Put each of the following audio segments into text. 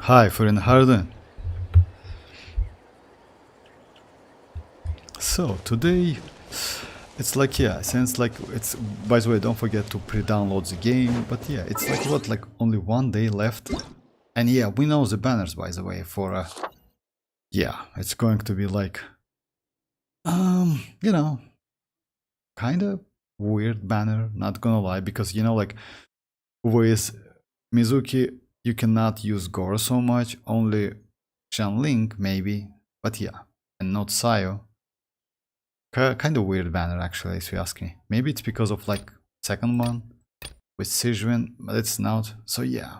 Hi, Furina, how are you doing? So, today, it's like, yeah, since like, it's, by the way, don't forget to pre-download the game, but yeah, it's like, what, like, only 1 day left? And yeah, we know the banners, by the way, for, yeah, it's going to be like, you know, kind of weird banner, not gonna lie, because, you know, like, with Mizuki, you cannot use Goro so much, only Xianling, maybe, but yeah, and not Sayo. Kind of weird banner, actually, if you ask me. Maybe it's because of, like, second one with Xianyun, but it's not, so yeah.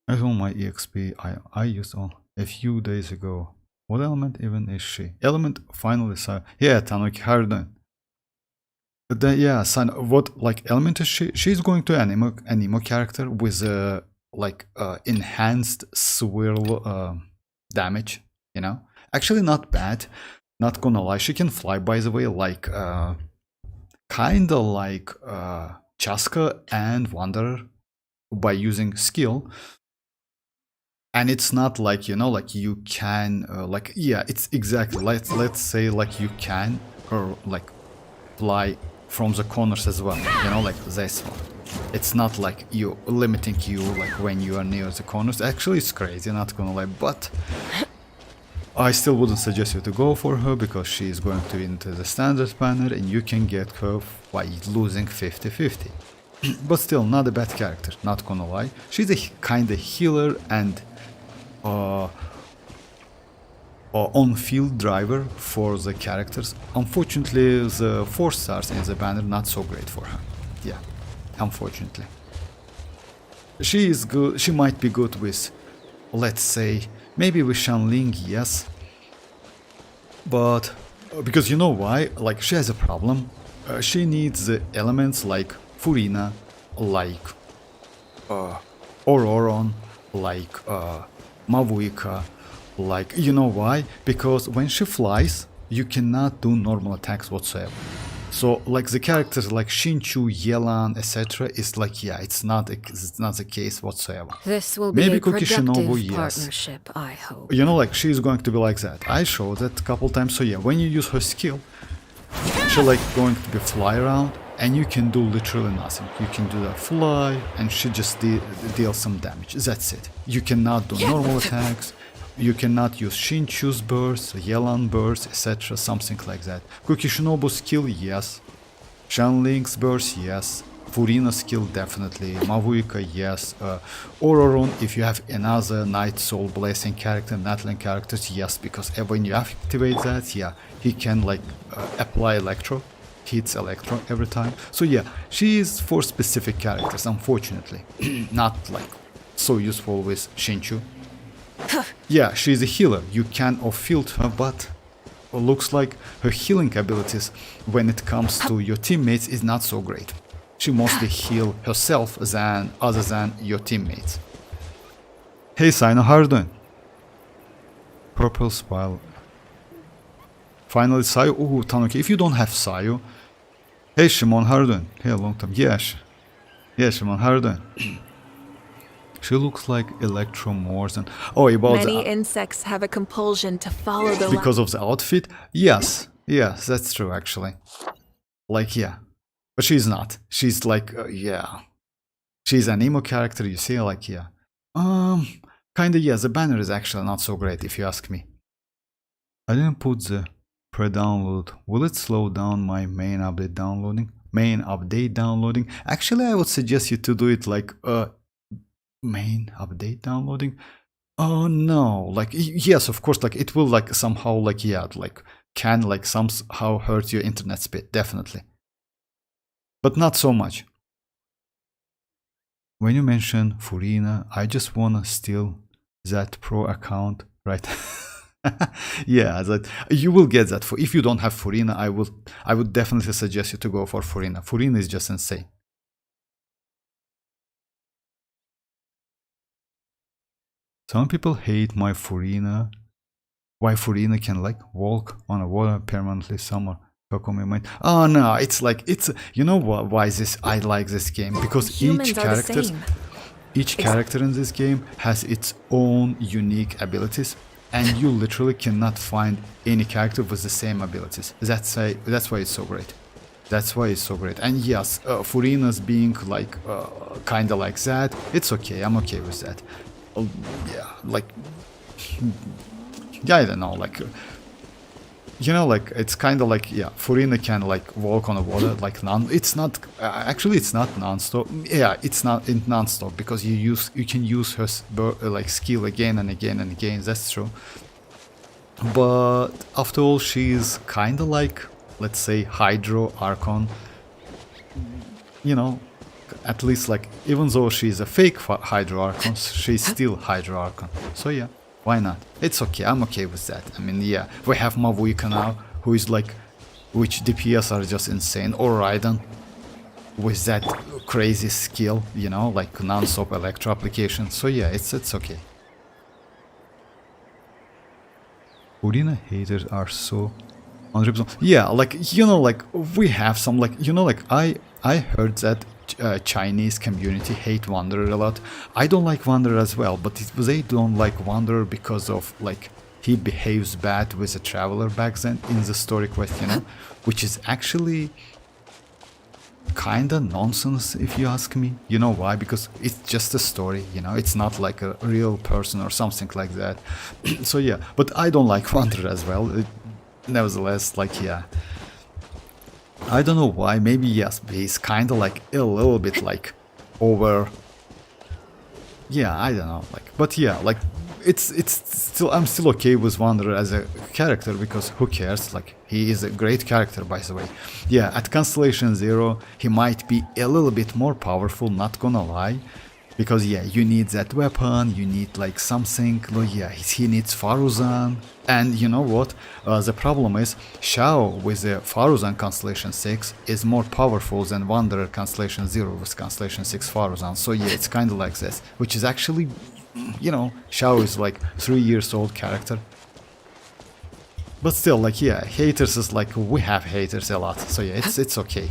I saw my EXP I used on a few days ago. What element even is she? Element finally saw. Yeah, Tanuki, how are you doing? Yeah, son, what like element is she? She's going to animo character with like enhanced swirl damage, you know? Actually not bad. Not gonna lie, she can fly, by the way, like kinda like Chasca and Wanderer by using skill. And it's not like, you know, like you can like, yeah, it's exactly, let's say like you can or like fly from the corners as well, you know, like this one. It's not like you limiting you like when you are near the corners. Actually, it's crazy, not gonna lie, but I still wouldn't suggest you to go for her because she is going to into the standard banner and you can get her by losing 50-50. But still, not a bad character, not gonna lie. She's a kind of healer and on-field driver for the characters. Unfortunately, the 4 stars in the banner not so great for her. Yeah, unfortunately. She is good. She might be good with, let's say, maybe with Xianling, yes. But because you know why? Like she has a problem. She needs the elements like Furina, like ororon, like mavuika. Like, you know why? Because when she flies, you cannot do normal attacks whatsoever. So, like the characters like Shinchu, Yelan, etc. is like, yeah, it's not the case whatsoever. This will Maybe be a Cookie productive Shinobu, yes. partnership, I hope. You know, like she's going to be like that. I showed that a couple times. So yeah, when you use her skill, she's like going to be fly around, and you can do literally nothing. You can do that fly, and she just deals some damage. That's it. You cannot do normal attacks. You cannot use Shinchu's burst, Yelan burst, etc. Something like that. Cookie Shinobu's skill, yes. Xianling's burst, yes. Furina's skill, definitely. Mavuika, yes. Ororon, if you have another Night Soul Blessing character, Natlan characters, yes, because when you activate that, yeah, he can like apply Electro, hits Electro every time. So yeah, she is for specific characters, unfortunately. Not like so useful with Shinchu. Yeah, she's a healer, you can off-field her, but looks like her healing abilities when it comes to your teammates is not so great. She mostly heal herself other than your teammates. Hey Sino, how are you doing? Purple Spile. Finally Sayo. Ooh, Tanuki, if you don't have Sayo. Hey Shimon, how are you doing? Hey, a long time. Yes. Yeah, Shimon, how are you doing? She looks like Electro more than... Oh, about Many insects have a compulsion to follow the because of the outfit? Yes. Yes, that's true, actually. Like, yeah. But she's not. She's like, yeah. She's an emo character, you see, like, yeah. Kinda, yeah, the banner is actually not so great, if you ask me. I didn't put the pre-download. Will it slow down my main update downloading? Actually, I would suggest you to do it like, main update downloading. Oh no, like yes, of course, like it will like somehow like yeah, like can like somehow hurt your internet speed, definitely, but not so much. When you mention Furina, I just wanna steal that pro account, right? Yeah, that you will get that. For if you don't have Furina, I would definitely suggest you to go for Furina. Furina is just insane. Some people hate my Furina. Why Furina can like walk on a water permanently somewhere. Kokomi might. Oh no, it's like it's you know why this I like this game because Humans each are the character same. each character in this game has its own unique abilities, and you literally cannot find any character with the same abilities. That's why it's so great. That's why it's so great. And yes, Furina's being like kind of like that. It's okay. I'm okay with that. Yeah, like yeah, I don't know, like. You know, like it's kind of like yeah, Furina can like walk on the water like it's not actually it's not non-stop. Yeah, it's not in non-stop because you can use her like skill again and again and again. That's true. But after all, she's kind of like, let's say, Hydro Archon. You know, at least like even though she's a fake Hydro Archon, she's still Hydro Archon. So yeah. Why not? It's okay, I'm okay with that. I mean, yeah, we have Mavuika now, who is like, which DPS are just insane, or Raiden, with that crazy skill, you know, like non-stop electro application. So yeah, it's okay. Furina haters are so 100%. Yeah, like, you know, like, we have some, like, you know, like, I heard that Chinese community hate Wanderer a lot. I don't like Wanderer as well, but they don't like Wanderer because of like he behaves bad with a traveler back then in the story quest, you know, which is actually kinda nonsense if you ask me. You know why? Because it's just a story, you know, it's not like a real person or something like that. So yeah, but I don't like Wanderer as well. Nevertheless, like yeah. I don't know why, maybe yes, he's kinda like a little bit like over. Yeah, I don't know, like, but yeah, like it's still, I'm still okay with Wanderer as a character because who cares, like he is a great character by the way. Yeah, at Constellation 0 he might be a little bit more powerful, not gonna lie. Because yeah, you need that weapon, you need like something, yeah, he needs Faruzan. And you know what, the problem is, Xiao with the Faruzan Constellation 6 is more powerful than Wanderer Constellation 0 with Constellation 6 Faruzan. So yeah, it's kind of like this, which is actually, you know, Xiao is like 3 years old character. But still, like yeah, haters is like, we have haters a lot, so yeah, it's okay.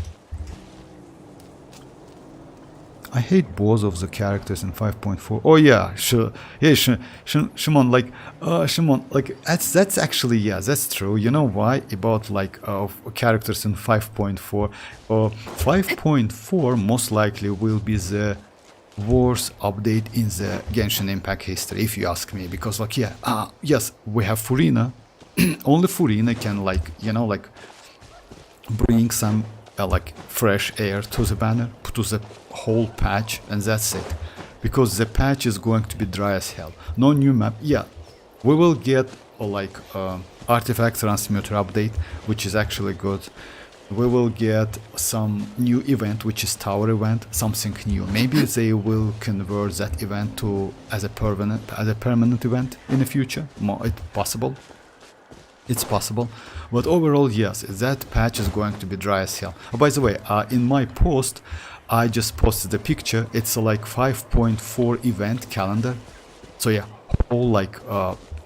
I hate both of the characters in 5.4. Oh yeah, sure. Yeah, Shimon, like, Shimon, like, that's actually, yeah, that's true. You know why? About, like, characters in 5.4. 5.4 most likely will be the worst update in the Genshin Impact history, if you ask me. Because, like, yeah, yes, we have Furina. Only Furina can, like, you know, like, bring some like fresh air to the banner, to the whole patch, and that's it. Because the patch is going to be dry as hell. No new map. Yeah, we will get like artifact transmuter update, which is actually good. We will get some new event, which is tower event, something new. Maybe they will convert that event to as a permanent event in the future. It's possible. It's possible, but overall, yes, that patch is going to be dry as hell. Oh, by the way, in my post, I just posted a picture. It's a like 5.4 event calendar. So yeah, whole like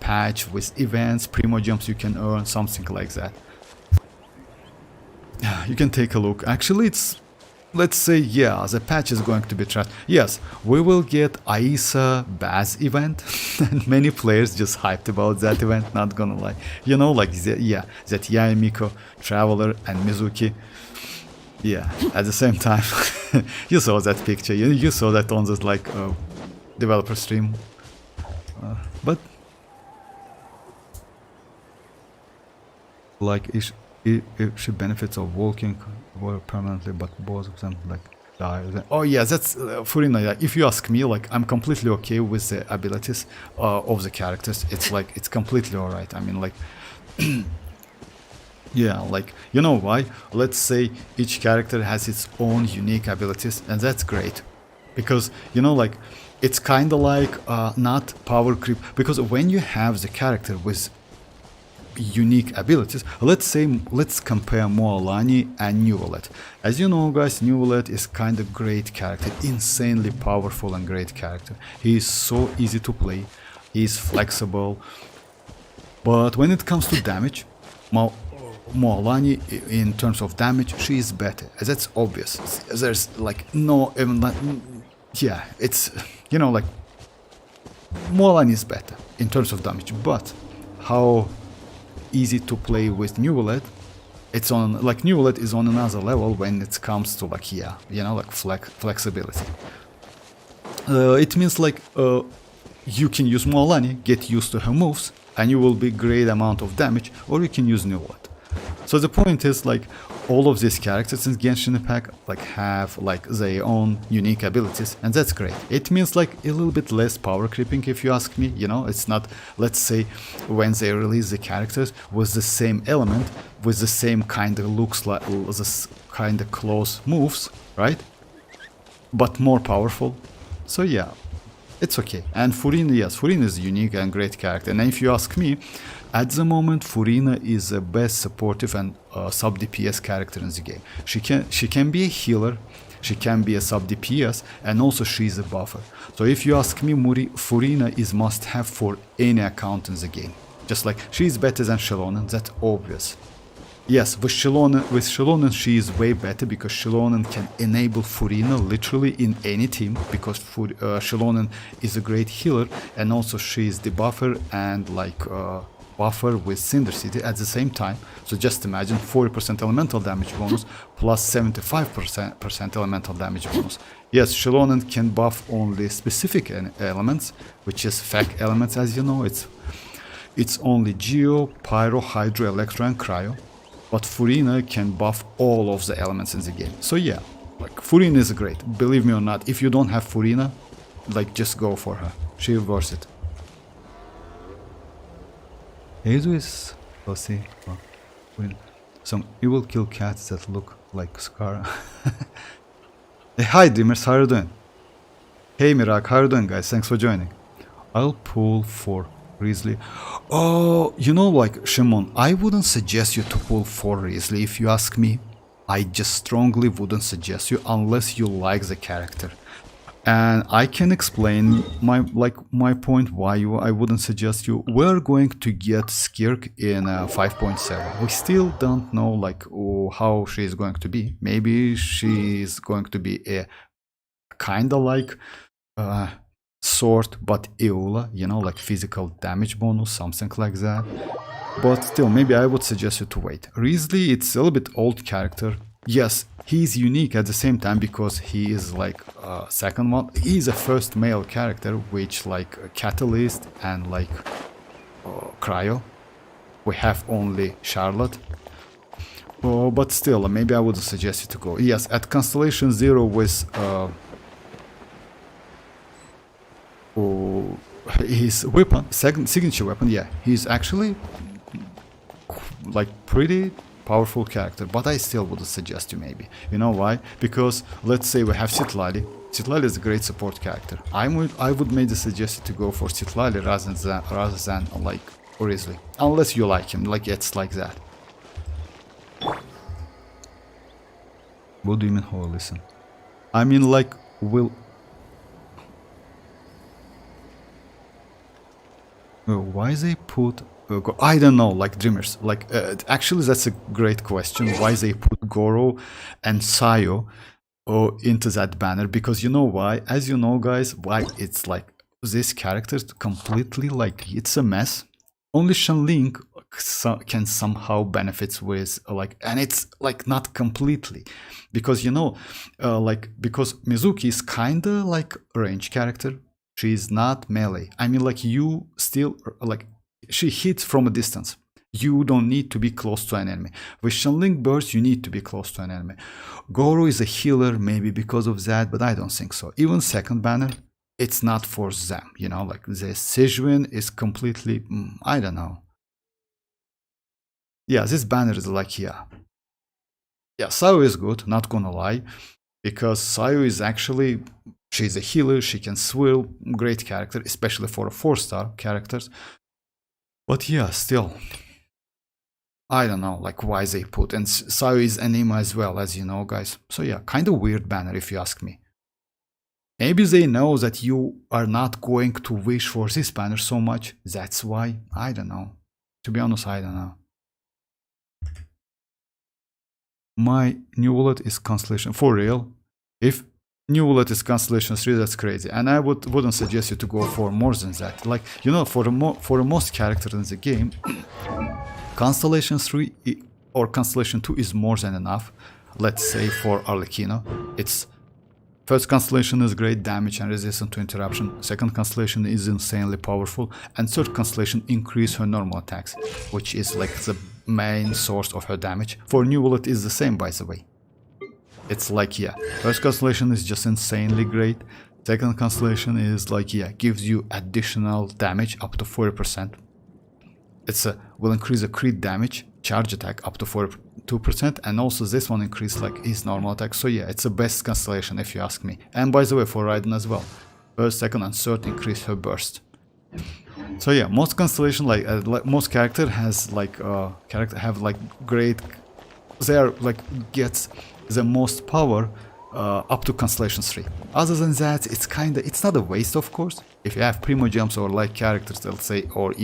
patch with events, Primogems you can earn, something like that. You can take a look. Actually, it's, let's say, yeah, the patch is going to be trashed. Yes, we will get Aisa Baz event, and many players just hyped about that event, not gonna lie. You know, like, yeah, that Yaemiko, Traveler, and Mizuki. Yeah, at the same time, you saw that picture, you saw that on this, like, developer stream. But, like, she benefits of walking permanently, but both of them like die. Oh yeah, that's Furina. Yeah. If you ask me, like, I'm completely okay with the abilities of the characters. It's like, it's completely alright. I mean, like, yeah, like, you know why? Let's say each character has its own unique abilities, and that's great, because you know, like, it's kind of like not power creep, because when you have the character with unique abilities, let's compare Mualani and Neuvillette. As you know, guys, Neuvillette is kind of great character, insanely powerful and great character. He is so easy to play, he is flexible, but when it comes to damage, mualani in terms of damage, she is better. That's obvious. There's like no even like, yeah, it's, you know, like mualani is better in terms of damage, but how easy to play with Neuvillette, it's on, like, Neuvillette is on another level when it comes to, like, yeah, you know, like flexibility. It means like you can use mualani, get used to her moves, and you will be great amount of damage, or you can use Neuvillette. So the point is, like, all of these characters in Genshin Impact like have like their own unique abilities, and that's great. It means like a little bit less power creeping, if you ask me. You know, it's not, let's say, when they release the characters with the same element, with the same kind of looks, like this kind of close moves, right? But more powerful. So yeah, it's okay. And Furina, yes, Furina is a unique and great character. And if you ask me, at the moment, Furina is the best supportive and sub DPS character in the game. She can be a healer, she can be a sub DPS, and also she is a buffer. So if you ask me, Furina is must have for any account in the game. Just like she is better than Xilonen, that's obvious. Yes, with Xilonen she is way better because Xilonen can enable Furina literally in any team, because Xilonen is a great healer, and also she is the buffer and like buffer with Cinder City at the same time. So just imagine 40% elemental damage bonus plus 75% elemental damage bonus. Yes, Xilonen can buff only specific elements, which is FAC elements, as you know. It's only Geo, Pyro, Hydro, Electro, and Cryo. But Furina can buff all of the elements in the game. So yeah, like Furina is great. Believe me or not, if you don't have Furina, like just go for her. She worth it. Heizo is, let's see, some evil kill cats that look like Scar. Hey, hi Dreamers, how are you doing? Hey Mirak, how are you doing, guys? Thanks for joining. I'll pull for Risley. Oh, you know, like, Shimon, I wouldn't suggest you to pull for Risley if you ask me. I just strongly wouldn't suggest you unless you like the character. And I can explain my point why I wouldn't suggest you. We're going to get Skirk in 5.7. We still don't know like how she is going to be. Maybe she is going to be a kinda like sword but Eula, you know, like physical damage bonus, something like that. But still, maybe I would suggest you to wait. Risley, it's a little bit old character. Yes, he's unique at the same time because he is like second one. He's a first male character, which like Catalyst and like Cryo. We have only Charlotte. Oh, but still, maybe I would suggest you to go. Yes, at Constellation 0 with his weapon, signature weapon, yeah, he's actually like pretty powerful character, but I still would suggest you maybe. You know why? Because let's say we have citlali. Citlali is a great support character. I would maybe suggest you to go for citlali rather than like Risley, unless you like him. Like it's like that. What do you mean, Hoyo? Listen, I mean like why they put I don't know, like Dreamers, like actually that's a great question, why they put Goro and Sayo into that banner, because you know why, as you know guys, why it's like this character completely like it's a mess. Only Shenling can somehow benefit with like, and it's like not completely, because you know like because Mizuki is kinda like a range character. She's not melee. I mean, like, you still, like, she hits from a distance. You don't need to be close to an enemy. With Shenling Burst, you need to be close to an enemy. Goro is a healer, maybe because of that, but I don't think so. Even second banner, it's not for them, you know, like, the Xianyun is completely, I don't know. Yeah, this banner is like, yeah. Yeah, Sayo is good, not gonna lie, because Sayo is actually, she's a healer, she can swirl, great character, especially for a 4-star characters. But yeah, still, I don't know, like why they put, and Sayo is anima as well, as you know, guys. So yeah, kind of weird banner if you ask me. Maybe they know that you are not going to wish for this banner so much, that's why, I don't know. To be honest, I don't know. my Neuvillette is Constellation for real. If Neuvillette is Constellation 3, that's crazy. And I wouldn't suggest you to go for more than that. Like, you know, for the most characters in the game, Constellation 3 or Constellation 2 is more than enough. Let's say for Arlecchino, it's first constellation is great damage and resistant to interruption. Second constellation is insanely powerful, and third constellation increase her normal attacks, which is like the main source of her damage. For Neuvillette is the same, by the way. It's like, yeah, first constellation is just insanely great. Second constellation is like, yeah, gives you additional damage up to 40%. It's will increase the crit damage, charge attack up to 42%, and also this one increase like his normal attack. So yeah, it's the best constellation if you ask me. And by the way, for Raiden as well, first, second, and third increase her burst. So yeah, most constellation like most character has like have like great, they are like gets the most power up to constellation 3. Other than that, it's not a waste, of course. If you have Primogems or like characters, let's say, or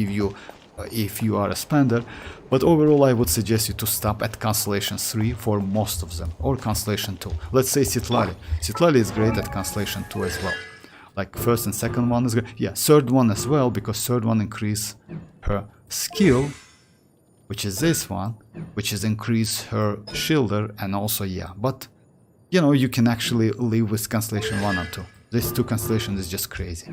if you are a spender, but overall I would suggest you to stop at Constellation 3 for most of them, or Constellation 2. Let's say Citlali. Citlali is great at Constellation 2 as well. Like first and second one is great. Yeah, third one as well, because third one increase her skill, which is this one, which is increase her shielder, and also yeah, but you know, you can actually live with Constellation 1 and 2. These two constellations is just crazy.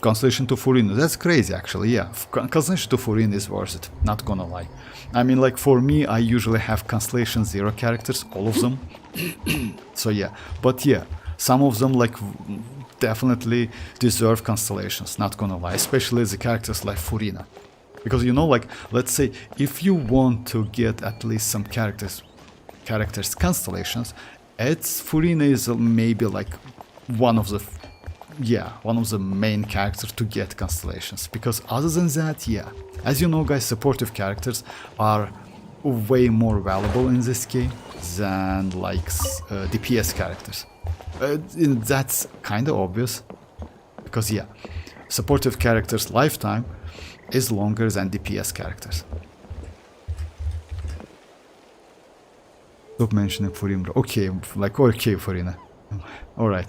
Constellation to Furina, that's crazy actually, yeah. Constellation to Furina is worth it, not gonna lie. I mean, like for me, I usually have Constellation 0 characters, all of them. So yeah, but yeah, some of them like definitely deserve constellations, not gonna lie, especially the characters like Furina. Because you know, like, let's say, if you want to get at least some characters constellations, Furina is maybe like one of the main characters to get constellations. Because other than that, yeah, as you know guys, supportive characters are way more valuable in this game than like DPS characters. That's kind of obvious, because yeah, supportive characters lifetime is longer than DPS characters. Stop mentioning Furina. Okay, like okay, Furina. Alright.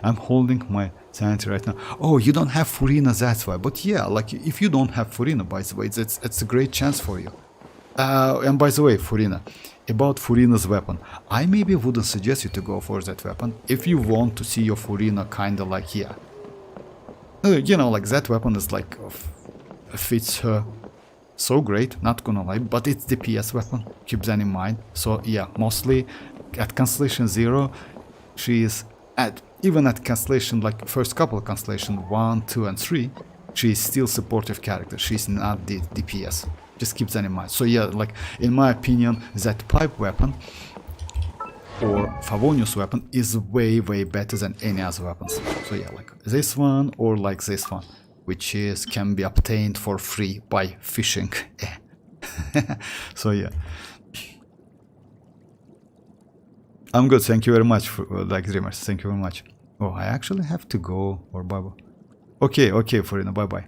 I'm holding my sanity right now. Oh, you don't have Furina, that's why. But yeah, like if you don't have Furina, by the way, it's a great chance for you. And by the way, Furina, about Furina's weapon, I maybe wouldn't suggest you to go for that weapon if you want to see your Furina kinda like, yeah. You know, like that weapon is like fits her so great, not gonna lie, but it's DPS weapon, keep that in mind. So yeah, mostly at Constellation 0, she is even at Constellation, like first couple of Constellation 1, 2 and 3, she is still supportive character, she's not the DPS. Just keep that in mind. So yeah, like in my opinion, that pipe weapon or Favonius weapon is way better than any other weapons. So yeah, like this one or like this one, which can be obtained for free by fishing. So yeah, I'm good, thank you very much for like dreamers, thank you very much. Oh, I actually have to go, or bye bye. Okay, Furina, bye bye.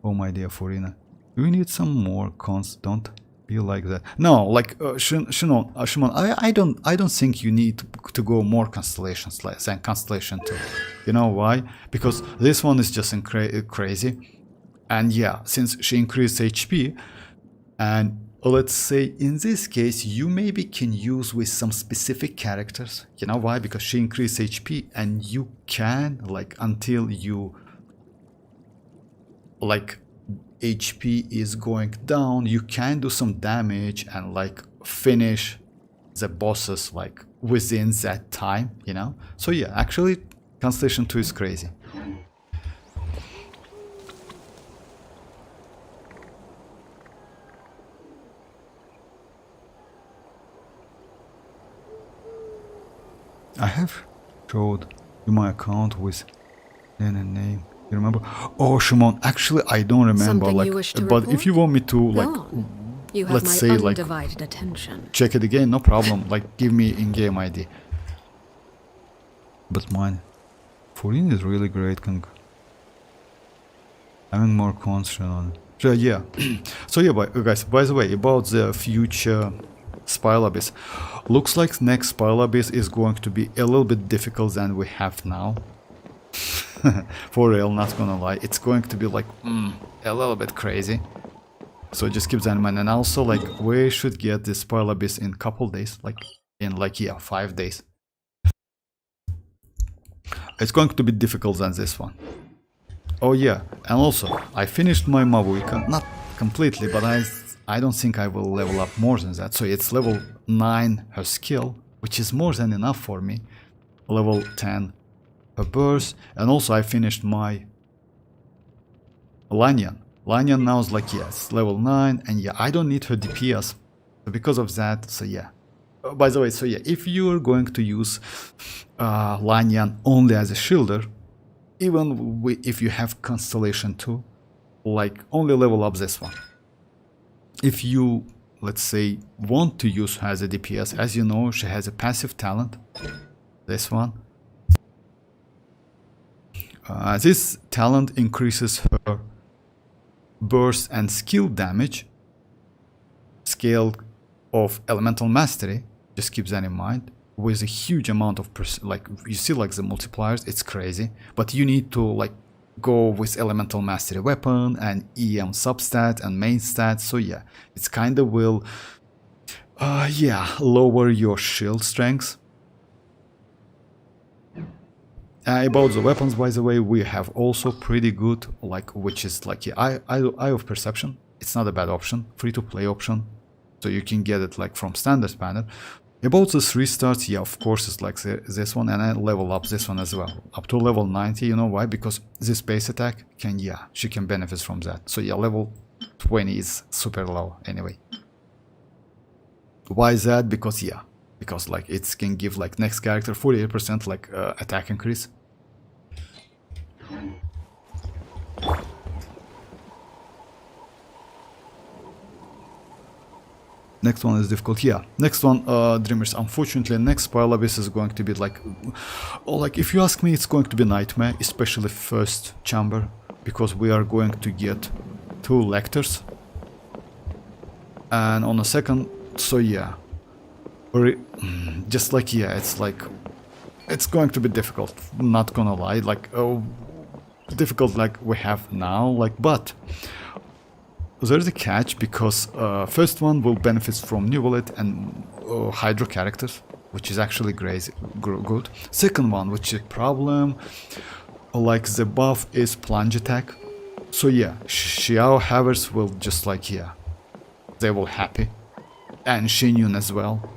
Oh my dear Furina, we need some more cons, don't be like that. No, like Shimon, I don't think you need to go more constellations than Constellation 2. You know why? Because this one is just crazy, and yeah, since she increased HP, and let's say in this case you maybe can use with some specific characters. You know why? Because she increased HP, and you can, like, until you like HP is going down, you can do some damage and like finish the bosses like within that time, you know. So yeah, actually Constellation 2 is crazy. I have showed you my account with name. You remember? Oh, Shimon, actually I don't remember. Something like, you wish to but report? if you want me to like, you have let's my say like undivided attention. check it again, no problem. Like give me in-game ID. But mine, Furina is really great. Having more concern on it. So yeah, so yeah, guys, by the way, about the future Spiral Abyss, looks like next Spiral Abyss is going to be a little bit difficult than we have now. For real, not gonna lie, it's going to be like a little bit crazy. So just keep that in mind. And also, like, we should get this Spiral Abyss in couple days, like in like, yeah, 5 days. It's going to be difficult than this one. Oh yeah, and also I finished my mavuika, not completely, but I don't think I will level up more than that. So it's level 9 her skill, which is more than enough for me. Level 10 her burst, and also I finished my Xianyun. Xianyun now is like, yes, level 9, and yeah, I don't need her DPS. So because of that, so yeah. By the way, so yeah, if you're going to use Xianyun only as a shielder, even if you have Constellation 2, like, only level up this one. If you, let's say, want to use her as a DPS, as you know, she has a passive talent, this one. This talent increases her burst and skill damage, scale of elemental mastery, just keep that in mind, with a huge amount of like, you see, like, the multipliers, it's crazy, but you need to, like, go with elemental mastery weapon and EM substat and main stat. So yeah, it's kind of will yeah, lower your shield strength. About the weapons, by the way, we have also pretty good, like, which is like, yeah, Eye of Perception. It's not a bad option, free to play option, so you can get it like from standard banner. About the 3 stars, yeah, of course, it's like this one, and I level up this one as well, up to level 90. You know why? Because this base attack can, yeah, she can benefit from that. So yeah, level 20 is super low anyway. Why is that? Because yeah, because like it can give like next character 48% like attack increase. Next one is difficult, yeah. Next one, Dreamers, unfortunately, next Spiral Abyss is going to be like, oh, like, if you ask me, it's going to be Nightmare, especially first chamber, because we are going to get 2 Lectors. And on the second, so yeah, just like, yeah, it's like, it's going to be difficult, not gonna lie, like, oh, difficult like we have now, like, but there's a catch, because first one will benefit from Neuvillette and Hydro characters, which is actually good. Second one, which is a problem, like, the buff is plunge attack. So yeah, Hoyoverse will just like, yeah, they will happy. And Xianyun as well.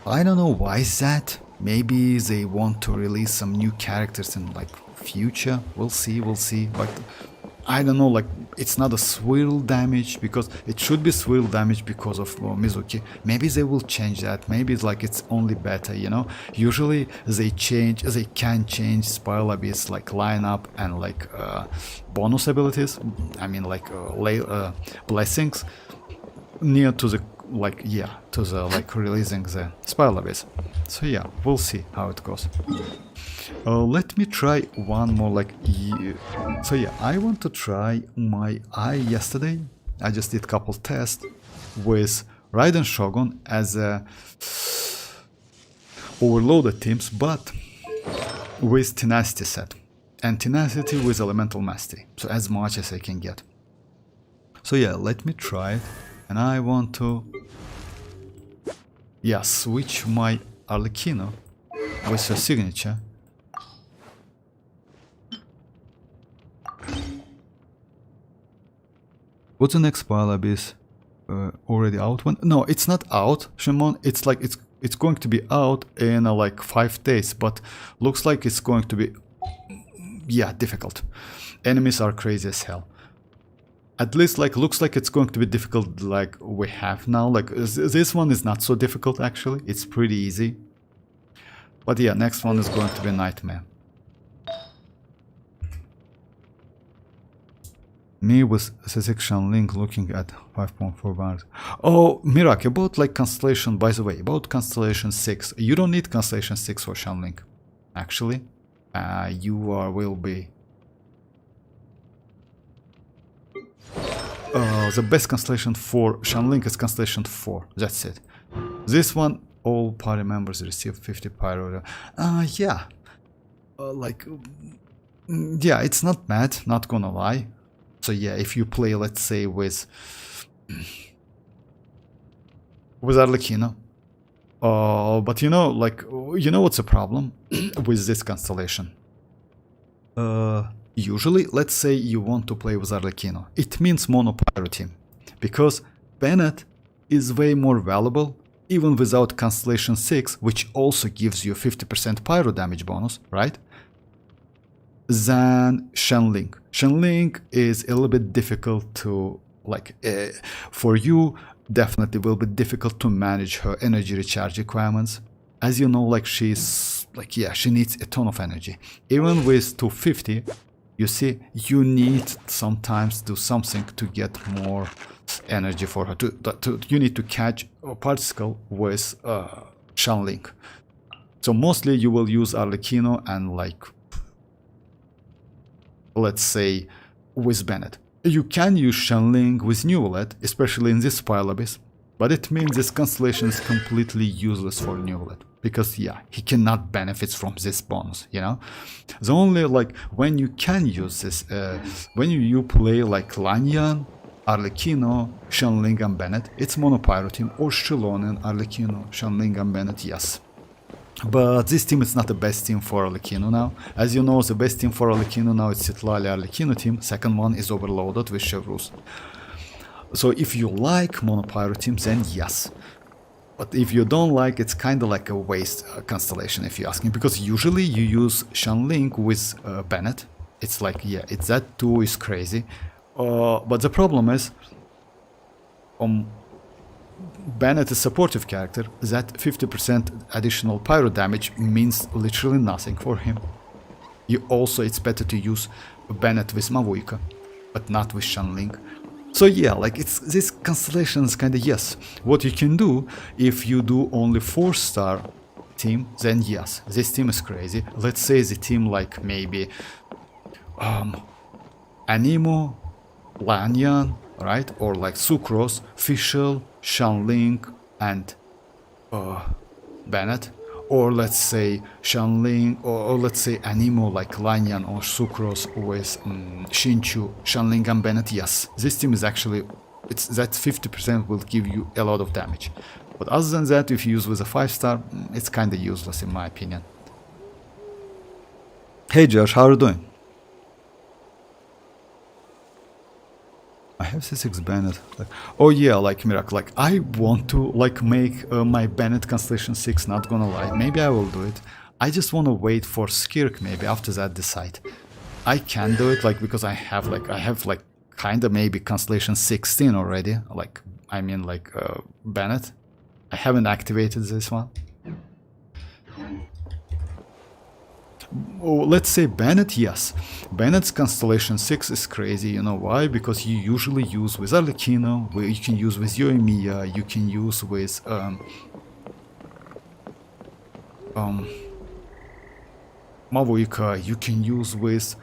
I don't know why is that. Maybe they want to release some new characters in like future. We'll see. But I don't know, like, it's not a swirl damage, because it should be swirl damage because of Mizuki. Maybe they will change that. Maybe it's like it's only beta, you know. Usually they can change Spiral Abyss like lineup and like bonus abilities. I mean, like blessings near to the, like, yeah, to the like releasing the Spiral Abyss. So yeah, we'll see how it goes. Let me try one more, like, so yeah, I want to try my eye yesterday. I just did couple tests with Raiden Shogun as a overloaded teams, but with tenacity set, and tenacity with elemental mastery, so as much as I can get. So yeah, let me try it, and I want to, yeah, switch my arlecchino with her signature. What's the next Spiral Abyss? Already out one? No, it's not out, Shimon. It's like it's going to be out in like 5 days, but looks like it's going to be, yeah, difficult. Enemies are crazy as hell. At least, like, looks like it's going to be difficult like we have now. Like, this one is not so difficult actually. It's pretty easy. But yeah, next one is going to be Nightmare. Me with section link looking at 5.4 bars. Oh, Mirak, about like Constellation, by the way, about Constellation 6. You don't need Constellation 6 for Shanlink. Actually, will be. the best constellation for Xianyun is constellation 4. That's it. This one, all party members receive 50 pyro. Yeah. Yeah, it's not bad, not gonna lie. So yeah, if you play, let's say, with arlecchino. But you know, what's the problem with this constellation? Usually, let's say you want to play with arlecchino. It means mono pyro team, because Bennett is way more valuable, even without constellation 6, which also gives you 50% pyro damage bonus, right? Than Xianyun. Xianyun is a little bit difficult to, for you, definitely will be difficult to manage her energy recharge requirements. As you know, she's, she needs a ton of energy. Even with 250, you see, you need sometimes do something to get more energy for her. You need to catch a particle with Xianyun. So mostly you will use arlecchino and let's say with Bennett. You can use Xianyun with Neuvillette, especially in this pile abyss, but it means this constellation is completely useless for Neuvillette, because yeah, he cannot benefit from this bonus, you know? The only when you can use this, when you play Lanyan, arlecchino, Xianyun and Bennett, it's monopyro team, or Xilonen, arlecchino, Xianyun and Bennett, yes. But this team is not the best team for arlecchino now. As you know, the best team for arlecchino now is citlali arlecchino team. Second one is overloaded with Chevrus. So if you like monopyro teams, then yes. But if you don't like, it's kind of like a waste constellation, if you ask me, because usually you use Xianyun with Bennett. It's it's that too is crazy. But the problem is, Bennett is a supportive character, that 50% additional pyro damage means literally nothing for him. It's better to use Bennett with mavuika, but not with Xianyun. So yeah, this constellation is kinda yes. What you can do, if you do only 4-star team, then yes, this team is crazy. Let's say the team maybe Anemo, Lanyan, right? Or Sucrose, Fischl, Xianyun and Bennett, or let's say Xianyun, or let's say Anemo Lanyan or Sucrose with Shinchu, Xianyun and Bennett. Yes, this team is actually, that 50% will give you a lot of damage. But other than that, if you use with a 5-star, it's kinda useless in my opinion. Hey Josh, how are you doing? I have C6 Bennett. Oh yeah, Miracle. I want to make my Bennett Constellation 6. Not gonna lie, maybe I will do it. I just want to wait for Skirk. Maybe after that decide. I can do it because I have kinda maybe Constellation 16 already. Bennett. I haven't activated this one. Oh, let's say Bennett, yes. Bennett's Constellation 6 is crazy, you know why? Because you usually use with arlecchino, you can use with Yoimiya, you can use with mavuika, you can use with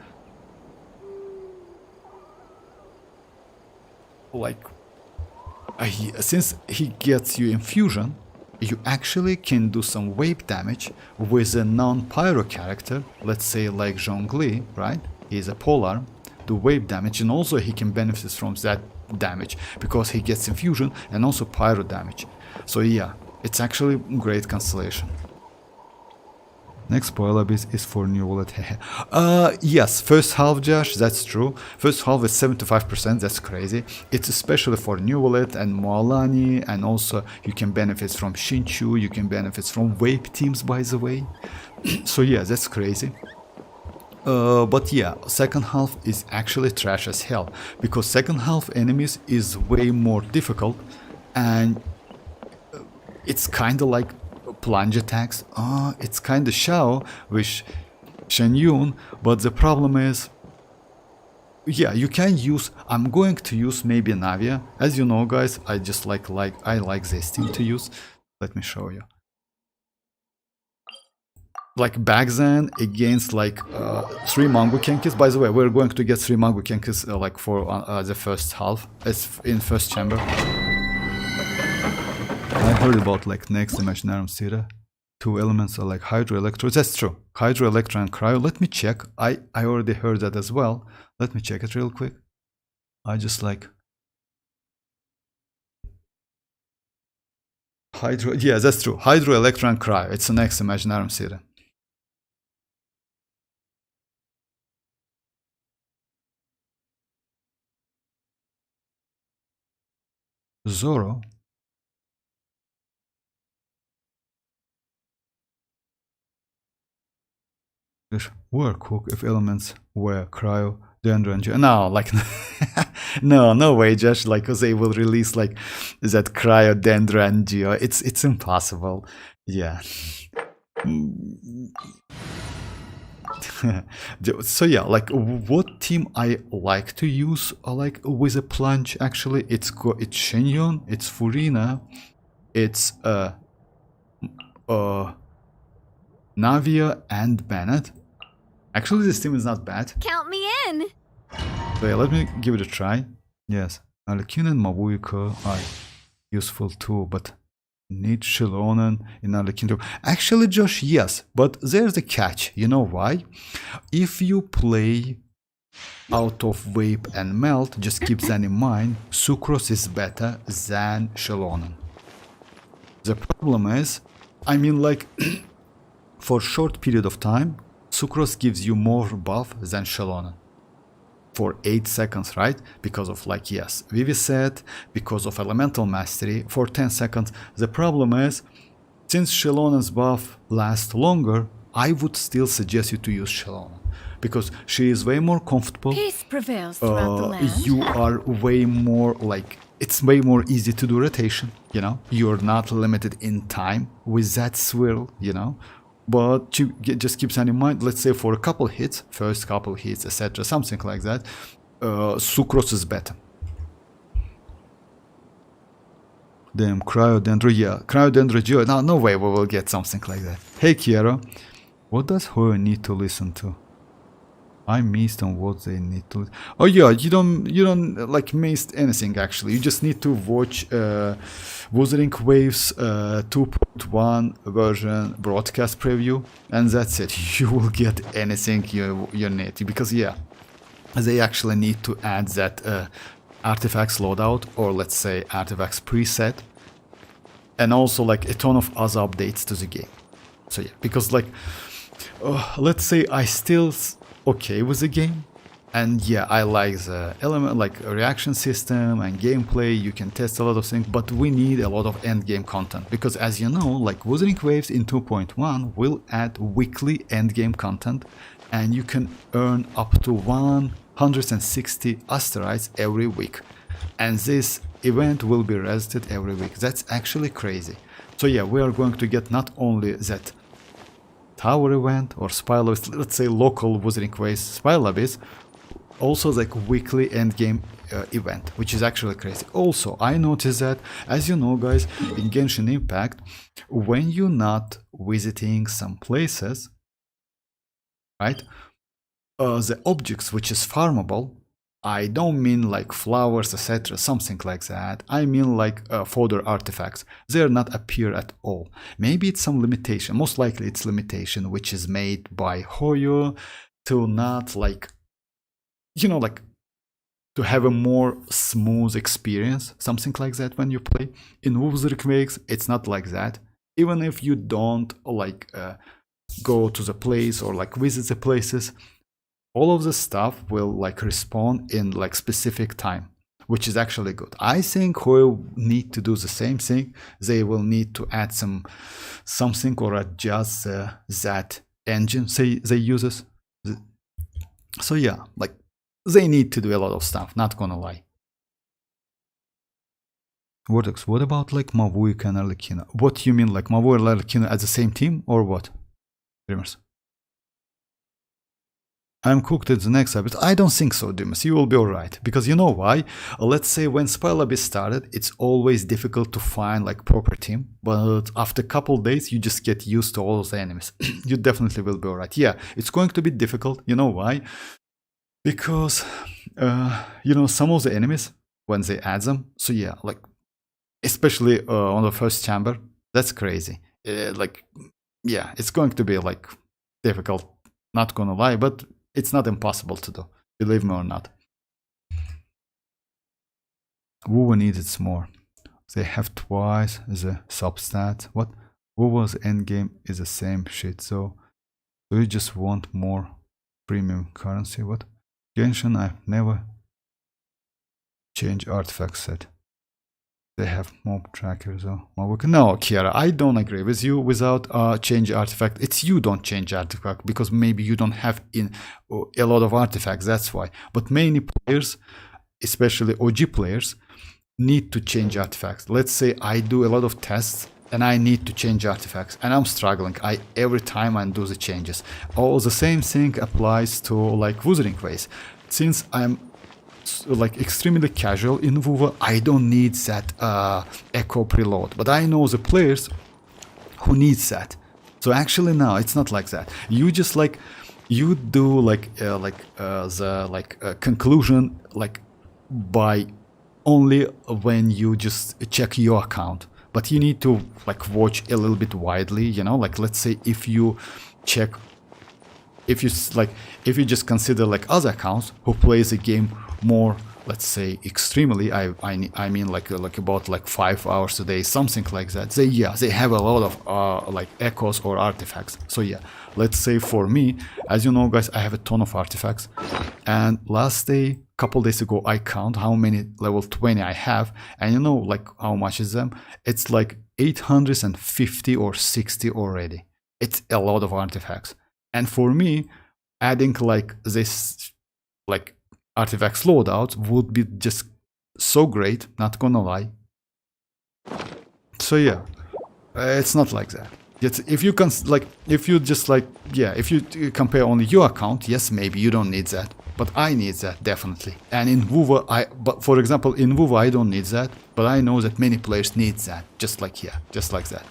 since he gets you infusion, you actually can do some wave damage with a non-pyro character, let's say Zhongli, right? He's a polearm, do wave damage, and also he can benefit from that damage because he gets infusion and also pyro damage. So yeah, it's actually a great constellation. Next spoiler abyss is for Neuvillette. Yes, first half, Josh, that's true. First half is 75%, that's crazy. It's especially for Neuvillette and Mualani, and also you can benefit from Shinchu, you can benefit from wave teams, by the way. So yeah, that's crazy. But yeah, second half is actually trash as hell, because second half enemies is way more difficult, and it's kinda like plunge attacks. It's kinda Xiao with Xianyun, but the problem is, yeah, you can use, I'm going to use maybe Navia. As you know, guys, I just I like this team to use. Let me show you. like back then against like 3 Mangukenkis. By the way, we're going to get 3 Mangukenkis like for the first half. It's in first chamber. I heard about like next Imaginarum Sira. 2 elements are like Hydro Electro. That's true. Hydro Electro and Cryo. Let me check. I already heard that as well. Let me check it real quick. I just like Hydro. Yeah, that's true. Hydro Electro and Cryo. It's the next Imaginarum Sira. Zoro. Work hook if elements were cryo, dendron. No, like no way, Josh. Like, cause they will release like that cryo dendron geo. It's impossible. Yeah. So yeah, like what team I like to use like with a plunge actually, it's Xianyun, it's Furina, it's Navia and Bennett. Actually, this team is not bad. Count me in. So yeah, let me give it a try. Yes, arlecchino and mavuika are useful too, but need Xilonen in arlecchino. Actually, Josh, yes, but there's a catch. You know why? If you play out of vape and melt, just keep that in mind. Sucrose is better than Xilonen. The problem is, I mean, like for a short period of time, Sucrose gives you more buff than Xilonen. For 8 seconds, right? Because of like, yes, Vivi said, because of elemental mastery, for 10 seconds. The problem is, since Xilonen's buff lasts longer, I would still suggest you to use Xilonen. Because she is way more comfortable. Peace prevails throughout the land. You are way more like, it's way more easy to do rotation, you know? You're not limited in time with that swirl, you know? But you just keep that in mind. Let's say for a couple hits, first couple hits, etc., something like that, Sucrose is better. Damn, Cryodendro, yeah, Cryodendro Geo. No way we will get something like that. Hey Kiero, what does Hoyo need to listen to? I missed on what they need to. Oh yeah, you don't like missed anything actually. You just need to watch Wuthering Waves 2.1 version broadcast preview, and that's it. You will get anything you need, because yeah, they actually need to add that artifacts loadout, or let's say artifacts preset, and also like a ton of other updates to the game. So yeah, because like let's say I still okay with the game, and yeah, I like the element, like reaction system and gameplay. You can test a lot of things, but we need a lot of end game content, because as you know, like Wuthering Waves in 2.1 will add weekly end game content, and you can earn up to 160 asteroids every week, and this event will be resetted every week. That's actually crazy. So yeah, we are going to get not only that tower event or spy lobbies, let's say local Wuthering Waves spy lobbies, also like weekly endgame event, which is actually crazy. Also, I noticed that, as you know guys, in Genshin Impact, when you're not visiting some places, right, the objects which is farmable, I don't mean like flowers, etc., something like that. I mean like fodder artifacts. They are not appear at all. Maybe it's some limitation. Most likely it's limitation which is made by Hoyo to not like, you know, like to have a more smooth experience, something like that when you play. In Wuthering Waves, it's not like that. Even if you don't like go to the place or like visit the places, all of the stuff will like respawn in like specific time, which is actually good. I think Hoyo need to do the same thing. They will need to add something or adjust that engine they uses. So yeah, like they need to do a lot of stuff, not gonna lie. Vortex, what about like Mavuika and Arlecchino? What do you mean, like Mavuika and Arlecchino at the same team, or what? Dreamers. I'm cooked at the next habit. I don't think so, Dimas. You will be alright. Because you know why? Let's say when Spy Lab is started, it's always difficult to find like proper team. But after a couple days, you just get used to all those enemies. You definitely will be alright. Yeah, it's going to be difficult. You know why? Because, you know, some of the enemies, when they add them, so yeah, like, especially on the first chamber, that's crazy. Like, yeah, it's going to be like difficult, not gonna lie, but it's not impossible to do, believe me or not. WuWa needs more. They have twice the substats. What? WuWa's endgame is the same shit, so do you just want more premium currency? What? Genshin, I've never changed artifact set. They have mob trackers or mavuika. No, Kiara, I don't agree with you without change artifact. It's you don't change artifact because maybe you don't have a lot of artifacts, that's why. But many players, especially OG players, need to change artifacts. Let's say I do a lot of tests and I need to change artifacts and I'm struggling. Every time I do the changes. All the same thing applies to like Wuthering Ways. Since I'm like extremely casual in WuWa, I don't need that echo preload, but I know the players who needs that. So actually no, it's not like that. You just like you do like the conclusion like by only when you just check your account, but you need to like watch a little bit widely, you know, like let's say if you check, if you just consider like other accounts who plays the game more, let's say extremely, I mean like about like 5 hours a day, something like that. They have a lot of like echoes or artifacts. So yeah, let's say for me, as you know guys, I have a ton of artifacts, and last day, couple days ago, I count how many level 20 I have, and you know like how much is them? It's like 850 or 60 already. It's a lot of artifacts, and for me, adding like this like artifacts loadout would be just so great, not gonna lie. So yeah, it's not like that. Yet if you if you compare only your account, yes, maybe you don't need that, but I need that definitely. And in WuWa, but for example in WuWa I don't need that, but I know that many players need that, just like here, just like that.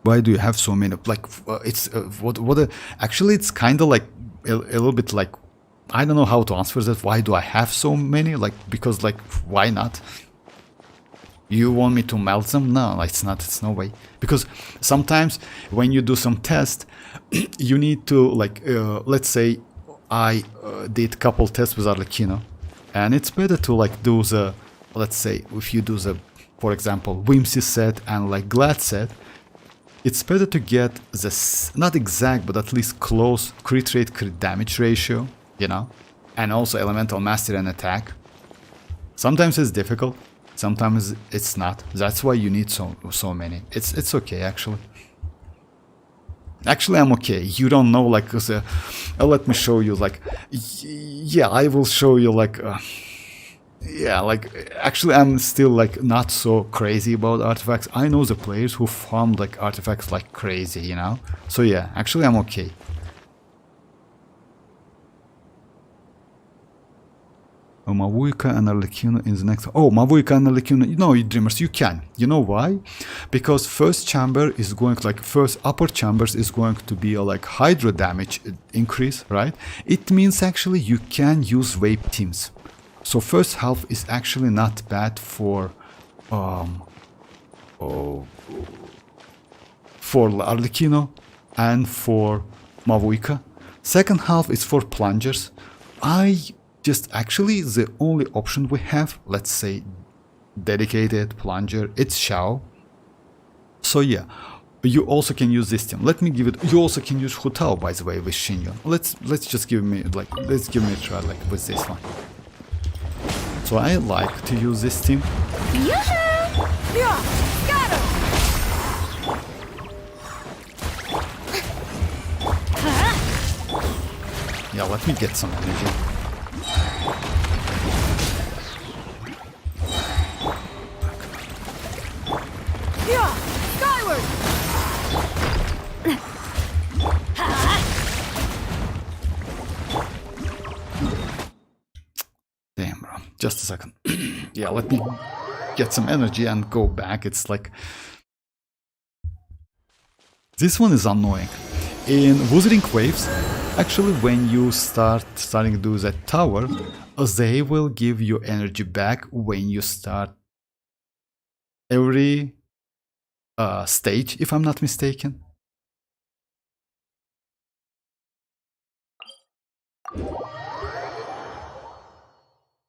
Why do you have so many? Like it's actually it's kind of like a little bit like, I don't know how to answer that. Why do I have so many? Like, because like, why not? You want me to melt them? No, it's not. It's no way. Because sometimes when you do some test, you need to like, let's say I did couple tests with Arlecchino, and it's better to like do the, let's say if you do the, for example, Whimsy set and like Glad set, it's better to get this, not exact, but at least close crit rate, crit damage ratio, you know, and also elemental mastery and attack. Sometimes it's difficult, sometimes it's not. That's why you need so many. It's okay actually. Actually, I'm okay. You don't know like let me show you like, yeah, I will show you like. Yeah, like actually I'm still like not so crazy about artifacts. I know the players who farmed like artifacts like crazy, you know. So yeah, actually I'm okay. Oh, mavuika and arlecchino in the next. Oh, mavuika and arlecchino. No, dreamers, you can. You know why? Because first chamber is going like first upper chambers is going to be a like hydro damage increase, right? It means actually you can use vape teams. So first half is actually not bad for arlecchino and for mavuika. Second half is for plungers. Actually the only option we have, let's say dedicated plunger, it's Xiao. So yeah, you also can use this team. Let me give it. You also can use Hutao, by the way, with Xianyun. Let's just give me a try like with this one. So I like to use this team. Yeah, got him. Yeah, let me get some energy. Yeah, skyward. let me get some energy and go back. It's like, this one is annoying. In Wuthering Waves, actually when you starting to do that tower, they will give you energy back when you start every stage, if I'm not mistaken.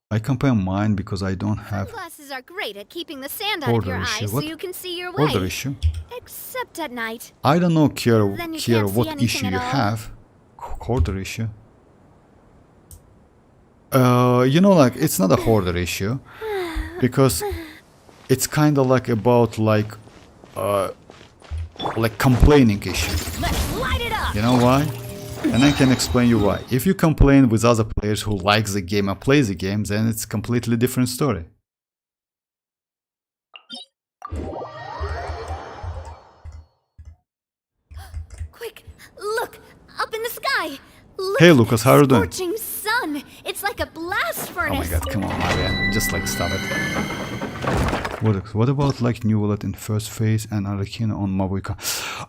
I compare mine because I don't have Sunglasses are great at keeping the sand out of your border issue. eyes so What? you can see your way. Border issue? Except at night. I don't know, Kiera, Then you can't see what anything issue at you all. have. Hoarder issue. You know, like, it's not a hoarder issue. Because it's kind of like about, like complaining issue. Let's light it up. You know why? And I can explain you why. If you complain with other players who likes the game and plays the game, then it's a completely different story. Quick, look, up in the sky. Look Hey, at Lucas, that how are you doing? scorching sun. It's like a blast Oh furnace. my god, come on, Maria. Just like stop it. What about like Neuvillette in first phase and arlecchino on mavuika?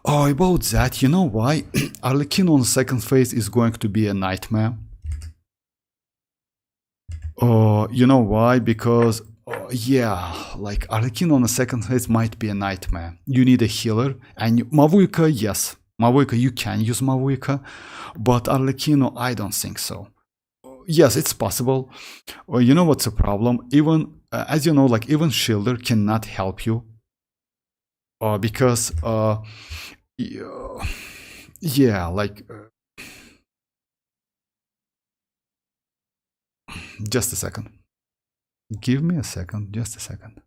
Oh, about that, you know why? Arlecchino on second phase is going to be a nightmare. Oh, you know why? Because yeah, like arlecchino on the second phase might be a nightmare. You need a healer, and mavuika, yes, mavuika, you can use mavuika, but arlecchino, I don't think so. Yes, it's possible. You know what's the problem? Even as you know, like even Shielder cannot help you because yeah, like just a second. Give me a second, just a second.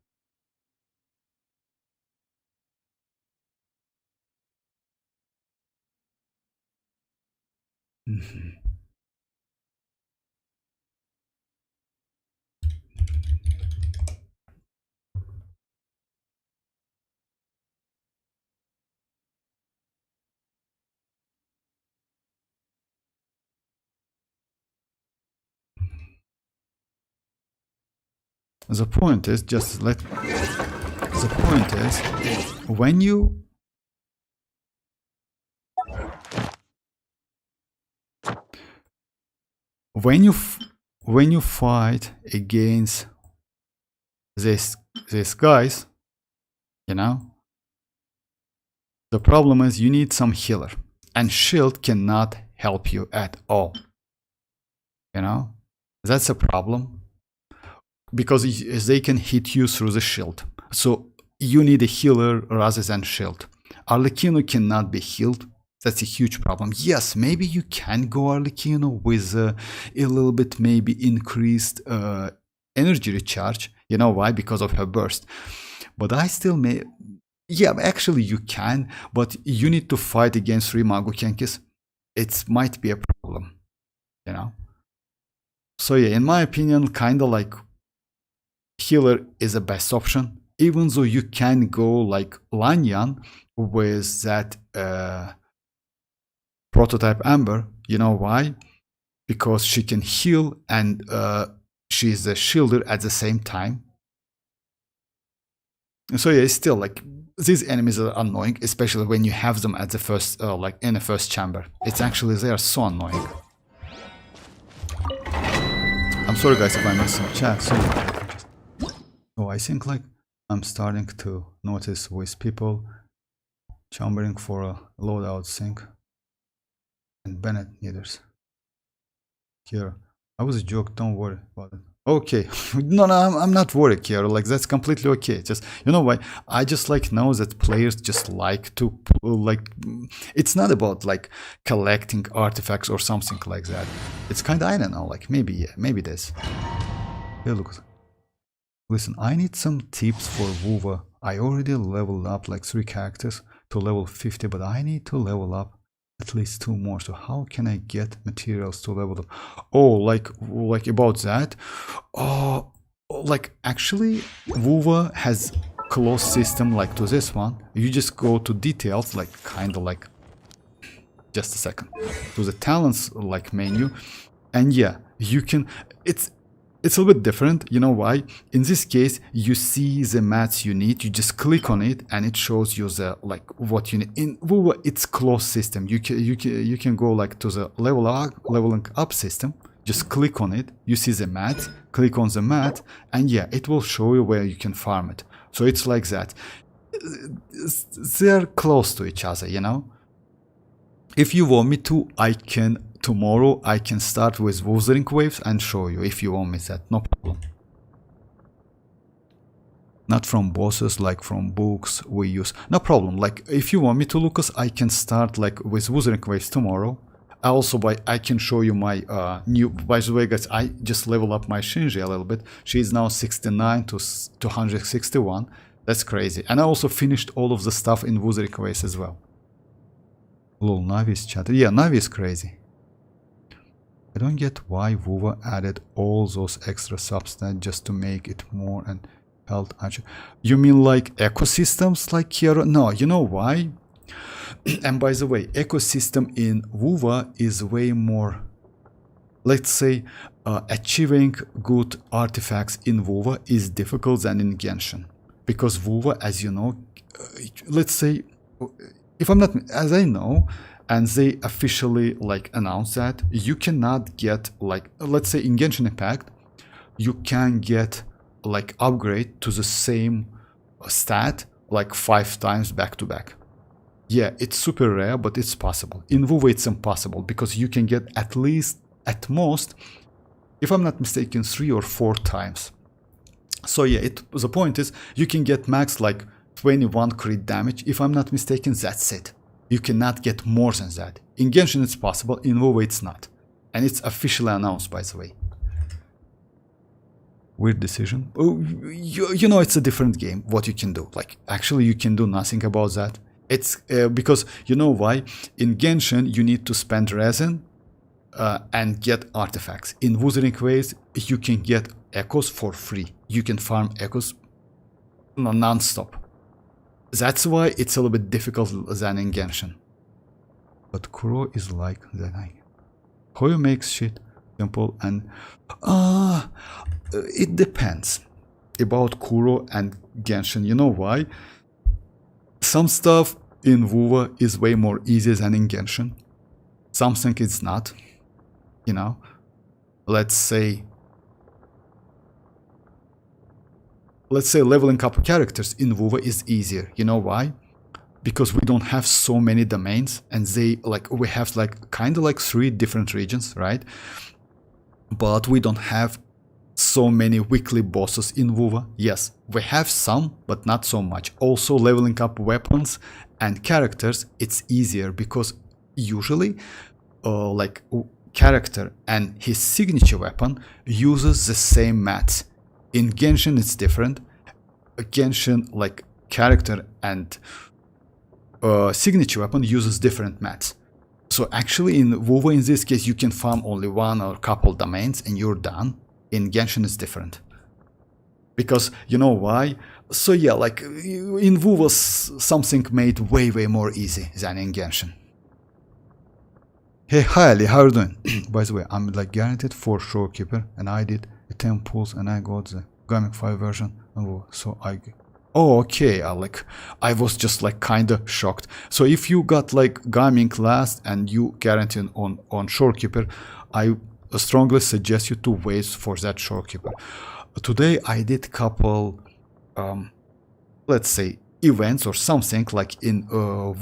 The point is just let. The point is when you fight against these guys, you know, the problem is you need some healer, and shield cannot help you at all. You know, that's a problem because they can hit you through the shield. So you need a healer rather than shield. Arlecchino cannot be healed. That's a huge problem. Yes, maybe you can go Arlecchino with a little bit maybe increased energy recharge. You know why? Because of her burst. But I still may... Yeah, actually you can, but you need to fight against 3 Magukenkis. It might be a problem, you know? So yeah, in my opinion, kind of like healer is the best option, even though you can go like Lanyan with that prototype Amber. You know why? Because she can heal and she's a shielder at the same time. So yeah, it's still like these enemies are annoying, especially when you have them at the first, like in the first chamber. It's actually, they are so annoying. I'm sorry guys if I missed some chat. So I think like I'm starting to notice with people chambering for a loadout sync and Bennett needers. Here, I was a joke, don't worry about it. Okay, no, I'm not worried, Kiara. Like that's completely okay. Just you know why? I just like know that players just like to like. It's not about like collecting artifacts or something like that. It's kind of, I don't know. Like maybe yeah, maybe this. Hey, look. Listen, I need some tips for WuWa. I already leveled up like 3 characters to level 50, but I need to level up at least 2 more. So how can I get materials to level up? Oh, like about that? Oh, like actually WuWa has close system like to this one. You just go to details, like kind of like just a second, to the talents like menu, and yeah, you can. it's a little bit different. You know why? In this case, you see the mats you need. You just click on it, and it shows you the like what you need. In WuWa, it's closed system. You can go like to the leveling up system. Just click on it. You see the mat. Click on the mat, and yeah, it will show you where you can farm it. So it's like that. They're close to each other, you know. If you want me to, I can. Tomorrow I can start with Wuthering Waves and show you if you want me that, no problem. Not from bosses, like from books we use, no problem. Like if you want me to, Lucas, I can start like with Wuthering Waves tomorrow. Also, I can show you my new, by the way guys, I just level up my Shinji a little bit. She's now 69 to 261, that's crazy. And I also finished all of the stuff in Wuthering Waves as well. Lol, Navi's chat, yeah, Navi is crazy. I don't get why WuWa added all those extra substats just to make it more and health. You mean like ecosystems like here? No, you know why? And by the way, ecosystem in WuWa is way more, let's say, achieving good artifacts in WuWa is difficult than in Genshin. Because WuWa, as you know, let's say, if I'm not, as I know, and they officially like announced that you cannot get like, let's say in Genshin Impact, you can get like upgrade to the same stat like 5 times back to back. Yeah, it's super rare, but it's possible. In WuWa it's impossible because you can get at least, at most, if I'm not mistaken, 3 or 4 times. So yeah, the point is you can get max like 21 crit damage. If I'm not mistaken, that's it. You cannot get more than that. In Genshin it's possible, in WuWa it's not. And it's officially announced, by the way. Weird decision. Oh, you know, it's a different game, what you can do. Like, actually you can do nothing about that. It's because, you know why? In Genshin you need to spend resin and get artifacts. In Wuthering Waves you can get echoes for free. You can farm echoes non-stop. That's why it's a little bit difficult than in Genshin. But Kuro is like that. Hoyo makes shit simple and it depends about Kuro and Genshin. You know why? Some stuff in WuWa is way more easy than in Genshin. Something it's not. You know? Let's say leveling up characters in WuWa is easier. You know why? Because we don't have so many domains, and we have like kind of like 3 different regions, right? But we don't have so many weekly bosses in WuWa. Yes, we have some, but not so much. Also, leveling up weapons and characters, it's easier because usually like character and his signature weapon uses the same mats. In Genshin it's different. Genshin, like character and signature weapon uses different mats. So actually in WuWa in this case you can farm only 1 or couple domains and you're done. In Genshin it's different. Because you know why? So yeah, like in WuWa something made way more easy than in Genshin. Hey, hi Ali, how are you doing? By the way, I'm like guaranteed for Shorekeeper, and I did 10 pulls and I got the Gaming 5 version. So oh, okay, Alec. I was just like kinda shocked. So if you got like Gaming last and you guaranteed on Shorekeeper, I strongly suggest you to wait for that Shorekeeper. Today I did couple, let's say, events or something like in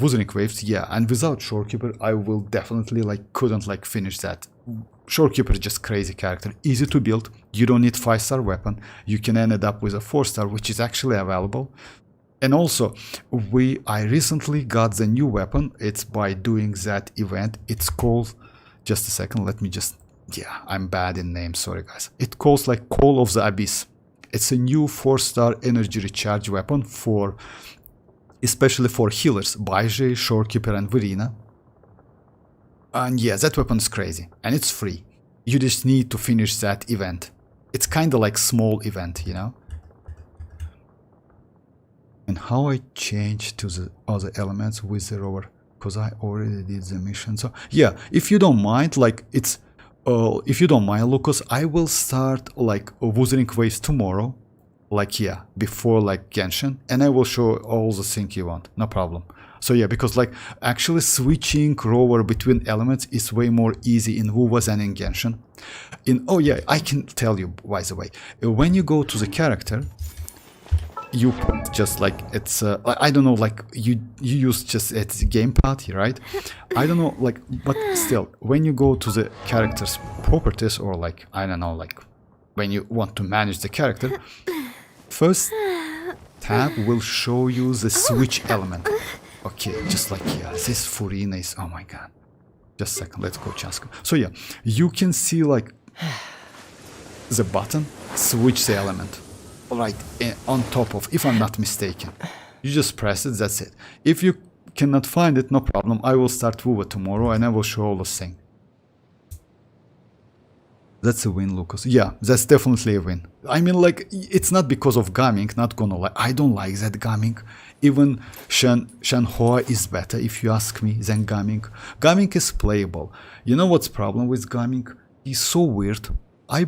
Wuthering Waves, yeah, and without Shorekeeper I will definitely like couldn't like finish that. Shorekeeper is just crazy character, easy to build, you don't need 5-star weapon, you can end up with a 4-star which is actually available. And also I recently got the new weapon, it's by doing that event, it's called, just a second, let me just, yeah, I'm bad in names, sorry guys. It calls like Call of the Abyss. It's a new 4-star energy recharge weapon for, especially for healers, Baizhi, Shorekeeper and Furina. And yeah, that weapon is crazy, and it's free. You just need to finish that event. It's kind of like small event, you know? And how I change to the other elements with the rover, because I already did the mission. So yeah, if you don't mind, like it's if you don't mind, Lucas, I will start like Wuthering Waves tomorrow. Like, yeah, before like Genshin, and I will show all the things you want, no problem. So yeah, because like actually switching rover between elements is way more easy in WuWa than in Genshin. Oh yeah, I can tell you, by the way, when you go to the character, you put just like it's I don't know, like you use just its gamepad, right? I don't know, like, but still, when you go to the character's properties, or like I don't know, like when you want to manage the character, first tab will show you the switch element. Okay, just like, yeah, this Furina is, oh my god. Just a second, let's go chasca. So yeah, you can see like the button, switch the element. Right on top of, if I'm not mistaken. You just press it, that's it. If you cannot find it, no problem. I will start WuWa tomorrow and I will show all the thing. That's a win, Lucas. Yeah, that's definitely a win. I mean, like, it's not because of gaming, not gonna lie. I don't like that gaming. Even Shenhua is better, if you ask me, than gaming. Gaming is playable. You know what's the problem with gaming? He's so weird. I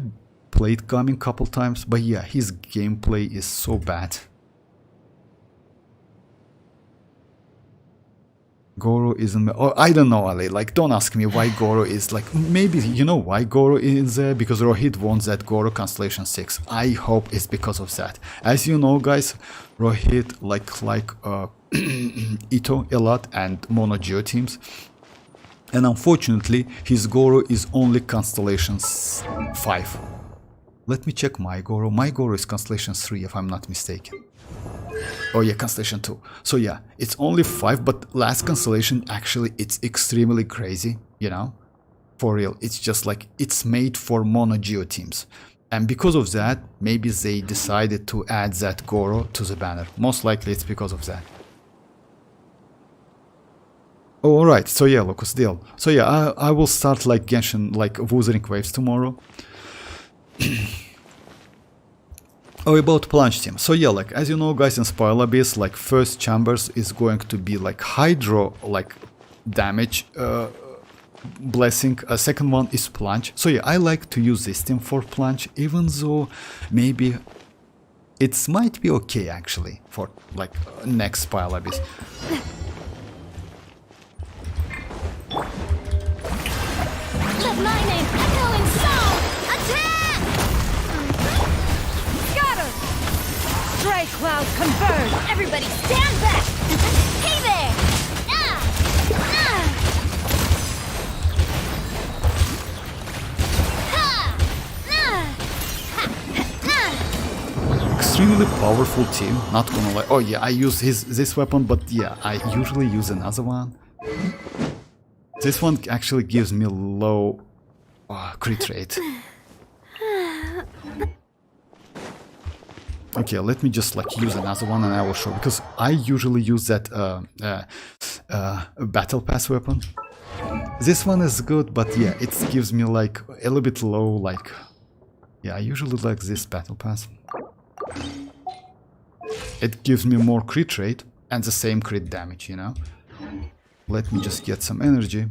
played gaming couple times, but yeah, his gameplay is so bad. Goro isn't, or I don't know, Ali, like, don't ask me why Goro is, like, maybe, you know why Goro is there? Because Rohit wants that Goro Constellation 6. I hope it's because of that. As you know, guys, Rohit like Ito a lot and Mono Geo teams. And unfortunately, his Goro is only Constellation 5. Let me check my Goro. My Goro is Constellation 3, if I'm not mistaken. Oh yeah, Constellation 2. So yeah, it's only 5, but last Constellation, actually, it's extremely crazy, you know? For real, it's just like, it's made for Mono Geo teams. And because of that, maybe they decided to add that Goro to the banner. Most likely it's because of that. Oh, alright, so yeah, Lucas, deal. So yeah, I will start like Genshin, like Wuthering Waves tomorrow. Oh, about plunge team. So yeah, like, as you know, guys, in Spoil Abyss, like, first chambers is going to be like hydro, like, damage blessing. Second one is plunge. So yeah, I like to use this team for plunge, even though maybe it might be okay actually for like next Spoil Abyss. Let my name echo in song! Attack! Got her! Stray cloud converge! Everybody stand back! Hey there! Extremely powerful team, not gonna lie. Oh yeah, I use this weapon, but yeah, I usually use another one. This one actually gives me low crit rate. Okay, let me just like use another one and I will show, because I usually use that battle pass weapon. This one is good, but yeah, it gives me like a little bit low, like, yeah, I usually like this battle pass. It gives me more crit rate and the same crit damage, you know. Let me just get some energy.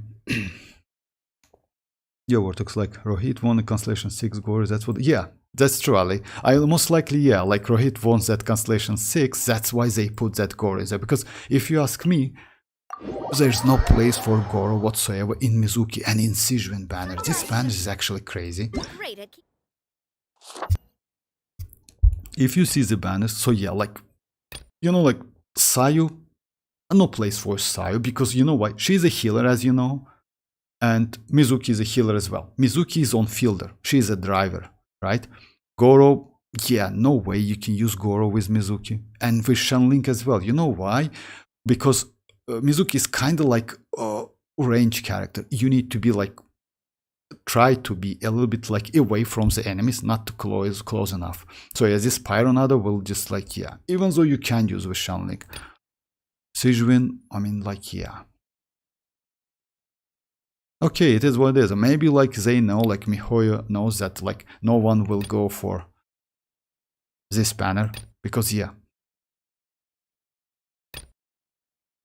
Yo, Vortex, like Rohit won the Constellation 6 Gore, that's what, yeah, that's true, Ali. I most likely, yeah, like Rohit wants that Constellation 6, that's why they put that Gore there, because if you ask me, there's no place for Goro whatsoever in Mizuki and in Xianyun banner. This banner is actually crazy. If you see the banners, so yeah, like, you know, like Sayu, no place for Sayu, because you know why? She's a healer, as you know, and Mizuki is a healer as well. Mizuki is on fielder, she's a driver, right? Goro, yeah, no way you can use Goro with Mizuki, and with Shenlink as well. You know why? Because Mizuki is kind of like a range character. You need to be like, try to be a little bit like away from the enemies, not to close enough. So yeah, this Pyronada will just like, yeah, even though you can use with Shenlink. Xianyun, I mean, like, yeah. Okay, it is what it is. Maybe like they know, like Mihoyo knows that like no one will go for this banner, because yeah.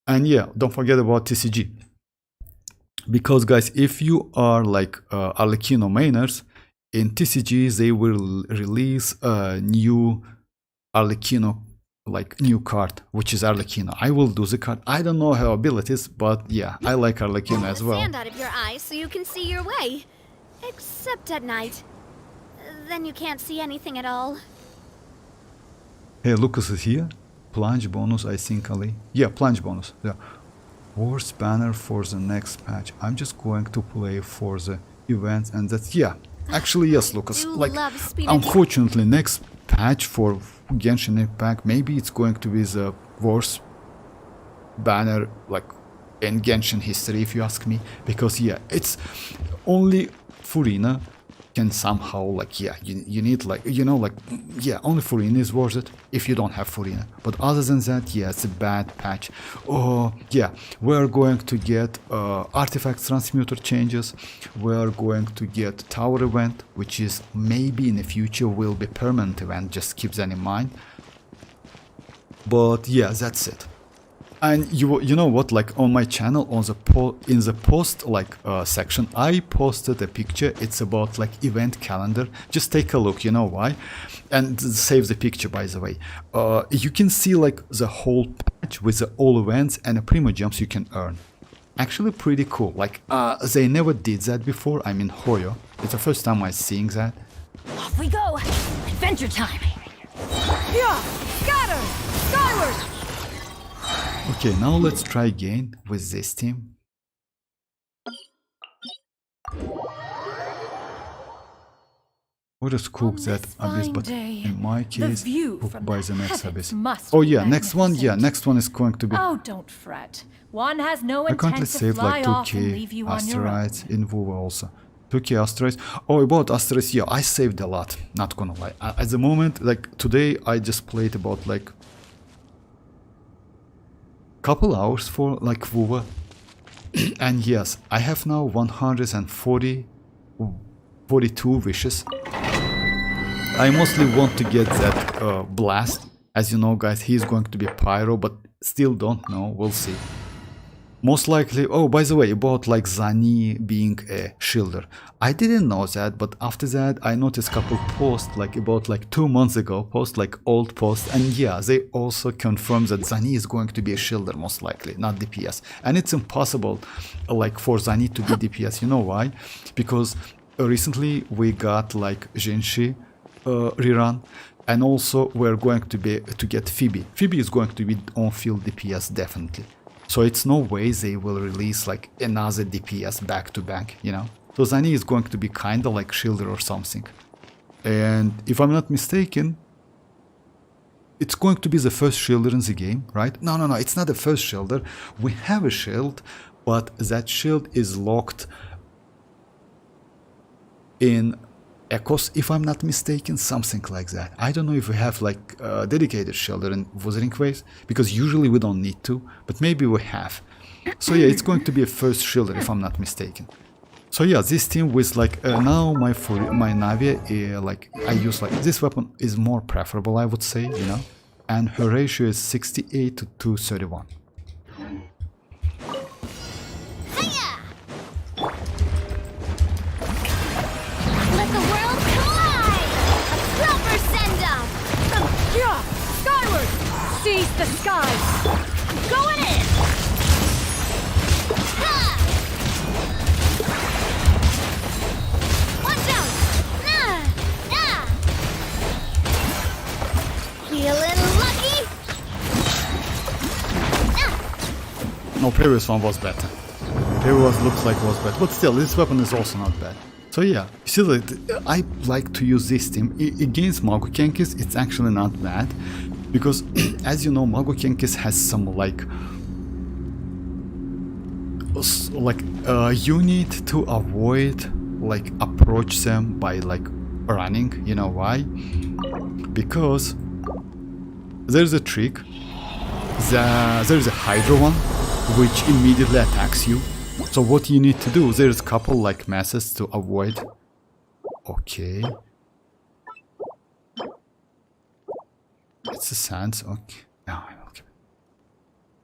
And yeah, don't forget about TCG. Because guys, if you are like arlecchino mainers, in TCG they will release a new arlecchino, like new card, which is arlecchino. I will do the card. I don't know her abilities, but yeah, I like arlecchino as well. Sand out of your eyes so you can see your way. Except at night. Then you can't see anything at all. Hey, Lucas is here. Plunge bonus, I think, Ali. Yeah, plunge bonus. Yeah. Worst banner for the next patch. I'm just going to play for the events, and that's, yeah. Actually, yes, Lucas. You Like, love speed unfortunately, next patch for Genshin Impact, maybe it's going to be the worst banner, like, in Genshin history, if you ask me. Because, yeah, it's only Furina can somehow, like, yeah, you need, like, you know, like, yeah, only Furina is worth it if you don't have Furina. But other than that, yeah, it's a bad patch. Oh, yeah, we're going to get artifact transmuter changes. We're going to get tower event, which is maybe in the future will be permanent event, just keep that in mind. But yeah, that's it. And you know what, like on my channel, on the in the post like section, I posted a picture. It's about like event calendar. Just take a look, you know why, and save the picture, by the way. You can see like the whole patch with the all events and the Primogems you can earn. Actually pretty cool. Like they never did that before. I mean, Hoyo, it's the first time I'm seeing that. Off we go! Adventure time! Yeah! Scatter! Skyward! Okay, now let's try again with this team. What is cook that abyss, but in my case, cooked by the next abyss. Oh yeah, next one, yeah, next one is going to be. Oh, don't fret. One has no I currently intent to saved fly like off and 2k leave you on your own. asteroids in WuWa also. 2k asteroids. Oh, about asteroids, yeah, I saved a lot. Not gonna lie. At the moment, like today, I just played about like couple hours for like WuWa. And yes, I have now 142 wishes. I mostly want to get that blast. As you know, guys, he's going to be pyro, but still don't know. We'll see. Most likely. Oh, by the way, about like Zani being a shielder, I didn't know that, but after that I noticed a couple posts like about like 2 months ago, like old posts, and yeah, they also confirmed that Zani is going to be a shielder, most likely, not DPS. And it's impossible like for Zani to be DPS. You know why? Because recently we got like Genshin rerun, and also we're going to get Phoebe. Phoebe is going to be on field DPS definitely. So it's no way they will release like another DPS back to back, you know. So Zani is going to be kinda like shielder or something. And if I'm not mistaken, it's going to be the first shielder in the game, right? No, it's not the first shielder. We have a shield, but that shield is locked in Echoes, if I'm not mistaken, something like that. I don't know if we have like a dedicated shielder in Wuthering, because usually we don't need to, but maybe we have. So yeah, it's going to be a first shielder if I'm not mistaken. So yeah, this team with like now my Navia, like I use like this weapon is more preferable, I would say, you know, and her ratio is 68 to 231. Let the world collide! A proper send-off! Yeah! Skyward! Seize the skies! Going in! Ha! Watch out! Nah! Nah! Feeling lucky? No, previous one was better. Previous looks like it was better, but still, this weapon is also not bad. So yeah, you see that I like to use this team against Magokenkis. It's actually not bad, because as you know, Magokenkis has some like you need to avoid like approach them by like running. You know why? Because there's a trick. There's a Hydra one which immediately attacks you. So what you need to do, there's a couple like messes to avoid. Okay. It's a sense, okay. No, okay.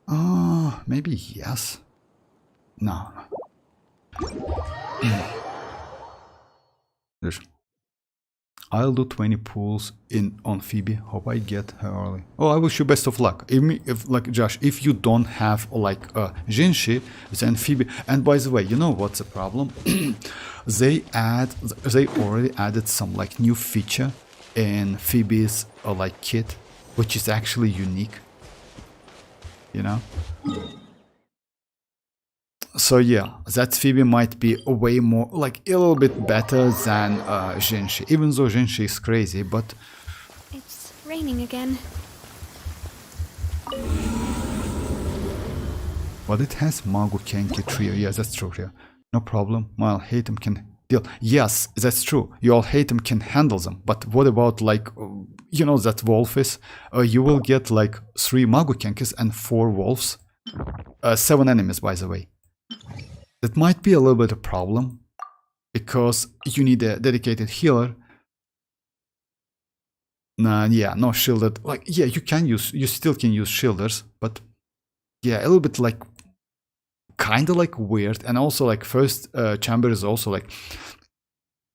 Oh, maybe yes. No. I'll do 20 pulls on Phoebe. Hope I get her early. Oh, I wish you best of luck. If like Josh, if you don't have like a Jinshi, then Phoebe. And by the way, you know what's the problem? They already added some like new feature in Phoebe's like kit, which is actually unique. You know. So yeah, that Phoebe might be way more, like a little bit better than Jinshi, even though Jinshi is crazy, but... It's raining again. But it has Magu Kenki trio, yeah, that's true, yeah. No problem, my Hatem can deal. Yes, that's true, your Hatem can handle them, but what about like, you know that wolf is? You will get like 3 Magu Kenkis and 4 wolves. 7 enemies, by the way. That might be a little bit a problem, because you need a dedicated healer. Yeah, no shielded. Like, yeah, you still can use shielders, but yeah, a little bit like, kind of like weird. And also like first chamber is also like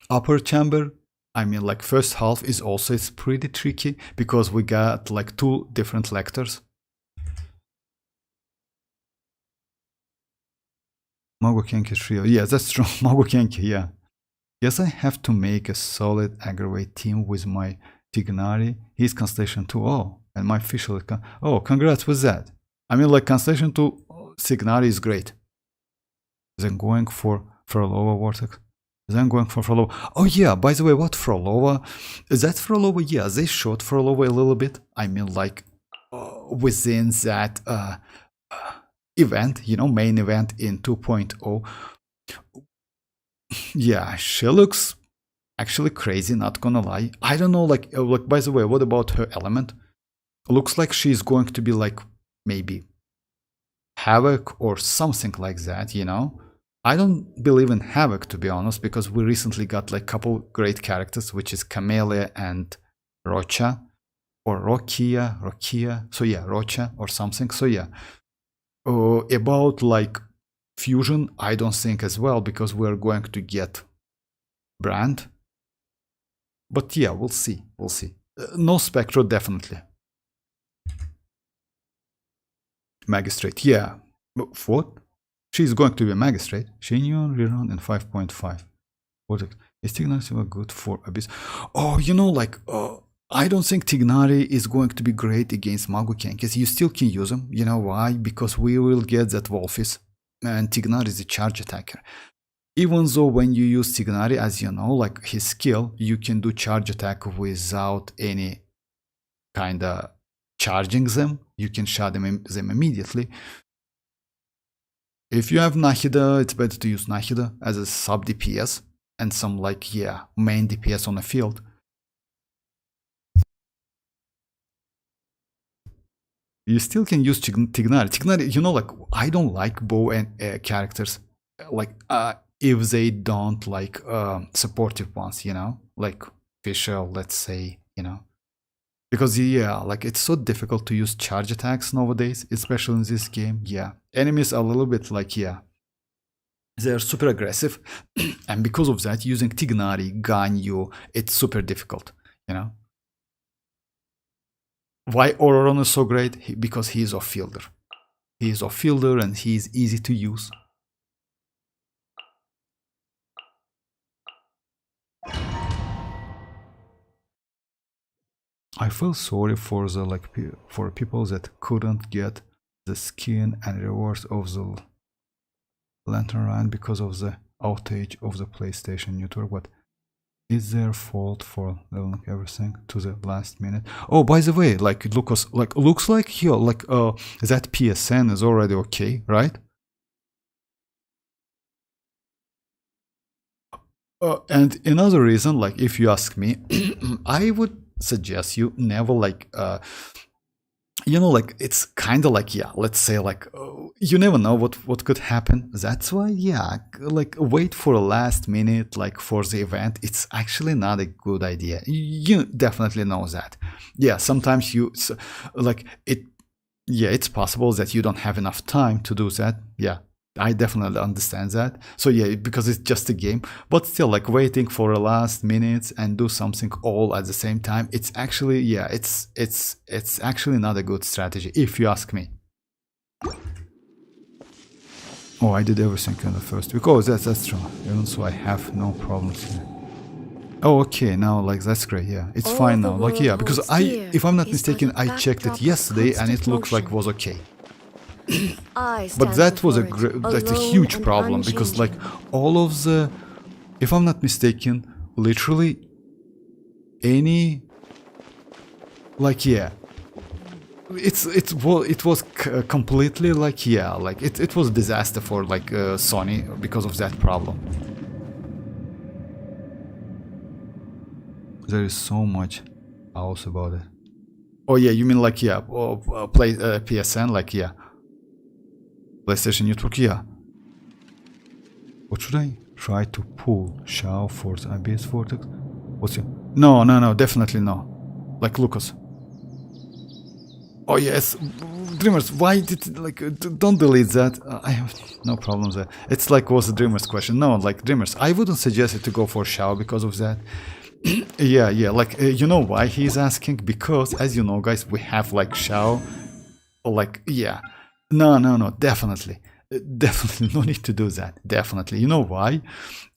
upper chamber. I mean, like first half is also, it's pretty tricky because we got like 2 different lectors. Magu Kenki trio. Yeah, that's true. Magu Kenki, yeah. Yes, I have to make a solid aggravate team with my Tignari. He's Constellation 2. Oh, and my official. Oh, congrats with that. I mean, like Constellation 2 Tignari is great. Then going for Frolova Vortex. Then going for Frolova. Oh, yeah, by the way, what Frolova? That Frolova, yeah, they showed Frolova a little bit. I mean, like within that. Event, you know, main event in 2.0. Yeah, she looks actually crazy, not gonna lie. I don't know, like by the way, what about her element? Looks like she's going to be like maybe Havoc or something like that, you know. I don't believe in Havoc, to be honest, because we recently got like couple great characters, which is Camellia and Rocha, or Rokia. So yeah, Rocha or something. So yeah. About like fusion, I don't think as well, because we're going to get Brand. But yeah, we'll see. No Spectro, definitely. Magistrate, yeah. What? She's going to be a Magistrate. Xianyun, rerun, and 5.5. What is Tignari good for Abyss? Oh, you know, like I don't think Tignari is going to be great against Magu Kenkis. You still can use him. You know why? Because we will get that Wolfis, and Tignari is a charge attacker. Even though when you use Tignari, as you know, like his skill, you can do charge attack without any kind of charging them. You can shot them immediately. If you have Nahida, it's better to use Nahida as a sub DPS and some like, yeah, main DPS on the field. You still can use Tignari. Tignari, you know, like, I don't like bow and characters, like, if they don't like supportive ones, you know, like Fischl, let's say, you know. Because, yeah, like, it's so difficult to use charge attacks nowadays, especially in this game, yeah. Enemies are a little bit like, yeah, they're super aggressive, and because of that, using Tignari, Ganyu, it's super difficult, you know. Why Ororon is so great? Because he is off-fielder. He is off-fielder and he is easy to use. I feel sorry for the for people that couldn't get the skin and rewards of the Lantern Run because of the outage of the PlayStation network, but it's their fault for leveling everything to the last minute. Oh, by the way, like Lucas, like looks like here, like that PSN is already okay, right? And another reason, like if you ask me, I would suggest you never like you know, like it's kind of like, yeah, let's say like you never know what could happen. That's why, yeah, like wait for a last minute, like for the event. It's actually not a good idea. You definitely know that. Yeah, sometimes you like it. Yeah, it's possible that you don't have enough time to do that. Yeah, I definitely understand that. So yeah, because it's just a game, but still, like waiting for the last minutes and do something all at the same time, it's actually, yeah, it's actually not a good strategy if you ask me. Oh, I did everything in the first week. Oh, that's true. Even so, I have no problems here. Oh, okay, now like that's great. Yeah, it's fine now. Like yeah, because if I'm not mistaken, I checked it yesterday and it looks like it was okay. But that was that's a huge problem because like all of the, if I'm not mistaken, literally any, like yeah, it was completely like yeah, like it was a disaster for like Sony because of that problem. There is so much else about it. Oh yeah, you mean like yeah, play PSN, like yeah. PlayStation Network, yeah. What should I try to pull? Shao, Force, ABS, Vortex? What's your... No, definitely no. Like Lucas. Oh yes, Dreamers, why did, like, don't delete that. I have no problems there. It's like, was a Dreamers question. No, like, Dreamers, I wouldn't suggest it to go for Shao because of that. yeah, like, you know why he's asking? Because, as you know, guys, we have, like, Shao, like, yeah. No, definitely. Definitely, no need to do that. Definitely. You know why?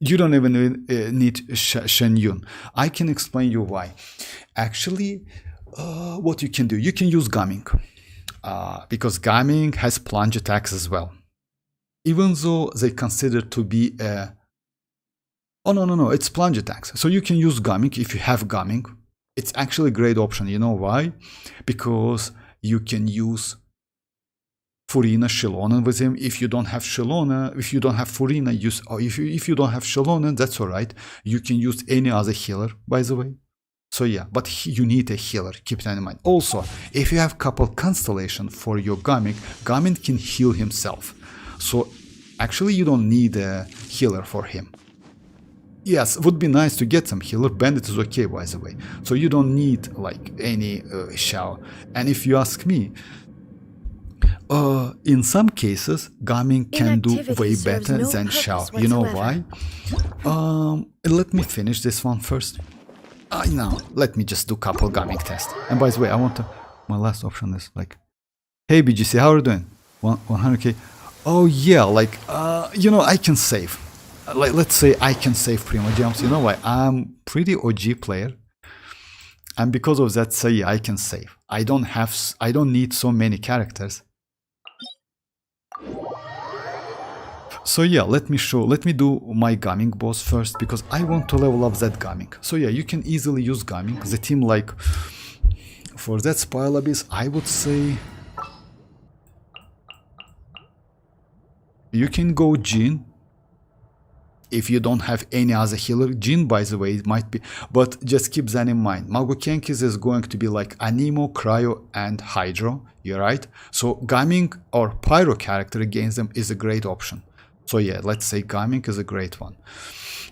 You don't even need Xianyun. I can explain you why. Actually, what you can do, you can use Gaming. Because Gaming has plunge attacks as well. Even though they consider to be a... Oh, no, it's plunge attacks. So you can use Gaming if you have Gaming. It's actually a great option. You know why? Because you can use Furina, Xilonen with him. If you don't have Xilonen, if you don't have Furina, use, or if you don't have Xilonen, that's alright. You can use any other healer, by the way. So yeah, but you need a healer, keep that in mind. Also, if you have couple constellation for your Gaming, Gaming can heal himself. So actually you don't need a healer for him. Yes, would be nice to get some healer. Bandit is okay, by the way. So you don't need like any Shao. And if you ask me, in some cases, Gaming can do way better than Shao. You know why? Let me finish this one first. Now, let me just do couple Gaming test. And by the way, I want to... My last option is like... Hey BGC, how are you doing? 100k? Oh yeah, like, you know, I can save. Like, let's say I can save Primogems. You know why? I'm pretty OG player. And because of that, say yeah, I can save. I don't need so many characters. So yeah, let me do my Gaming boss first, because I want to level up that Gaming. So yeah, you can easily use Gaming. The team, like, for that Spile Abyss, I would say you can go Jin. If you don't have any other healer, Jin, by the way, it might be, but just keep that in mind. Magokenkis is going to be like Anemo, Cryo, and Hydro, you're right? So Gaming or Pyro character against them is a great option. So yeah, let's say Gaming is a great one.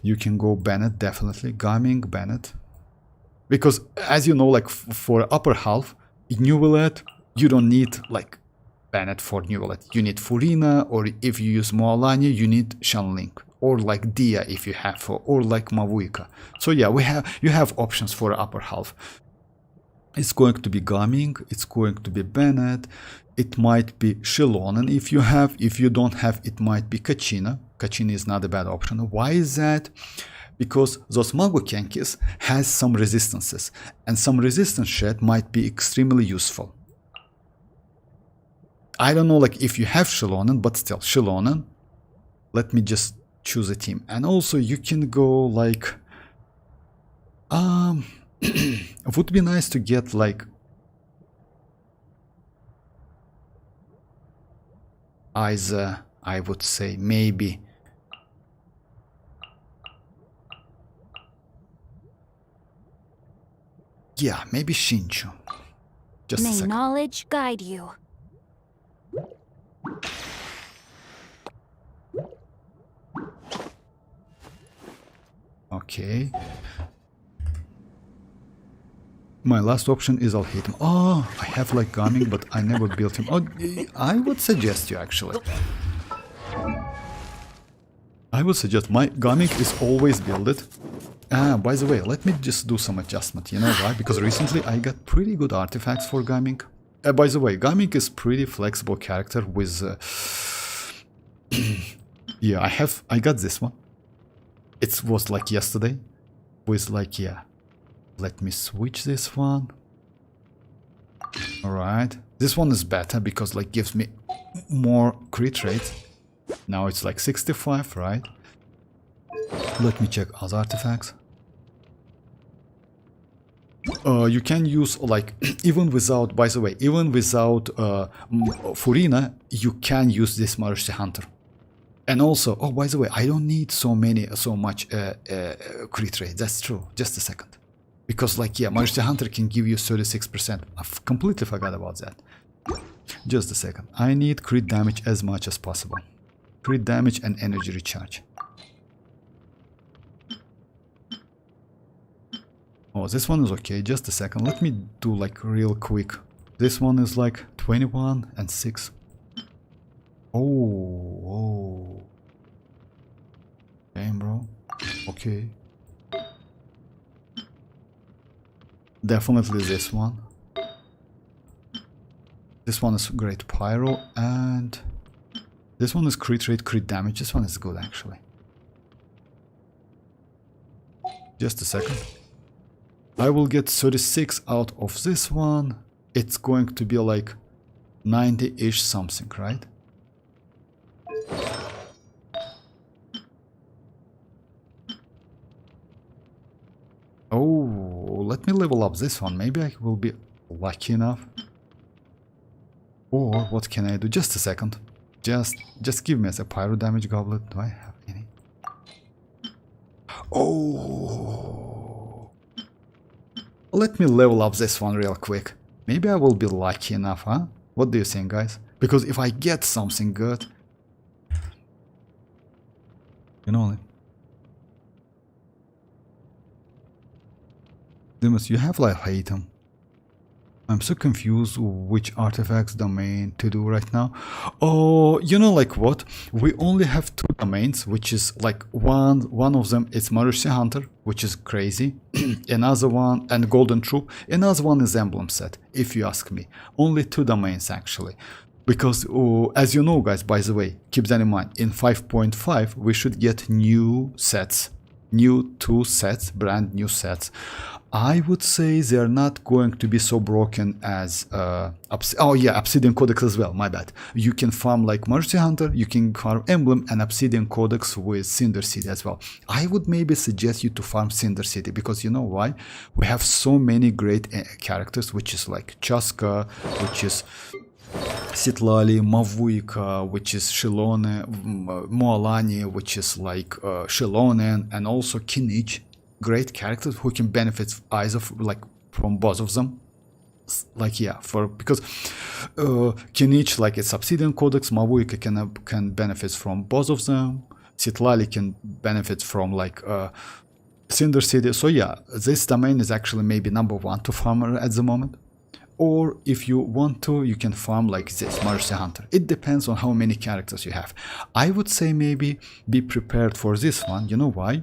You can go Bennett, definitely. Gaming, Bennett. Because, as you know, like for upper half, in Neuvillette, you don't need like Bennett for Neuvillette. You need Furina, or if you use mualani, you need Xianling. Or like Dia if you have, or like mavuika. So yeah, you have options for upper half. It's going to be Gaming, it's going to be Bennett, it might be Xilonen if you have. If you don't have, it might be Kachina. Kachina is not a bad option. Why is that? Because those Magokenkis has some resistances, and some resistance shit might be extremely useful. I don't know, like if you have Xilonen, but still Xilonen. Let me just choose a team. And also you can go like it would be nice to get like either, I would say maybe yeah, maybe Shinchu. Just a May second. knowledge guide you. Okay. My last option is I'll hit him. Oh, I have like Gaming, but I never built him. Oh, I would suggest you actually. I would suggest my gaming is always builded. By the way, let me just do some adjustment. You know why? Because recently I got pretty good artifacts for gaming. By the way, gaming is pretty flexible character with... yeah, I got this one. It was like yesterday. With like, yeah. Let me switch this one. Alright. This one is better because like gives me more crit rate. Now it's like 65, right? Let me check other artifacts. You can use like even without, by the way, even without Furina, you can use this Mercy Hunter. And also, oh, by the way, I don't need so much crit rate. That's true. Just a second. Because like, yeah, Mercy Hunter can give you 36%. I completely forgot about that. Just a second. I need crit damage as much as possible. Crit damage and energy recharge. Oh, this one is okay. Just a second. Let me do like real quick. This one is like 21 and 6. Oh. Damn, bro. Okay. Definitely this one. This one is great pyro, and this one is crit rate, crit damage. This one is good actually. Just a second. I will get 36 out of this one. It's going to be like 90-ish something, right? Oh, let me level up this one. Maybe I will be lucky enough. Or what can I do? Just a second. Just give me as a pyro damage goblet. Do I have any? Oh. Let me level up this one real quick. Maybe I will be lucky enough, huh? What do you think, guys? Because if I get something good, you know, Dimas, you have life item. I'm so confused which artifacts domain to do right now. Oh, you know like what? We only have 2 domains, which is like one of them is Mercy Hunter, which is crazy. Another one, and Golden Troop. Another one is Emblem Set, if you ask me. Only 2 domains actually. Because, as you know guys, by the way, keep that in mind, in 5.5 we should get new sets. New 2 sets, brand new sets. I would say they're not going to be so broken as Obsidian Codex as well, my bad. You can farm like Mercy Hunter, you can farm Emblem and Obsidian Codex with Cinder City as well. I would maybe suggest you to farm Cinder City because you know why? We have so many great characters, which is like Chasca, which is Citlali, Mavuika, which is Xilonen, Mualani, which is like Xilonen, and also Kinich. Great characters who can benefit either from both of them. Like yeah, because Kinich like it's Obsidian Codex, Mavuika can benefit from both of them. Citlali can benefit from like Cinder City. So yeah, this domain is actually maybe #1 to farm at the moment. Or if you want to, you can farm like this, Mercy Hunter. It depends on how many characters you have. I would say maybe be prepared for this one. You know why?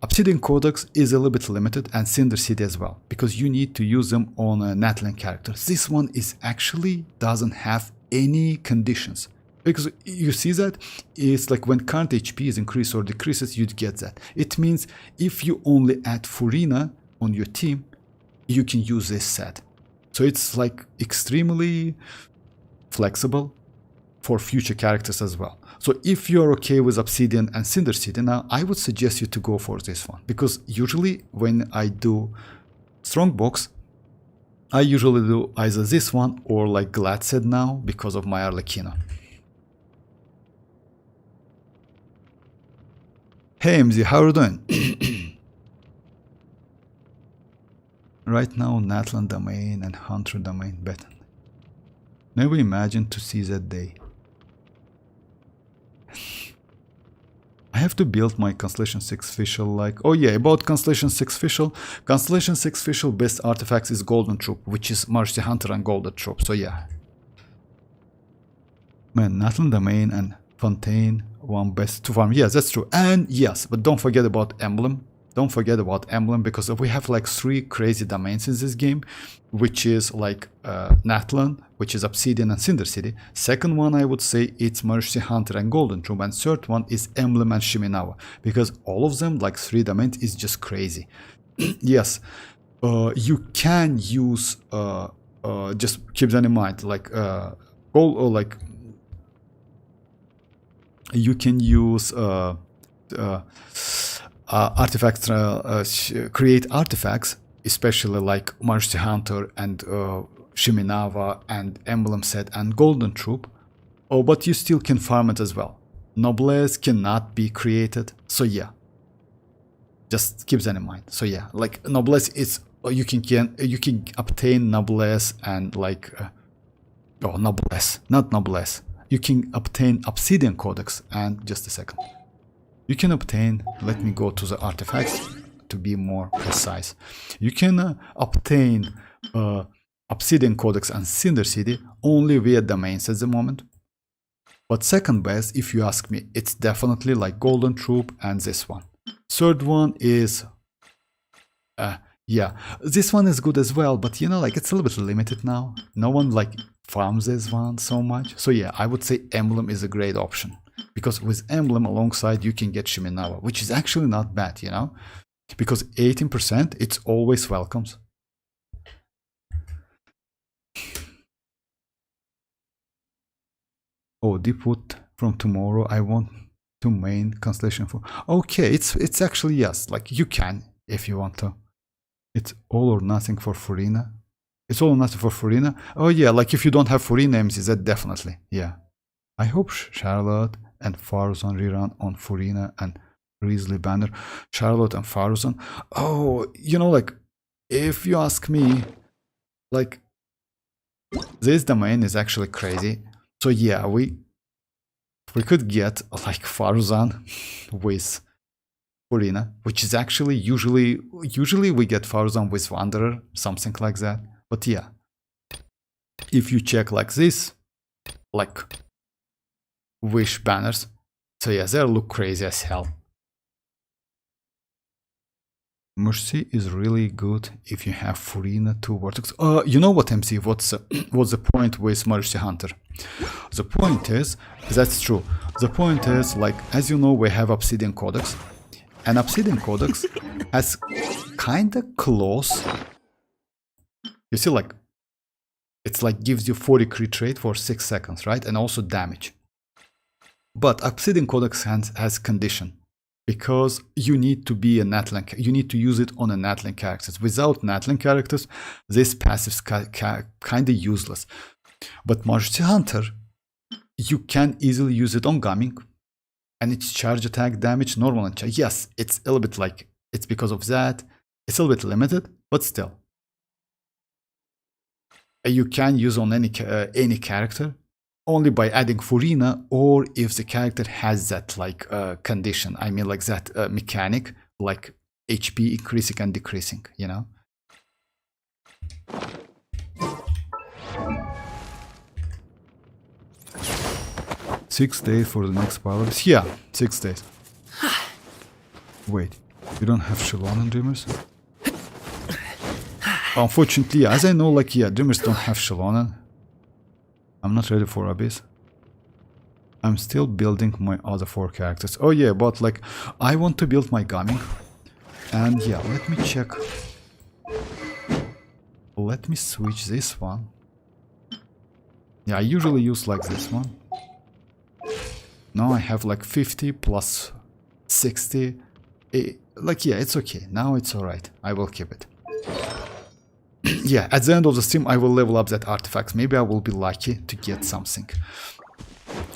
Obsidian Codex is a little bit limited, and Cinder City as well, because you need to use them on natlan characters. This one is actually doesn't have any conditions. Because you see that it's like when current HP is increased or decreases, you'd get that. It means if you only add Furina on your team, you can use this set. So it's like extremely flexible for future characters as well. So if you're okay with Obsidian and Cinder City now, I would suggest you to go for this one. Because usually when I do Strongbox, I usually do either this one or like Gladset now because of my Arlecchino. Hey MZ, how are you doing? Right now, Natlan domain and Hunter domain better. Never imagined to see that day. I have to build my Constellation 6 official like... Oh yeah, about Constellation 6 official. Constellation 6 official best artifacts is Golden Troop, which is Mercy Hunter and Golden Troop, so yeah. Man, Natlan domain and Fontaine one best to farm. Yes, that's true. And yes, but don't forget about Emblem. Don't forget about Emblem, because we have like 3 crazy domains in this game, which is like Natlan, which is Obsidian and Cinder City. Second one, I would say it's Mercy Hunter and Golden Tomb, and third one is Emblem and Shiminawa, because all of them, like 3 domains, is just crazy. Yes, you can use just keep that in mind, like you can use artifacts, create artifacts, especially like Mercy Hunter and Shiminawa and Emblem Set and Golden Troop. Oh, but you still can farm it as well. Noblesse cannot be created, so yeah, just keep that in mind. So yeah, like Noblesse is you can obtain Noblesse and like Noblesse, not Noblesse. You can obtain Obsidian Codex and just a second. You can obtain, let me go to the artifacts to be more precise. You can obtain Obsidian Codex and Cinder City only via domains at the moment. But second best, if you ask me, it's definitely like Golden Troop and this one. Third one is, yeah, this one is good as well, but you know, like it's a little bit limited now. No one like farms this one so much. So yeah, I would say Emblem is a great option. Because with Emblem alongside you can get Shiminawa, which is actually not bad, you know? Because 18%, it's always welcomes. Oh, Deepwood from tomorrow, I want to main Constellation for... Okay, it's actually, yes, like you can, if you want to. It's all or nothing for Furina. It's all or nothing for Furina. Oh yeah, like if you don't have Furina MCs, that definitely, yeah. I hope Charlotte and Faruzan rerun on Furina and Grizzly Banner. Charlotte and Faruzan. Oh, you know, like, if you ask me, like, this domain is actually crazy. So yeah, we could get like Faruzan with Furina, which is actually usually we get Faruzan with Wanderer, something like that. But yeah, if you check like this, like Wish banners, so yeah, they look crazy as hell. Mercy is really good if you have Furina 2 Vortex. You know what, MC? What's the point with Mercy Hunter? The point is, that's true. The point is, like, as you know, we have Obsidian Codex, and Obsidian Codex has kinda close. You see, like, it's like gives you 40 crit rate for 6 seconds, right? And also damage. But Obsidian Codex has condition, because you need to be a natlan. You need to use it on a natlan characters. Without natlan characters, this passive is kind of useless. But Mercy Hunter, you can easily use it on Gumming, and it's charge attack damage, normal and charge. Yes, it's a little bit like, it's because of that. It's a little bit limited, but still. You can use on any character, only by adding Furina, or if the character has that like condition. I mean, like that mechanic, like HP increasing and decreasing, you know. 6 days for the next powers. Yeah, 6 days. Wait, you don't have Xilonen Dreamers? Unfortunately, as I know, like, yeah, Dreamers don't have Xilonen. I'm not ready for Abyss. I'm still building my other 4 characters. Oh yeah, but like, I want to build my Gumming. And yeah, let me check. Let me switch this one. Yeah, I usually use like this one. Now I have like 50 plus 60. Like, yeah, it's okay. Now it's alright. I will keep it. Yeah, at the end of the stream, I will level up that artifact. Maybe I will be lucky to get something.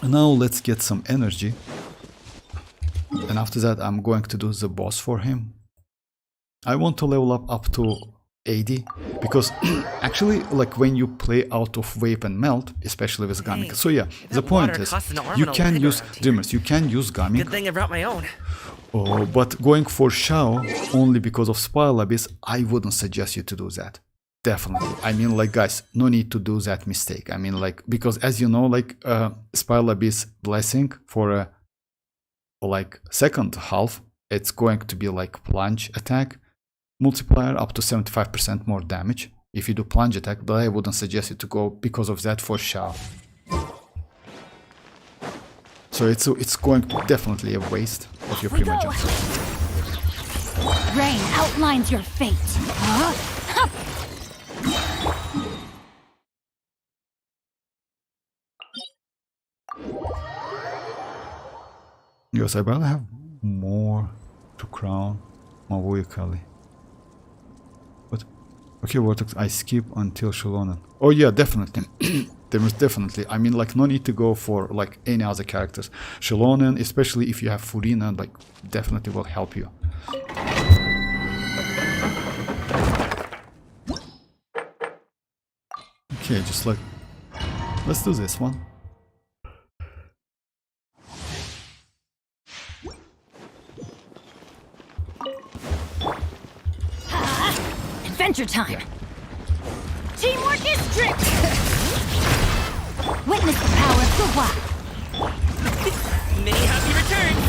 Now let's get some energy. And after that, I'm going to do the boss for him. I want to level up to 80, because actually, like, when you play out of Vape and Melt, especially with Gumming. So yeah, the point is, you can use Dreamers, you can use Gumming. Good thing I brought my own. Oh, but going for Shao only because of Spiral Abyss, I wouldn't suggest you to do that. Definitely. I mean, like, guys, no need to do that mistake. I mean, like, because as you know, like, Spiral Abyss Blessing for like second half, it's going to be like plunge attack multiplier up to 75% more damage. If you do plunge attack, but I wouldn't suggest you to go because of that for Xiao. So it's going to definitely a waste of your Primogem. Rain outlines your fate. Huh? Yes, I better have more to crown mavuika. What? Okay, Vortex, I skip until Xilonen. Oh yeah, definitely. There is definitely. I mean, like, no need to go for like any other characters. Xilonen, especially if you have Furina, like, definitely will help you. Okay, just like, let's do this one. Adventure time! Teamwork is strict! Witness the power of WuWa! Many happy returns!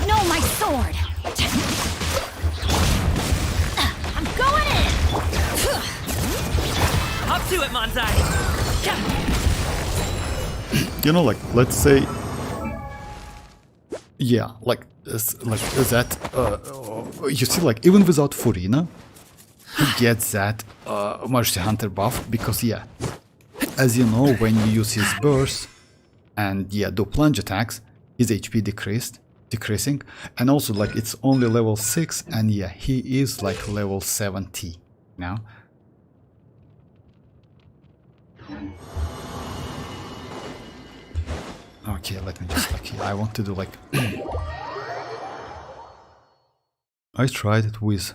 No, my sword! I'm going in! Up to it, Manzai! You know, like, let's say, yeah, like that. You see, like, even without Furina, he gets that Mercy Hunter buff because, yeah, as you know, when you use his burst and yeah, do plunge attacks, his HP decreasing, and also like it's only level 6, and yeah, he is like level 70 now. Okay, let me just like, I want to do like I tried it with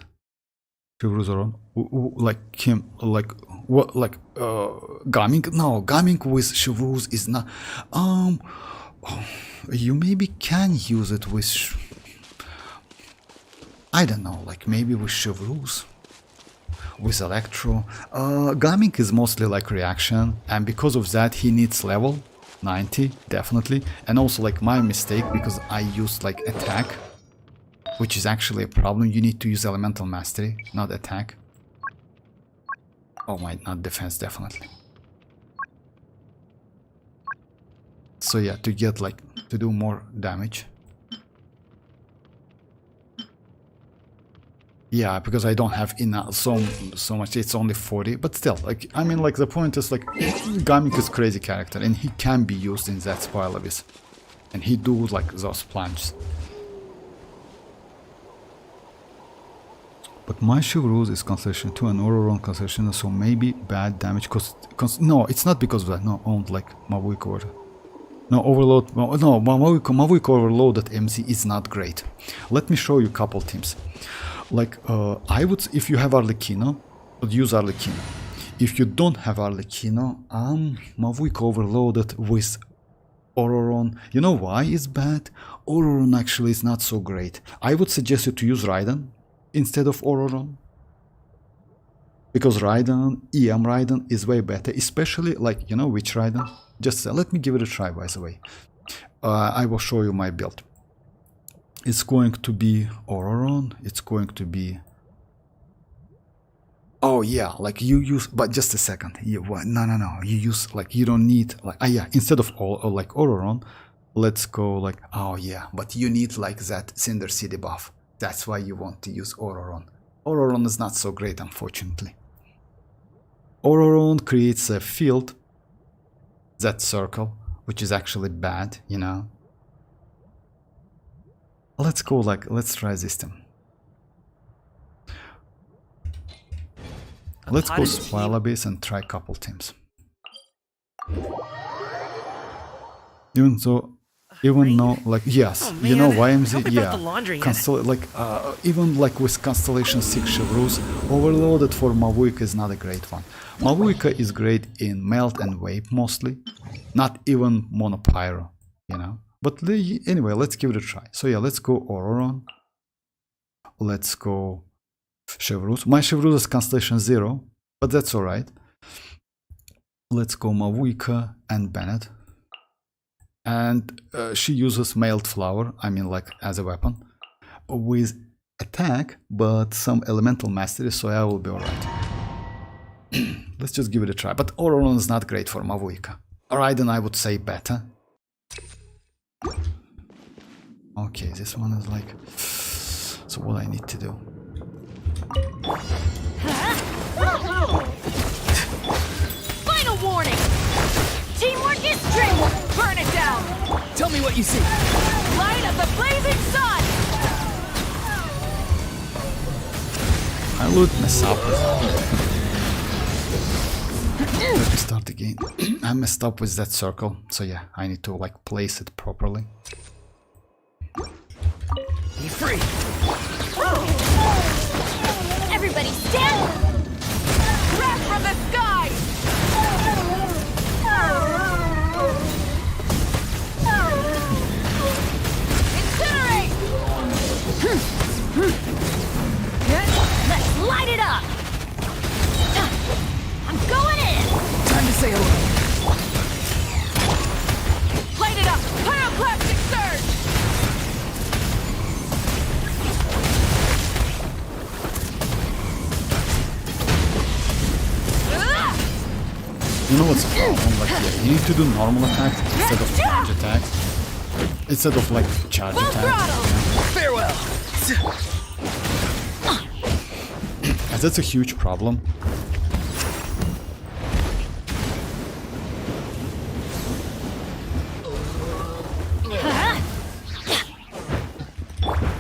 ororon, like him, like what, like gaming. No, gaming with Chevreuse is not. You maybe can use it with. I don't know, like maybe with Chevreuse, with Electro. Gaming is mostly like reaction, and because of that, he needs level 90 definitely, and also like my mistake because I used like attack, which is actually a problem. You need to use elemental mastery, not attack. Oh my, not defense, definitely. So yeah, to get like to do more damage. Yeah, because I don't have enough so much. It's only 40, but still, like, I mean, like, the point is like Gamik is crazy character and he can be used in that spoil abyss, and he do like those plunges. But my Chevreuse is Constellation 2 and Ororon Constellation, so maybe bad damage. Cause no, it's not because of that. No, owned like mavuika or no overload. No, mavuika overload at MZ is not great. Let me show you a couple teams. Like I would, if you have arlecchino, use arlecchino. If you don't have arlecchino, mavuika overloaded with ororon. You know why it's bad? Ororon actually is not so great. I would suggest you to use Raiden instead of ororon, because Raiden, EM Raiden is way better, especially like, you know which Raiden? Just let me give it a try, by the way. I will show you my build. It's going to be ororon, it's going to be, oh yeah, like you use, but just a second, no, you use like, you don't need like, yeah, instead of all like ororon, let's go like, oh yeah, but you need like that Cinder City buff. That's why you want to use ororon. Ororon is not so great, unfortunately. Ororon creates a field, that circle, which is actually bad, you know. Let's go like, let's try this thing. Let's go spoil abyss and try couple teams. Even though, even though, like, yes, oh, you know YMZ, yeah, like even like with Constellation 6 Chevreuse, overloaded for mavuika is not a great one. Mavuika is great in melt and vape mostly, not even monopyro, you know. But anyway, let's give it a try. So yeah, let's go ororon. Let's go Chevreuse. My Chevreuse is Constellation 0, but that's alright. Let's go Mavuika and Bennett. And she uses Mailed Flower, I mean like as a weapon, with attack, but some elemental mastery, so I will be alright. Let's just give it a try. But Ororon is not great for Mavuika. Raiden, I would say better. Okay, this one is like... So what I need to do? Final warning! Teamwork is dreamwork! Burn it down! Tell me what you see. Light of the blazing sun! I would mess up with that. Let me start again. I messed up with that circle, so yeah, I need to like place it properly. Be free. Everybody stand! Wrath from the sky! Incinerate! Let's light it up! I'm going in! Time to say hello. Light it up! Pyroclastic surge! You know what's the problem? Like, yeah, you need to do normal attacks instead of charge attacks. Instead of like charge Full attacks. throttle! Farewell. And that's a huge problem.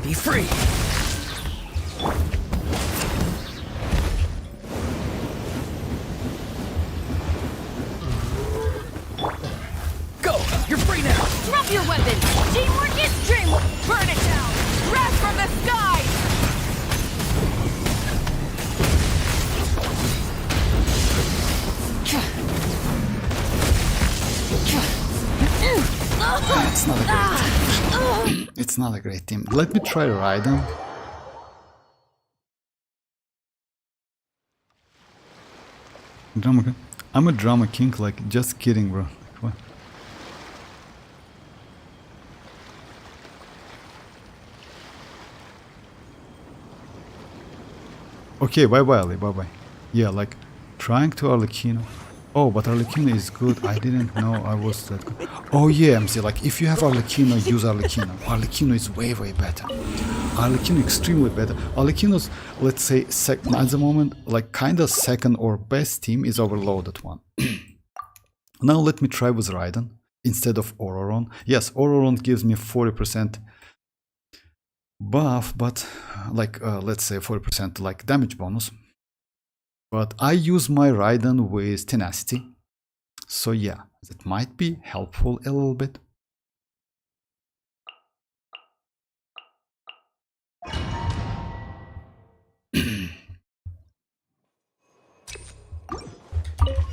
Be free. Go. You're free now. Drop your weapons! Teamwork is dreamwork! Burn it down! Wrath from the sky! It's not a great team. It's not a great team. Let me try Raiden. Drama king. I'm a drama king, like, just kidding, bro. Like, what? Okay, bye-bye, Ali, bye-bye. Yeah, like, trying to arlecchino. Oh, but arlecchino is good. I didn't know I was that good. Oh yeah, MC, like, if you have arlecchino, use arlecchino. Arlecchino is way, way better. Arlecchino extremely better. Arlecchino's, let's say, at the moment, like, kinda second or best team is Overloaded one. Now let me try with Raiden instead of Ororon. Yes, Ororon gives me 40% buff, but like let's say 40% like damage bonus. But I use my Raiden with tenacity, so yeah, that might be helpful a little bit.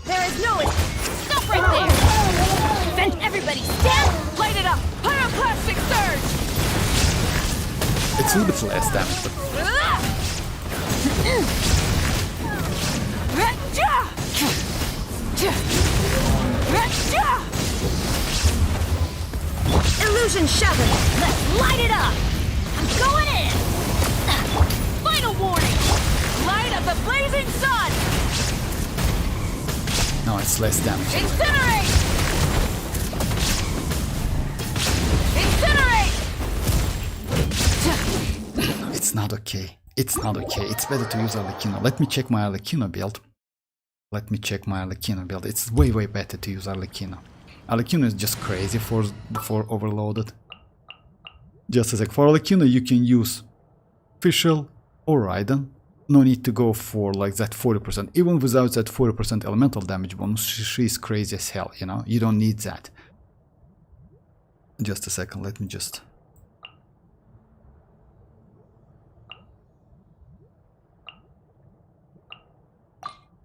There is no escape! Stop right there! Vent everybody! Stand! Light it up! Pyroclastic surge! It's a little bit less damage, but Illusion shattered! Let's light it up! I'm going in! Final warning! Light of the blazing sun! no, it's less damage. Incinerate! Incinerate! It's not okay. It's not okay. It's better to use arlecchino. Let me check my arlecchino build. Let me check my arlecchino build. It's way, way better to use arlecchino. Arlecchino is just crazy for Overloaded. Just a sec. For arlecchino you can use Fischl or Raiden. No need to go for like that 40%. Even without that 40% elemental damage bonus, she's crazy as hell, you know? You don't need that. Just a second, let me just...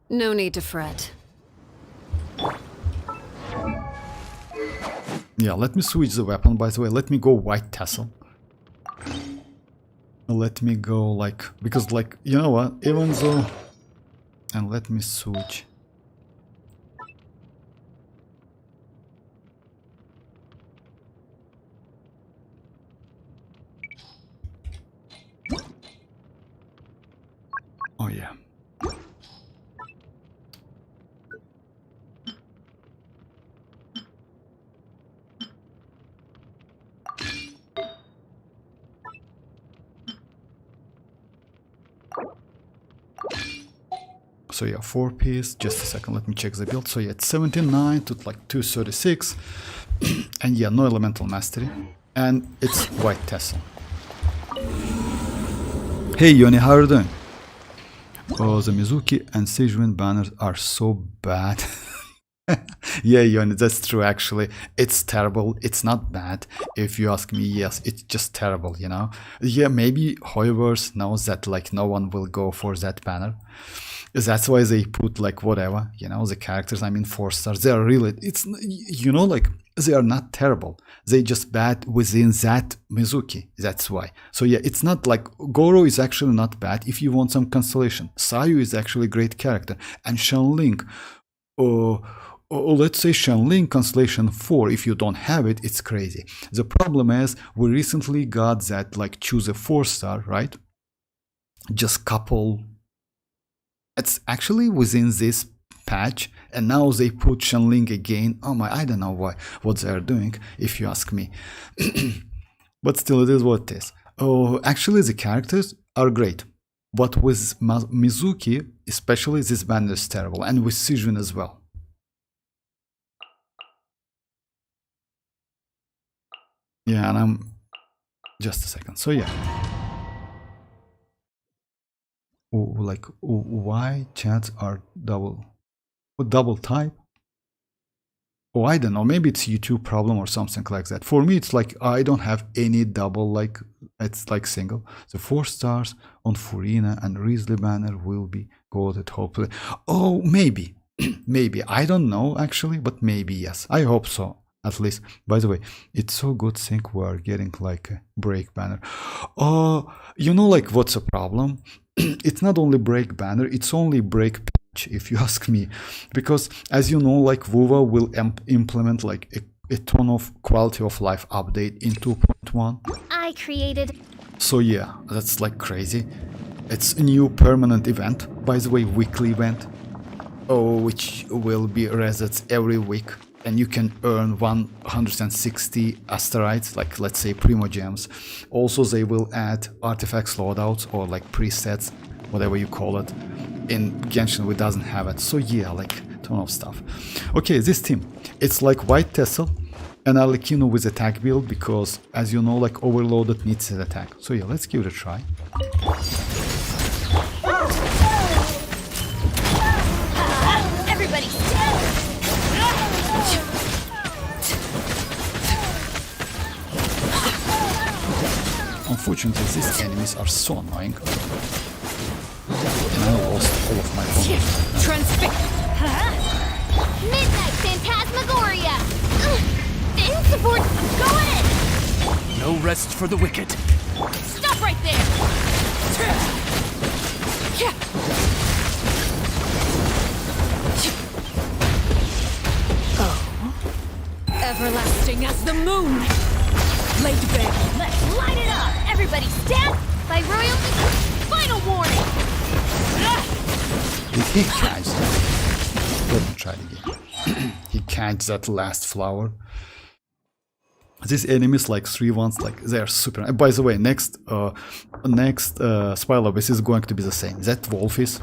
No need to fret. Yeah, let me switch the weapon, by the way. Let me go White Tassel. Let me go like, because like, you know what, even though, and let me switch. Oh yeah. So yeah, 4-piece, just a second, let me check the build. So yeah, it's 79 to like 236. And yeah, no elemental mastery. And it's white tassel. Hey Yoni, how are you doing? Oh, the Mizuki and Xianyun banners are so bad. Yeah, Yoni, that's true actually. It's terrible. It's not bad. If you ask me, yes, it's just terrible, you know? Yeah, maybe Hoyoverse knows that like no one will go for that banner. That's why they put like whatever, you know, the characters, I mean 4 stars, they are really, it's, you know, like they are not terrible. They just bad within that Mizuki, that's why. So yeah, it's not like, Goro is actually not bad if you want some constellation. Sayu is actually a great character. And Shenling, let's say Shenling Constellation 4, if you don't have it, it's crazy. The problem is, we recently got that like choose a 4-star, right? Just couple, it's actually within this patch, and now they put Shenling again. Oh my, I don't know why, what they are doing, if you ask me. But still, it is what it is. Oh, actually the characters are great. But with Mizuki, especially, this banner is terrible, and with Xianyun as well. Yeah, and I'm... just a second. So yeah. Oh, like, why chats are double type? Oh, I don't know. Maybe it's YouTube problem or something like that. For me, it's like I don't have any double, like it's like single. So 4 stars on Furina and Risley banner will be golded, hopefully. Oh, maybe. Maybe. I don't know actually, but maybe yes. I hope so. At least, by the way, it's so good think we're getting like a break banner. Oh, you know, like what's the problem? It's not only break banner, it's only break patch, if you ask me. Because as you know, like WuWa will implement like a ton of quality of life update in 2.1. I created... So yeah, that's like crazy. It's a new permanent event, by the way, weekly event. Oh, which will be resets every week. And you can earn 160 asteroids, like let's say Primogems. Also, they will add artifacts loadouts or like presets, whatever you call it. In Genshin, we doesn't have it. So yeah, like ton of stuff. Okay, this team, it's like white tassel and arlecchino with attack build, because as you know, like overloaded needs an attack. So yeah, let's give it a try. Everybody Unfortunately, these enemies are so annoying. And I lost all of my bombs. Midnight Phantasmagoria! Insupport! Go in! No rest for the wicked. Stop right there! Oh. Everlasting as the moon! Laid bare. Let's light it up! Everybody stand by royalty! Final warning! Did he catch that? Let me try it again. He catch that last flower. These enemies, like 3 ones, like they are super. And by the way, next Spy Lobbies is going to be the same. That wolf is,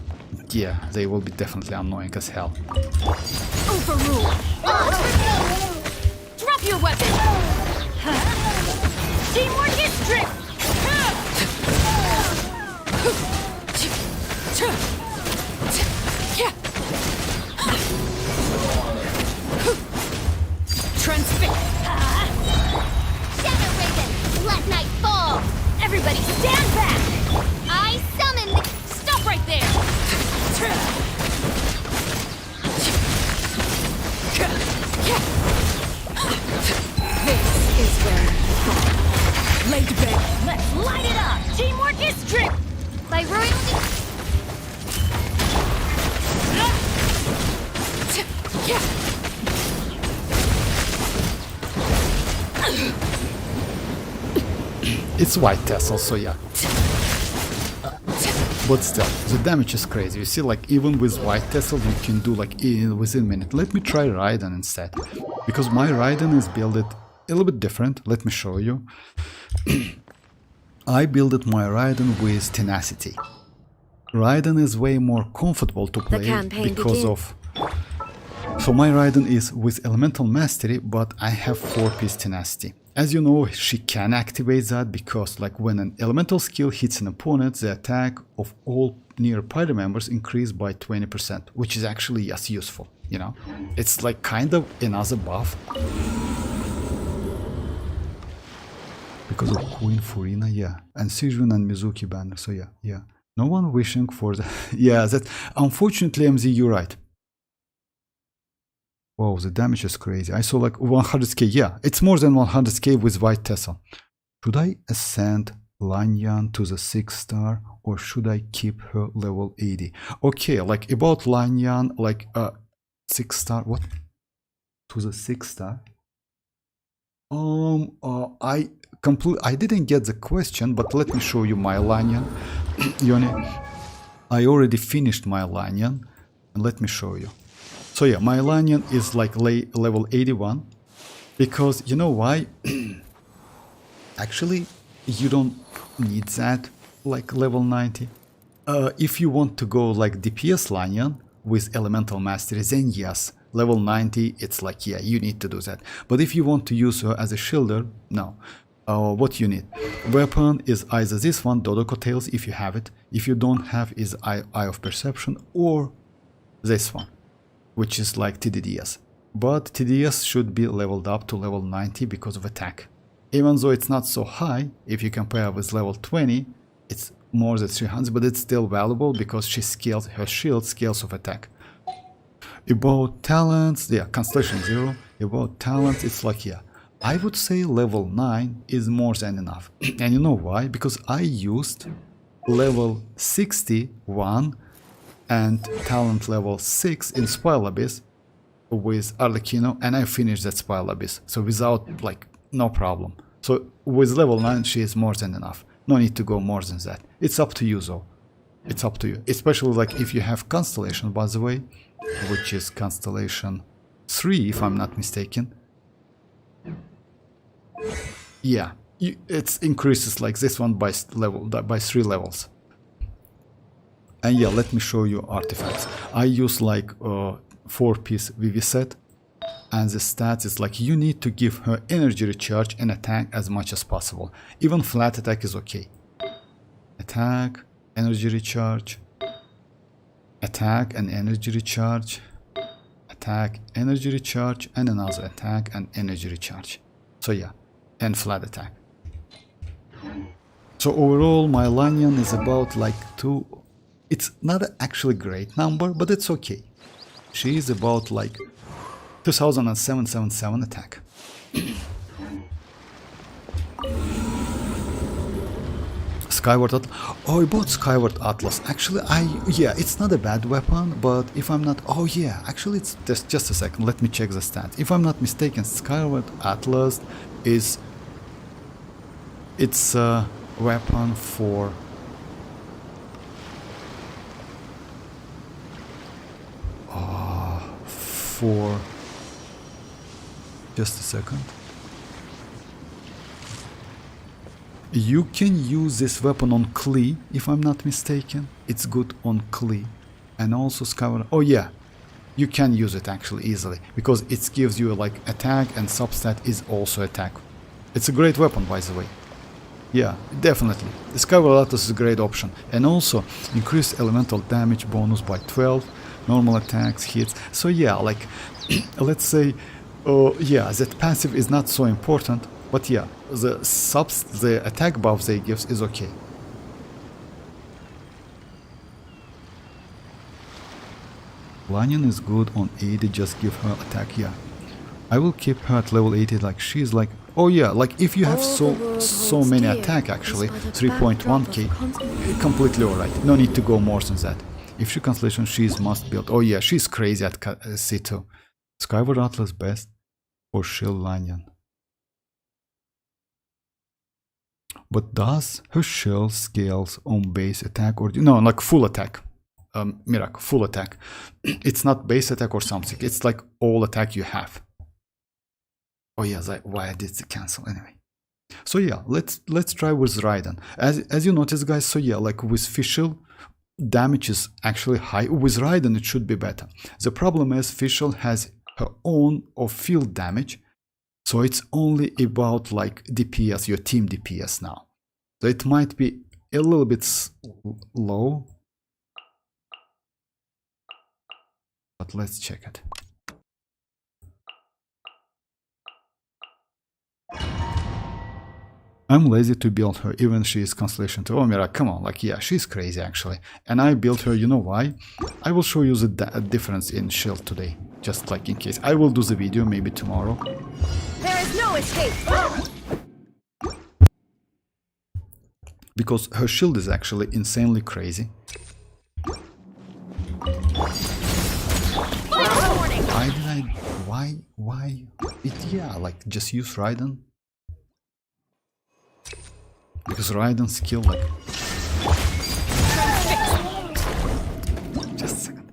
yeah, they will be definitely annoying as hell. Overrule! Drop your weapon! Teamwork is strict! Transfix! Shadow Raven! Let night fall! Everybody stand back! I summon the... Stop right there! This is where you fall. laid to bed. Let's light it up. Teamwork is strength. By royalty. It's white tassel, so yeah. But still, the damage is crazy. You see, like, even with white tassel, you can do, like, within a minute. Let me try Raiden instead. Because my Raiden is builded a little bit different. Let me show you. I built my Raiden with tenacity. Raiden is way more comfortable to play because of... So my Raiden is with elemental mastery, but I have 4-piece tenacity. As you know, she can activate that because, like, when an elemental skill hits an opponent, the attack of all near party members increase by 20%, which is actually, yes, useful, you know? It's like kind of another buff. Because of Queen Furina, yeah. And Xianyun and Mizuki banner, so yeah. No one wishing for the... yeah, that... Unfortunately, MZ, you're right. Wow, the damage is crazy. I saw like 100k. Yeah, it's more than 100k with white tassel. Should I ascend Xianyun to the 6-star or should I keep her level 80? Okay, like about Xianyun, like 6-star. What? To the 6-star? I didn't get the question, but let me show you my Xianyun. Yoni, I already finished my Xianyun, and let me show you. So yeah, my Xianyun is like level 81, because you know why? Actually, you don't need that like level 90. If you want to go like DPS Xianyun with elemental mastery, then yes, level 90, it's like, yeah, you need to do that. But if you want to use her as a shielder, no. What you need? Weapon is either this one, Dodoko Tails, if you have it. If you don't have, is Eye of Perception, or this one, which is like TDDS. But TDS should be leveled up to level 90 because of attack. Even though it's not so high, if you compare with level 20, it's more than 300, but it's still valuable because she scales, her shield scales of attack. About talents, yeah, Constellation 0. About talents, it's like, yeah, I would say level 9 is more than enough. And you know why? Because I used level 61 and talent level 6 in Spoil Abyss with Arlecchino, and I finished that Spoil Abyss, so without, like, no problem. So with level 9 she is more than enough, no need to go more than that. It's up to you though, it's up to you, especially like if you have Constellation, by the way, which is Constellation 3 if I'm not mistaken. Yeah, it increases like this one by 3 levels. And yeah, let me show you artifacts. I use like 4-piece VV set, and the stats is like you need to give her energy recharge and attack as much as possible. Even flat attack is okay. Attack, energy recharge, attack and energy recharge, attack, energy recharge, and another attack and energy recharge. So yeah, and flat attack. So overall my Xianyun is about like 2. It's not actually a great number, but it's okay. She is about like 2777 attack. Skyward Atlas. Oh, about Skyward Atlas. Actually, yeah, it's not a bad weapon, but if I'm not... Oh yeah, actually it's just a second. Let me check the stats. If I'm not mistaken, Skyward Atlas is... It's a weapon for... Just a second. You can use this weapon on Klee, if I'm not mistaken. It's good on Klee. And also Skyward... Oh yeah, you can use it actually easily, because it gives you like attack, and substat is also attack. It's a great weapon, by the way. Yeah, definitely. The Skyward Atlas is a great option. And also increased elemental damage bonus by 12. Normal attacks, hits. So yeah, like, let's say, yeah, that passive is not so important, but yeah, the attack buff they gives is okay. Xianyun is good on 80, just give her attack, yeah. I will keep her at level 80, like she's like, oh yeah, like if you have so many attack actually, 3.1k, completely alright, no need to go more than that. If she constellation, she's must build, oh yeah, she's crazy at C2. Skyward Atlas best for Xianyun. But does her shell scales on base attack or no, like full attack? Miracle, full attack. It's not base attack or something. It's like all attack you have. Oh yeah, why I did the cancel anyway. So yeah, let's try with Raiden. As you notice, guys. So yeah, like with Fischl, damage is actually high. With Raiden, it should be better. The problem is Fischl has her own of field damage, so it's only about like DPS, your team DPS now. So it might be a little bit low. But let's check it. I'm lazy to build her, even she is Constellation 2. Oh, Mira, come on, like, yeah, she's crazy actually. And I built her, you know why? I will show you the difference in shield today, just like in case. I will do the video maybe tomorrow. There is no escape! Because her shield is actually insanely crazy. Why did I... Why? Yeah, like, just use Raiden. Because Raiden's skill, like... Just a second.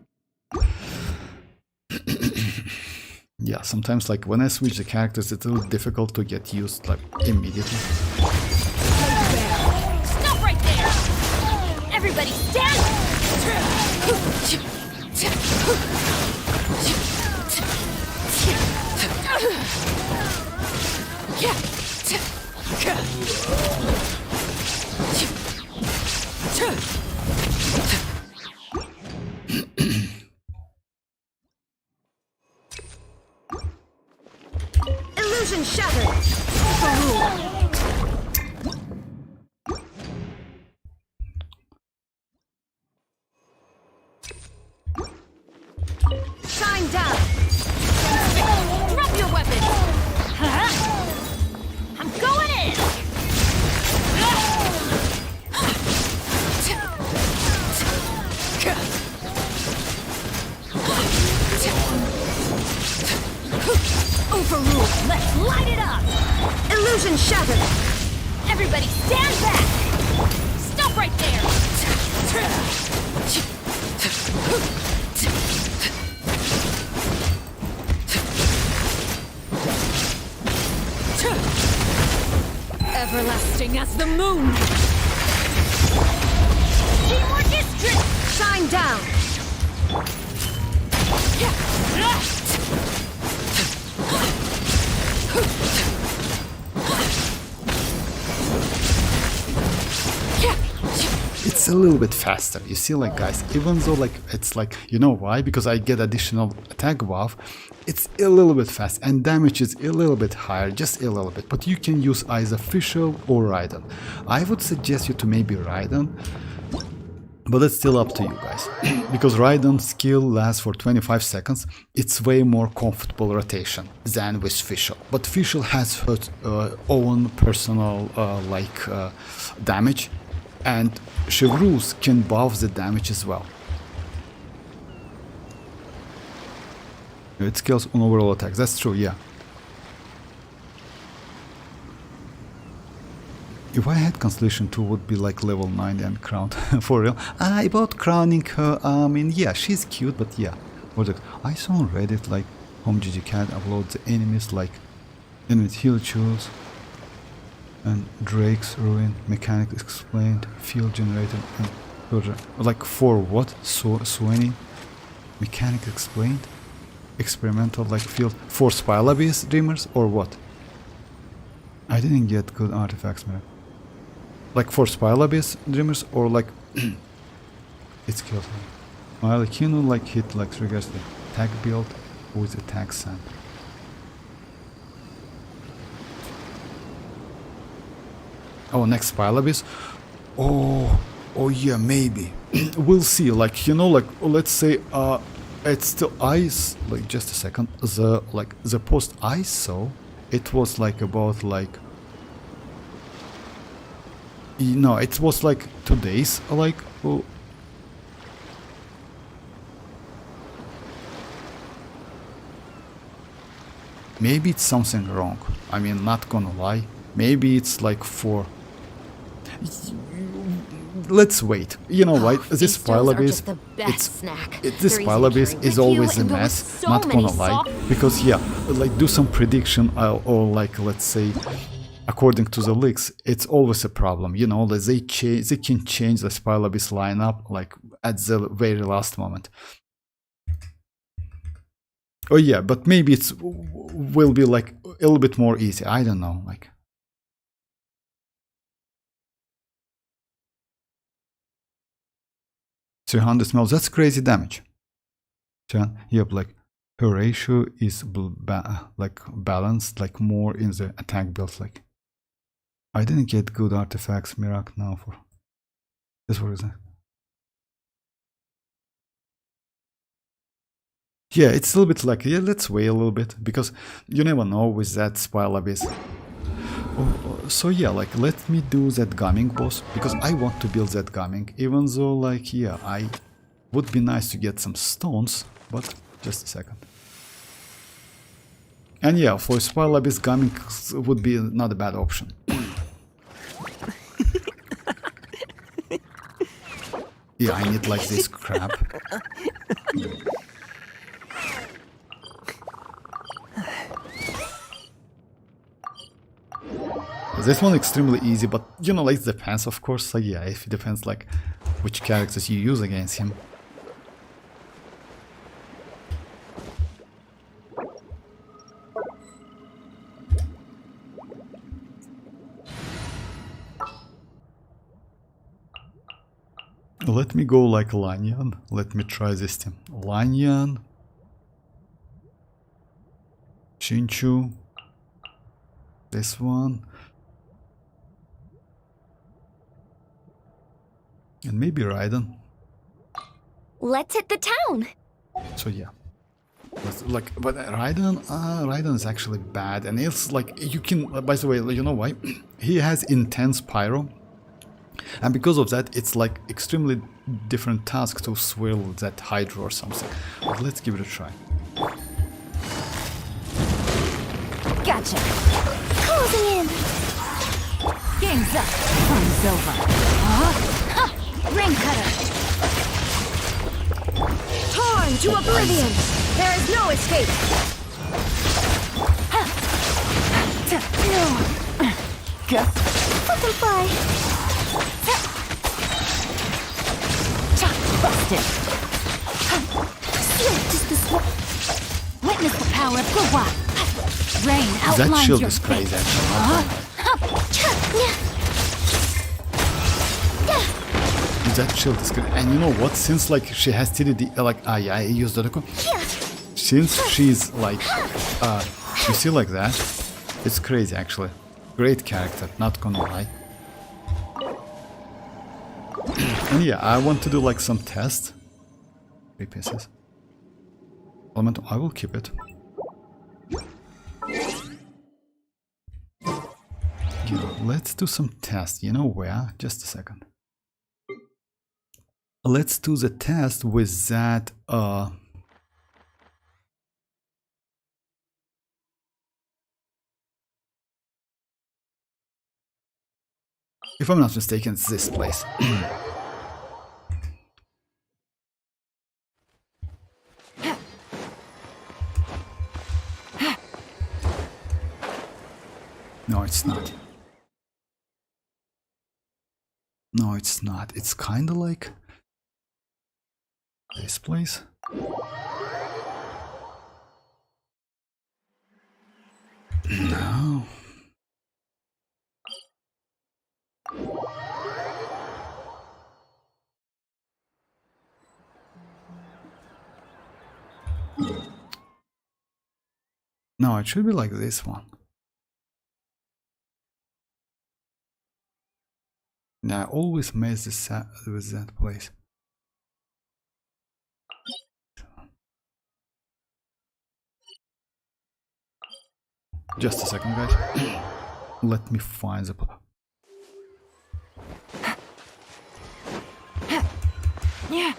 Yeah, sometimes, like, when I switch the characters, it's a little difficult to get used, like, immediately. Stop right there! Everybody stand! Illusion shattered! Shine down! Drop your weapon! I'm going in! Overruled! Let's light it up! Illusion shattered! Everybody stand back! Stop right there! Everlasting as the moon! Teamwork is strict! Shine down! It's a little bit faster, you see, like, guys, even though, like, it's like, you know why? Because I get additional attack buff, it's a little bit fast, and damage is a little bit higher, just a little bit, but you can use either Fischl or Raiden. I would suggest you to maybe Raiden, but it's still up to you guys, because Raiden's skill lasts for 25 seconds, it's way more comfortable rotation than with Fischl, but Fischl has her own personal, damage, and Chevreuse can buff the damage as well. It scales on overall attacks, that's true, yeah. If I had Constellation 2, would be like level 9 and crowned, for real. About crowning her, I mean, yeah, she's cute, but yeah. I saw on Reddit, like, HomeGGCat uploads the enemies, like, NVidia choose, and Drake's Ruin, Mechanics Explained, Field Generator, and like for what? Xianyun? Mechanics Explained? Experimental, like field for Spylabies Dreamers or what? I didn't get good artifacts, man. Like for Spylabies Dreamers or like it's killed me. Arlecchino like hit like triggers the attack build with attack sand. Oh, next Spylabies. Oh yeah, maybe. We'll see. Like, you know, like, let's say it's the ice, like just a second, the post I saw, it was like about like, no, it was like 2 days, like, oh, maybe it's something wrong. I mean, not gonna lie, maybe it's like for, let's wait. You know what? This pile base, this pile base is always a mess. Not gonna lie, because yeah, like do some prediction or like let's say, according to the leaks, it's always a problem. You know, like they can change the pile base lineup like at the very last moment. Oh yeah, but maybe it's will be like a little bit more easy. I don't know, like. 300 mils, that's crazy damage. Yep, like her ratio is like balanced, like more in the attack build. Like I didn't get good artifacts mirac now for this reason. Yeah, it's a little bit like, yeah, let's wait a little bit because you never know with that spile abyss. So yeah, like let me do that gaming boss because I want to build that gaming, even though like yeah, I would be nice to get some stones, but just a second. And yeah, for spile abyss gaming would be not a bad option. Yeah, I need like this crab. This one extremely easy, but you know, like it depends, of course. Like yeah, if it depends like which characters you use against him. Let me go like Lanyan. Let me try this team. Lanyan, Chinchu, this one. And maybe Raiden. Let's hit the town. So yeah, like, but Raiden is actually bad, and it's like you can. By the way, you know why? He has intense pyro, and because of that, it's like extremely different task to swirl that Hydra or something. But let's give it a try. Gotcha. Closing in. Game's up. Fun's over. Ring cutter. Torn to oblivion. There is no escape. Go. Butterfly. Busted. Swift is the sword. Witness the power of WuWa. Rain outlines That shield your is crazy, fate. actually. That shield is good. And you know what? Since like she has TDD, like yeah, I used the since she's like you see like that, it's crazy actually. Great character, not gonna lie. And yeah, I want to do like some tests. 3 pieces. Element, I will keep it. Yeah, let's do some tests. You know where? Just a second. Let's do the test with that if I'm not mistaken, it's this place. No, it's not. No, it's not. It's kind of like this place. No. No, it should be like this one. Now, I always mess this with that place. Just a second, guys. Let me find the... Yeah.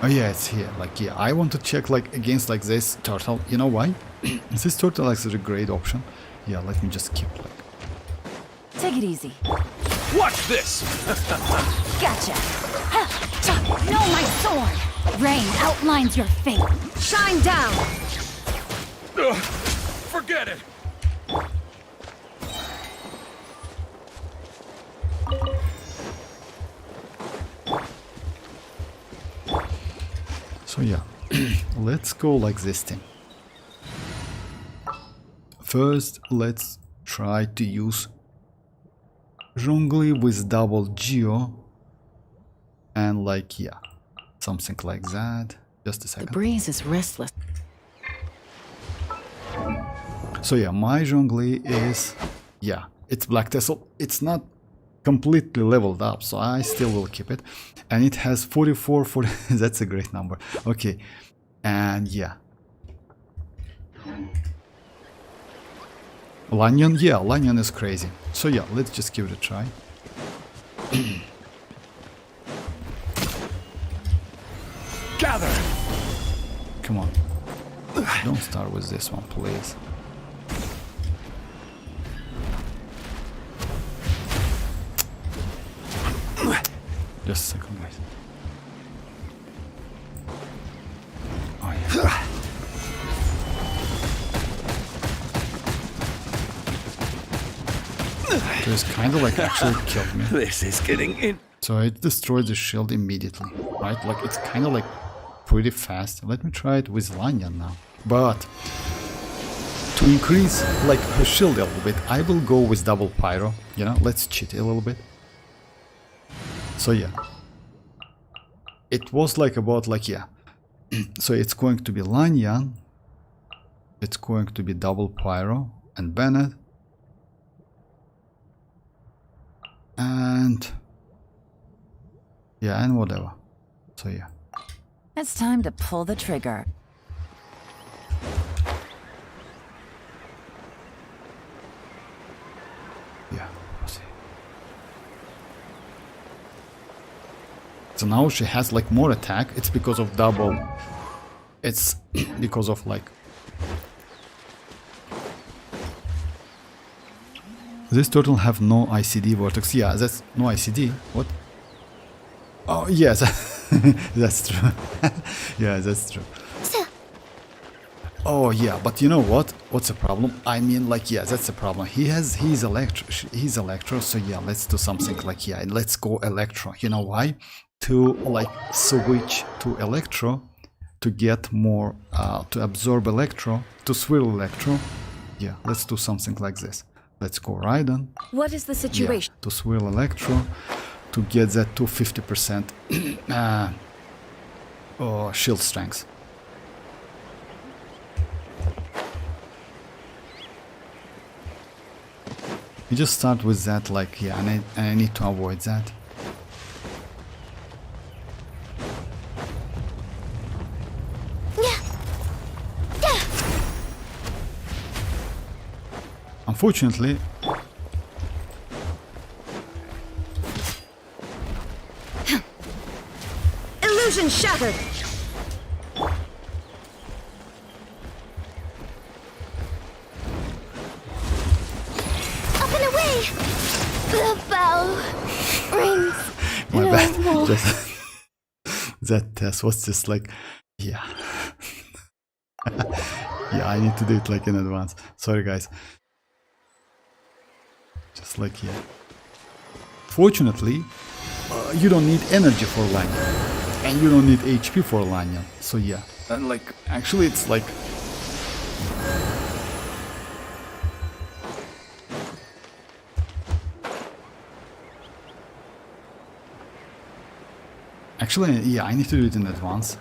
Oh yeah, it's here. Like, yeah, I want to check like against like this turtle. You know why? This turtle is a great option. Yeah, let me just keep like... Take it easy. Watch this! Gotcha. No, my sword. Rain outlines your fate. Shine down! Ugh, forget it! So yeah, let's go like this thing. First, let's try to use Zhongli with double Geo. And like, yeah, something like that. Just a The second. breeze is restless. So yeah, my Zhongli is, yeah, it's Black Tassel. It's not completely leveled up, so I still will keep it. And it has 44, 40, that's a great number. Okay, and yeah. Lanyon, yeah, Lanyon is crazy. So yeah, let's just give it a try. Gather! Come on. Don't start with this one, please. Just a second, guys. Oh yeah. So it's kind of like actually killed me. This is getting in. So it destroyed the shield immediately, right? Like it's kind of like pretty fast. Let me try it with Lanyon now. But to increase like her shield a little bit, I will go with double pyro. You know, let's cheat a little bit. So yeah, it was like about like, yeah. So it's going to be Lanyon, it's going to be double pyro and Bennett, and yeah, and whatever. So yeah, It's time to pull the trigger. yeah. We'll see. So now she has like more attack. It's because of double. It's because of like. This turtle have no ICD vortex. Yeah, that's no ICD. What? Oh yes, that's true. Yeah, that's true. Oh yeah, but you know what? What's the problem? I mean, like, yeah, that's the problem. He's electro. So yeah, let's do something like, yeah, let's go electro. You know why? To like switch to electro, to get more, to absorb electro, to swirl electro. Yeah, let's do something like this. Let's go Raiden. What is the Yeah, situation? to swirl electro, to get that to 50% shield strength. You just start with that, like, yeah, and I need to avoid that. Unfortunately, Illusion shattered! Up and away! The bell rings. my no bad. more. Just that test was just like, yeah. Yeah, I need to do it like in advance. Sorry, guys. Just like, yeah. Fortunately, you don't need energy for Lanyon, and you don't need HP for Lanyon. So yeah, and like actually it's like actually yeah, I need to do it in advance.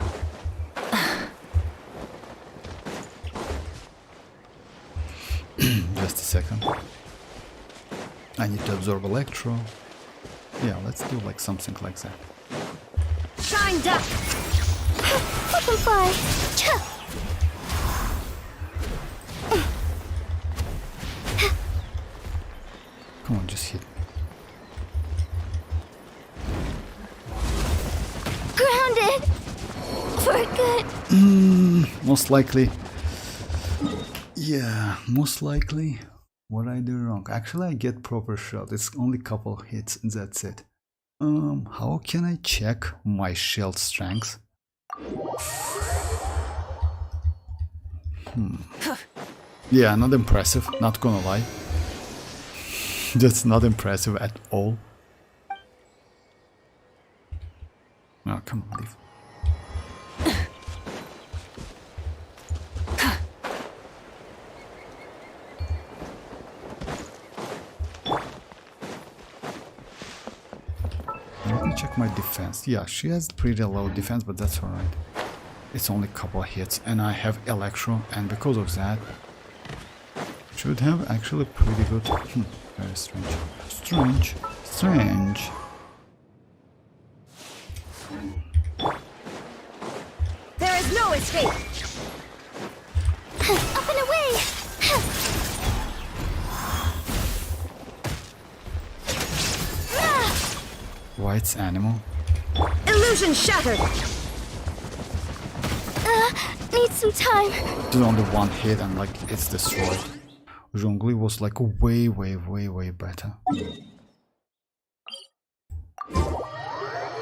Just a second. I need to absorb electro. Yeah, let's do like something like that. Shine down. Up and fly. Come on, just hit me. Grounded. For good. Most likely. Yeah, most likely. What I do wrong? Actually, I get proper shield. It's only couple hits and that's it. How can I check my shield strength? Yeah, not impressive, not gonna lie. That's not impressive at all. Oh, come on, leave. Let me check my defense. Yeah, she has pretty low defense, but that's alright. It's only a couple of hits, and I have Electro, and because of that, should have actually pretty good. Very strange. Strange. There is no escape. Up and away. White's animal. Illusion shattered. Need some time. Just only one hit and like it's destroyed. Zhongli was like way better.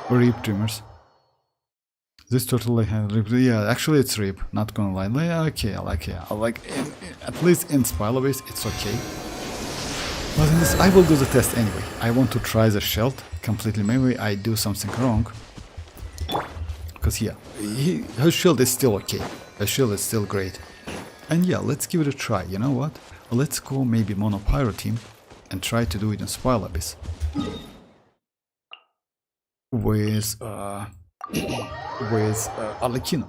Rip Dreamers. This totally has rip. Yeah, actually it's rip. Not gonna lie. Yeah, okay, I like at least in Spilobase it's okay. But in this, I will do the test anyway. I want to try the shield completely. Maybe I do something wrong. Because yeah, her shield is still okay. Her shield is still great. And yeah, let's give it a try. You know what? Let's go maybe Mono Pyro team and try to do it in Spile Abyss. With arlecchino.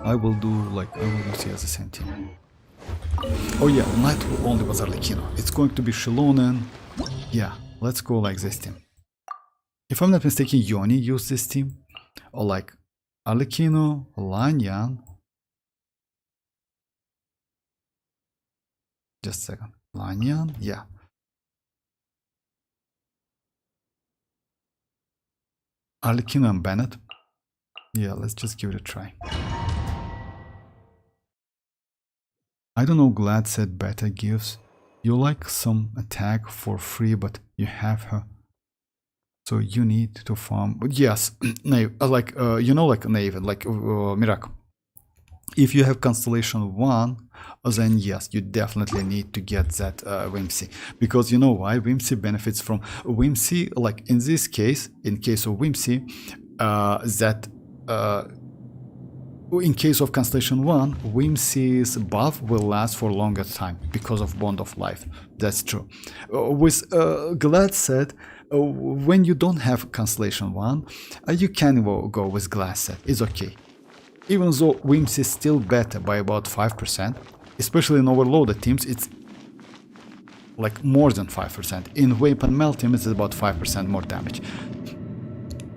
I will do see as the same team. Oh yeah, Night only was arlecchino. It's going to be Xilonen. Yeah, let's go like this team. If I'm not mistaken, Yoni used this team. Or like arlecchino, Xianyun. Just a second. Xianyun, yeah. Arlecchino and Bennett. Yeah, let's just give it a try. I don't know, Glad said beta gives you like some attack for free, but you have her. So you need to farm. But yes, like you know, like Nave, like Miracle. If you have Constellation 1, then yes, you definitely need to get that Whimsy. Because you know why? Whimsy benefits from Whimsy, like in this case, in case of Whimsy, in case of Constellation 1, Whimsy's buff will last for longer time because of Bond of Life. That's true. With Glad said, when you don't have Constellation 1, you can go with Glass set. It's okay. Even though Whimsy is still better by about 5%, especially in overloaded teams, it's like more than 5%. In Weapon Melt team, it's about 5% more damage.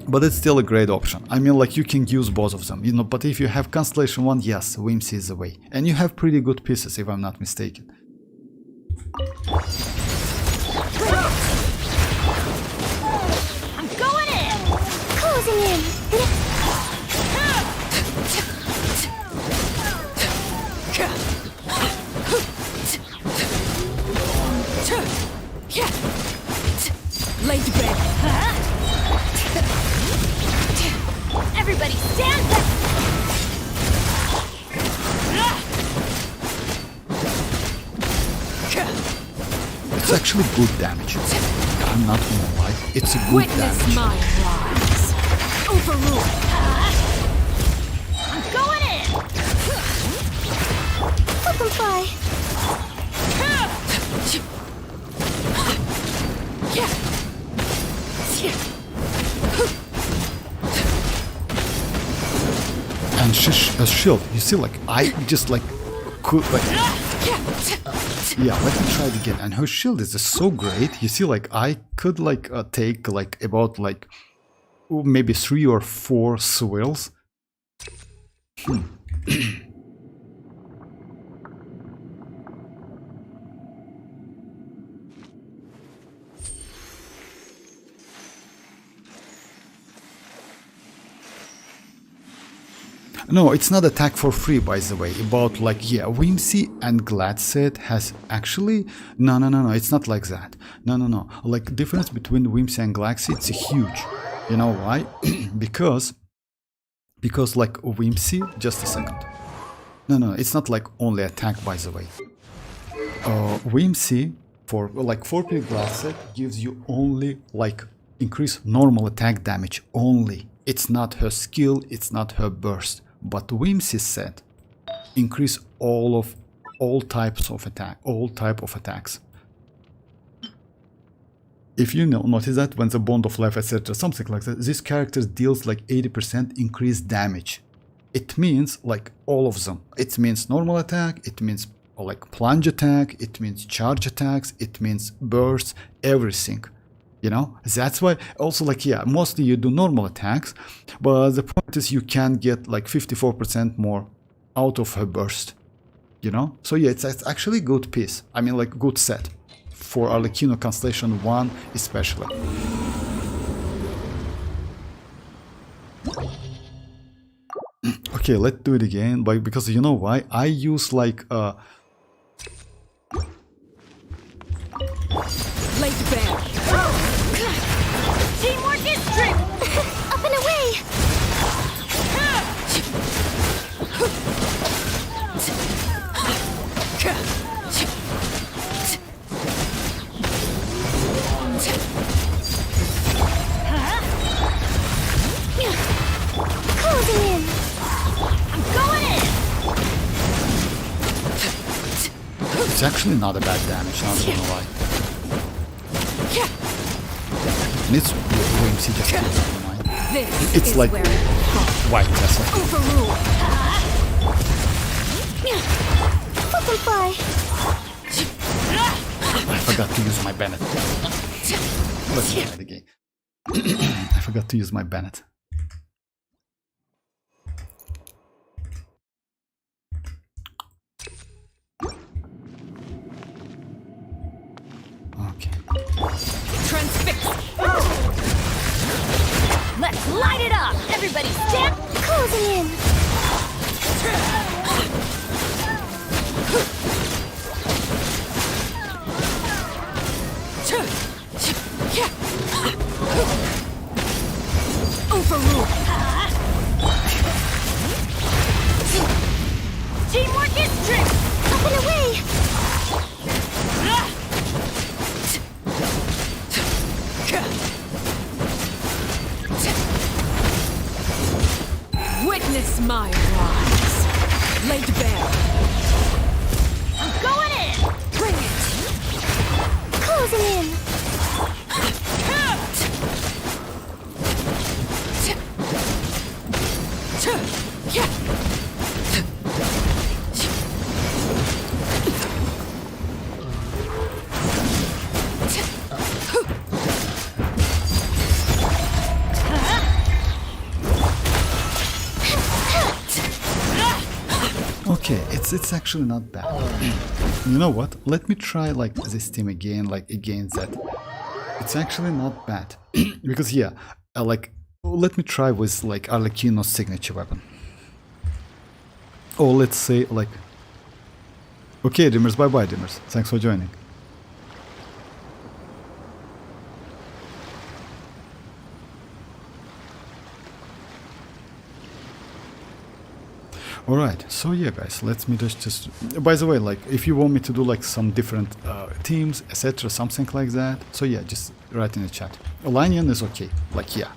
But it's still a great option. I mean, like, you can use both of them, you know, but if you have Constellation 1, yes, Whimsy is the way. And you have pretty good pieces, if I'm not mistaken. I'm going in! Closing in. Lay to bed. Everybody stand back. It's actually good damage. I'm not gonna lie, it's a good Witness damage. my rise. Overruled. I'm going in! Up and fly. And shield, you see, like, I just like could like, yeah, let me try it again. And her shield is just so great. You see, like, I could like take like about like maybe 3 or 4 swirls. No, it's not attack for free, by the way. About like, yeah, Whimsy and Gladset has actually... No, it's not like that. No. Like, difference between Whimsy and Gladset, it's huge. You know why? because like Whimsy... Just a second. No, it's not like only attack, by the way. Whimsy, for like 4P Gladset, gives you only like increase normal attack damage only. It's not her skill, it's not her burst. But Whimsy said increase all types of attacks. If you notice that when the bond of life, etc., something like that, this character deals like 80% increased damage. It means like all of them. It means normal attack, it means like plunge attack, it means charge attacks, it means bursts, everything. You know, that's why also like, yeah, mostly you do normal attacks, but the point is you can get like 54% more out of her burst, you know? So yeah, it's actually a good piece. I mean, like good set for Arlecchino Constellation 1 especially. Okay, let's do it again, because you know why? I use like Late bear. Teamwork is strength. Up and away! Closing in. I'm going in. it's actually not a bad damage, not gonna lie. And it's Whimsy just keeps it in mind. It's like white Tesla. Overrule. Butterfly! I forgot to use my Bennett. Let's try it again. I forgot to use my Bennett. Okay. Transfix. Let's light it up. Everybody stand. Closing in! Overrule. Teamwork is strength. Up and away! Witness my rise. Laid bare. I'm going in. Bring it. Closing in! Okay, it's actually not bad. You know what? Let me try like this team again, like against that. It's actually not bad. Because yeah, like let me try with like Arlecchino's signature weapon. Or let's say like... Okay, Dimmers, bye-bye, Dimmers. Thanks for joining. Alright, so yeah guys, let me just... By the way, like, if you want me to do like some different teams, etc, something like that, so yeah, just write in the chat. Xianyun is okay, like yeah.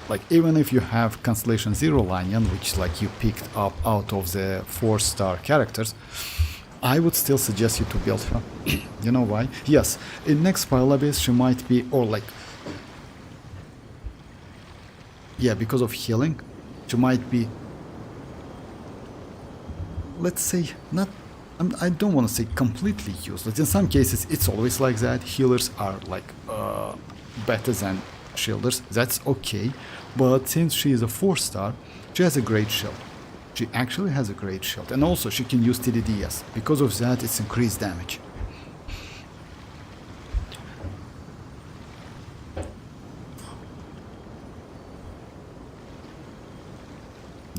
Like, even if you have Constellation 0 Xianyun, which like you picked up out of the 4-star characters, I would still suggest you to build her. You know why? Yes, in next pile base she might be, or like... Yeah, because of healing, she might be... Let's say, not... I don't want to say completely useless. In some cases, it's always like that. Healers are like better than shielders, that's okay. But since she is a 4-star, she has a great shield. She actually has a great shield. And also she can use TDDS. Because of that, it's increased damage.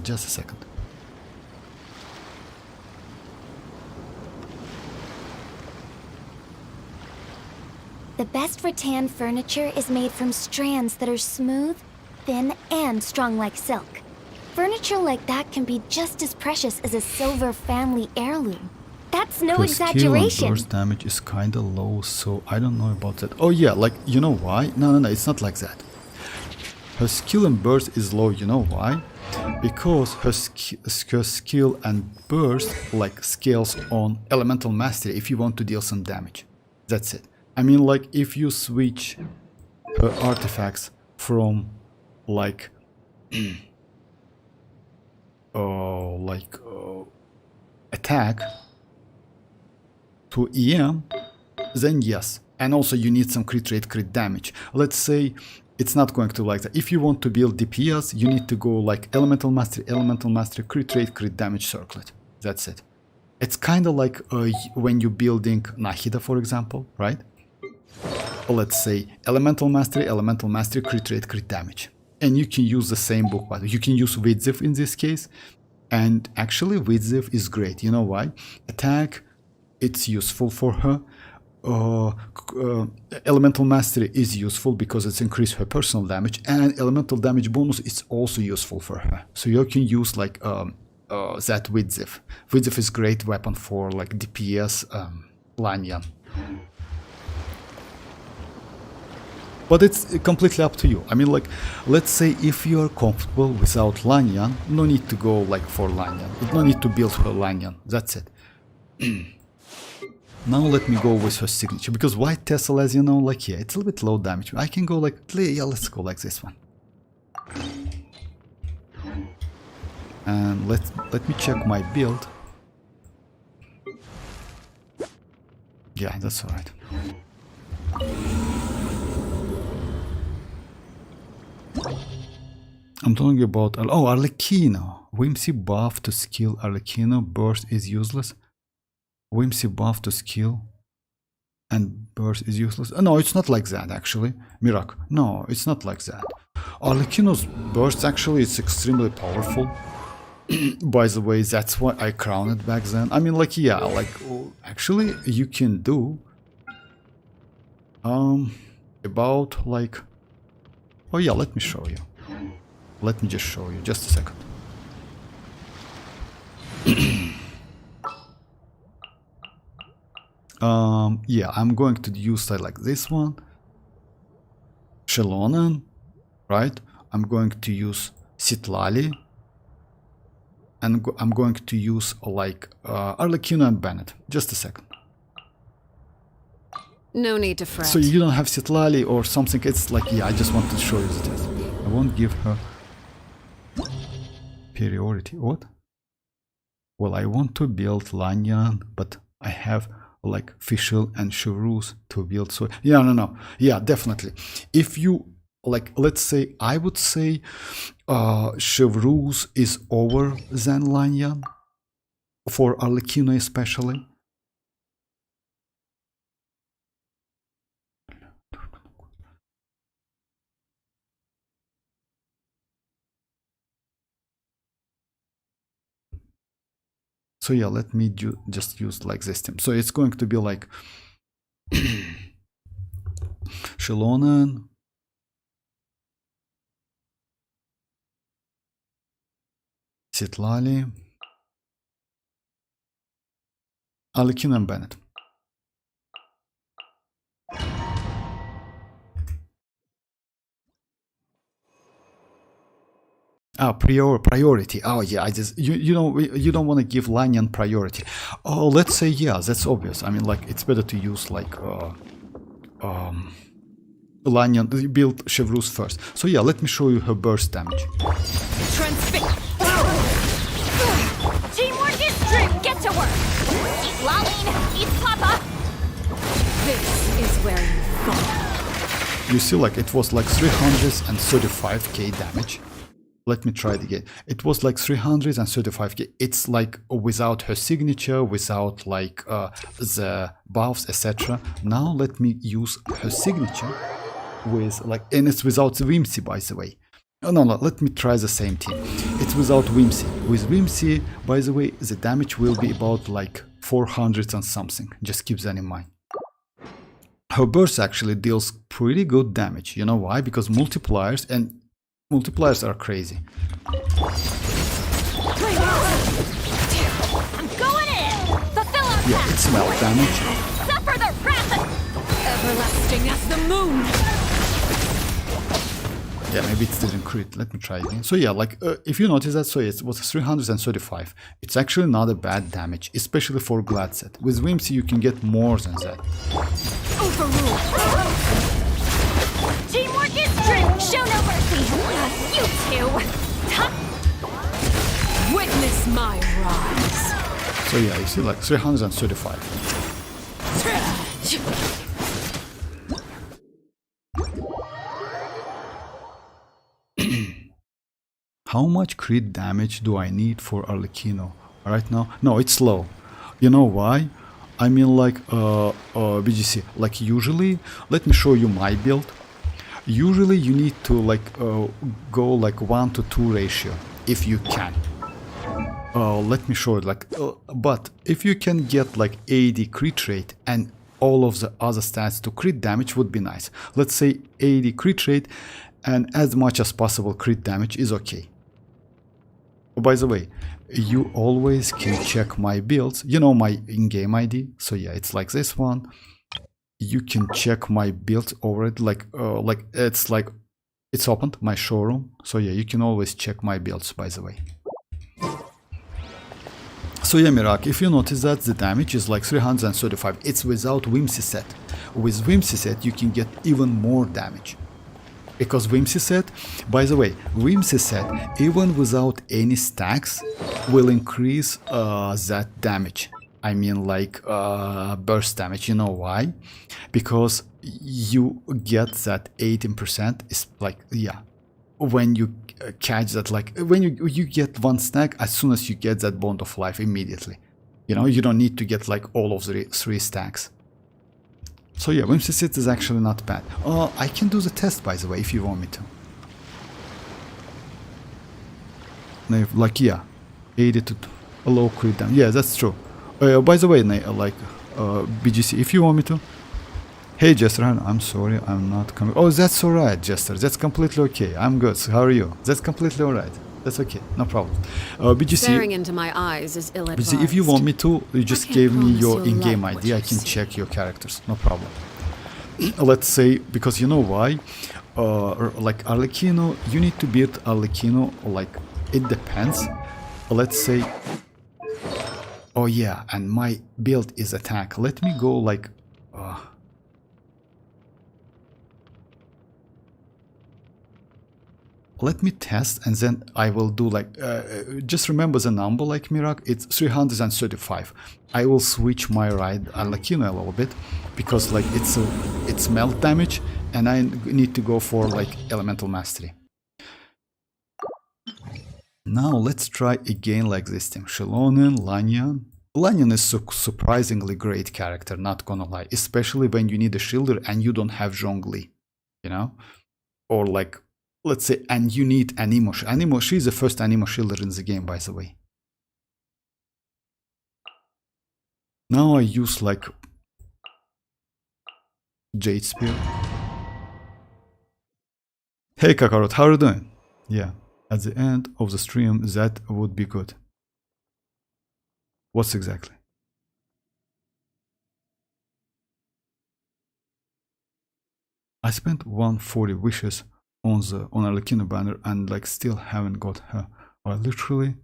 Just a second. The best rattan furniture is made from strands that are smooth, thin, and strong like silk. Furniture like that can be just as precious as a silver family heirloom. That's no Her skill and exaggeration. burst damage is kinda low, so I don't know about that. Oh yeah, like, you know why? No, it's not like that. Her skill and burst is low, you know why? Because her skill and burst like scales on elemental mastery if you want to deal some damage. That's it. I mean, like, if you switch her artifacts from like attack to EM, then yes. And also you need some crit rate, crit damage. Let's say it's not going to like that. If you want to build DPS, you need to go like elemental mastery, crit rate, crit damage, circlet. That's it. It's kind of like when you're building Nahida, for example, right? Let's say elemental mastery, crit rate, crit damage. And you can use the same book pattern. You can use Widziv in this case. And actually Widziv is great. You know why? Attack, it's useful for her. Elemental mastery is useful because it's increased her personal damage, and elemental damage bonus is also useful for her. So you can use like that Widziv. Widziv is great weapon for like DPS Lanyan. But it's completely up to you. I mean, like, let's say if you are comfortable without Lanyan, no need to go like for Lanyan. No need to build her Lanyan. That's it. Now let me go with her signature, because White Tessel, as you know, like, yeah, it's a little bit low damage. I can go like, yeah, let's go like this one. And let me check my build. Yeah, that's alright. I'm talking about, oh, arlecchino. Whimsy buff to skill arlecchino, burst is useless. Whimsy buff to skill and burst is useless. No, it's not like that actually. Mirak. No, it's not like that. Arlecchino's burst actually is extremely powerful. By the way, that's why I crowned it back then. I mean, like, yeah, like, actually you can do about like, oh yeah, let me show you. Let me just show you, just a second. Yeah, I'm going to use like this one. Xilonen, right? I'm going to use citlali. And I'm going to use like arlecchino and Bennett. Just a second. No need to fret. So you don't have citlali or something. It's like, yeah, I just wanted to show you the test. I won't give her priority. What? Well, I want to build Lanyan, but I have like Fischl and Chevreuse to build. So yeah, no, yeah, definitely. If you like, let's say, I would say Chevreuse is over than Lanyan for arlecchino especially. So yeah, let me just use like this team. So it's going to be like Xilonen, citlali, arlecchino and Bennett. Priority. Oh yeah, I just you know, you don't want to give Lanyan priority. Oh, let's say, yeah, that's obvious. I mean, like, it's better to use like Lanyan, build Chevreuse first. So yeah, let me show you her burst damage. Teamwork is strength. Get to work. Eat Lalene, eat Papa. This is where you fall. You see, like, it was like 335k damage. Let me try it again. It was like 335k. It's like without her signature, without like the buffs, etc. Now let me use her signature with like, and it's without Whimsy, by the way. Oh, no, let me try the same thing. It's without Whimsy. With Whimsy, by the way, the damage will be about like 400 and something. Just keep that in mind. Her burst actually deals pretty good damage. You know why? Because multipliers, and multipliers are crazy. I'm going in! Fulfill our Yeah, it's melt damage. Suffer the wrath of everlasting as the moon! Yeah, maybe it didn't crit. Let me try again. So yeah, like if you notice that, so it was 335. It's actually not a bad damage, especially for Gladset. With Whimsy, you can get more than that. Overruled! Teamwork is strength! Show no mercy! You two! Witness my rise! So yeah, you see, like 335. How much crit damage do I need for Arlecchino right now? No, it's low. You know why? I mean, like BGC, like usually, let me show you my build. Usually you need to like go like 1-to-2 ratio if you can. Let me show it, like but if you can get like 80 crit rate and all of the other stats to crit damage would be nice. Let's say 80 crit rate and as much as possible crit damage is okay. By the way, you always can check my builds. You know my in-game ID, so yeah, it's like this one. You can check my builds over it, like it's opened my showroom. So yeah, you can always check my builds, by the way. So yeah, Mirak, if you notice that the damage is like 335, it's without Whimsy set. With Whimsy set, you can get even more damage. Because Whimsy set, by the way, Whimsy set, even without any stacks, will increase that damage. I mean, like burst damage. You know why? Because you get that 18% is like, yeah, when you catch that, like when you get one stack, as soon as you get that bond of life immediately. You know, you don't need to get like all of the 3 stacks. So yeah, Whimsy set is actually not bad. I can do the test, by the way, if you want me to. Like, yeah, 80 to a low crit down. Yeah, that's true. By the way, like, BGC, if you want me to. Hey, Jester, I'm sorry, I'm not coming. Oh, that's alright, Jester. That's completely okay. I'm good. So how are you? That's completely alright. That's okay. No problem. BGC. Staring into my eyes is ill-advised. BGC, if you want me to, you just give me promise your you'll in-game love what ID. I you can see. check your characters. No problem. Let's say, because you know why? Like Arlecchino, you need to beat Arlecchino, like, it depends. Let's say, oh yeah, and my build is attack. Let me go like, let me test and then I will do like, just remember the number like Mirak, it's 335. I will switch my ride Arlecchino a little bit because like it's melt damage and I need to go for like elemental mastery. Now let's try again like this team. Xilonen, Lanyan. Lanyan is a surprisingly great character, not gonna lie, especially when you need a shielder and you don't have Zhongli, you know? Or like, let's say, and you need Animo. Animo, she's the first Animo shielder in the game, by the way. Now I use like Jade Spear. Hey Kakarot, how are you doing? Yeah, at the end of the stream, that would be good. What's exactly? I spent 140 wishes on Arlecchino banner and like still haven't got her. I literally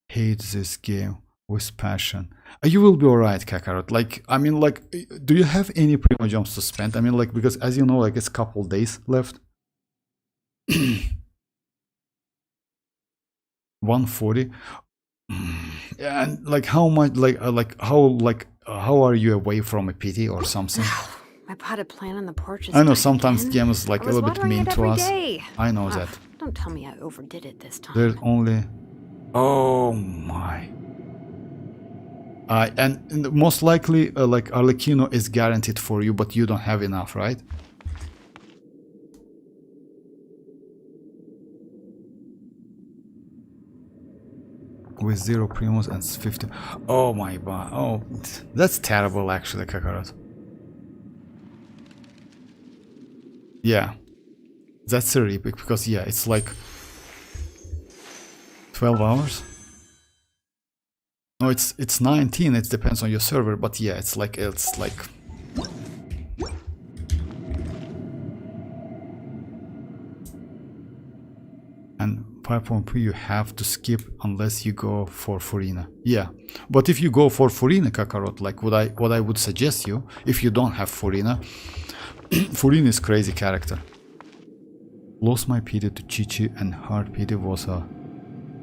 hate this game with passion. You will be alright, Kakarot. Like, I mean, like, do you have any Primogems to spend? I mean, like, because as you know, like, it's a couple days left. 140. And like, how much? How are you away from a PT or something? My potted plant on the porch is I know dying sometimes again. game is like I a was little bit watering mean it to every us. day. I know Ugh, that. Don't tell me I overdid it this time. There's only... Oh my. And most likely, like arlecchino is guaranteed for you, but you don't have enough, right? With 0 primos and 50. Oh my god. Oh, that's terrible actually, Kakarot. Yeah. That's a epic because yeah, it's like 12 hours. No, it's 19. It depends on your server, but yeah, it's like and 5.3 you have to skip unless you go for Furina. Yeah, but if you go for Furina, Kakarot, like what I would suggest you, if you don't have Furina, Furina is crazy character. Lost my pity to Chichi and hard pity was a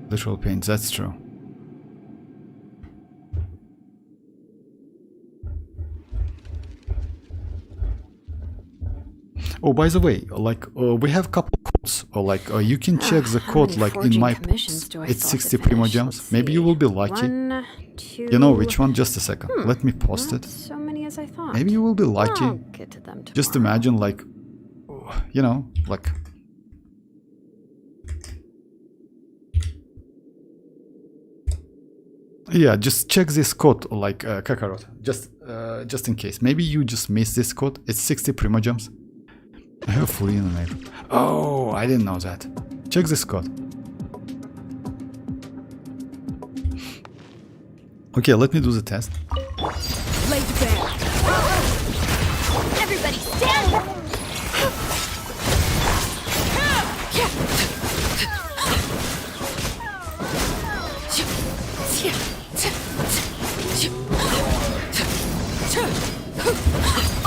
literal pain. That's true. Oh, by the way, like we have couple codes. Or like you can check the code like in my post. It's 60 Primogems. Maybe you will be lucky. 1, 2. You know which one? Just a second. Let me post Not it. so many as I thought. Maybe you will be lucky. I'll get to them Just tomorrow. imagine like, you know, like. Yeah, just check this code like Kakarot. Just in case. Maybe you just missed this code. It's 60 Primogems. I have Furina neighbor. Oh, I didn't know that. Check this code. Okay, let me do the test. Laid bare. Everybody stand!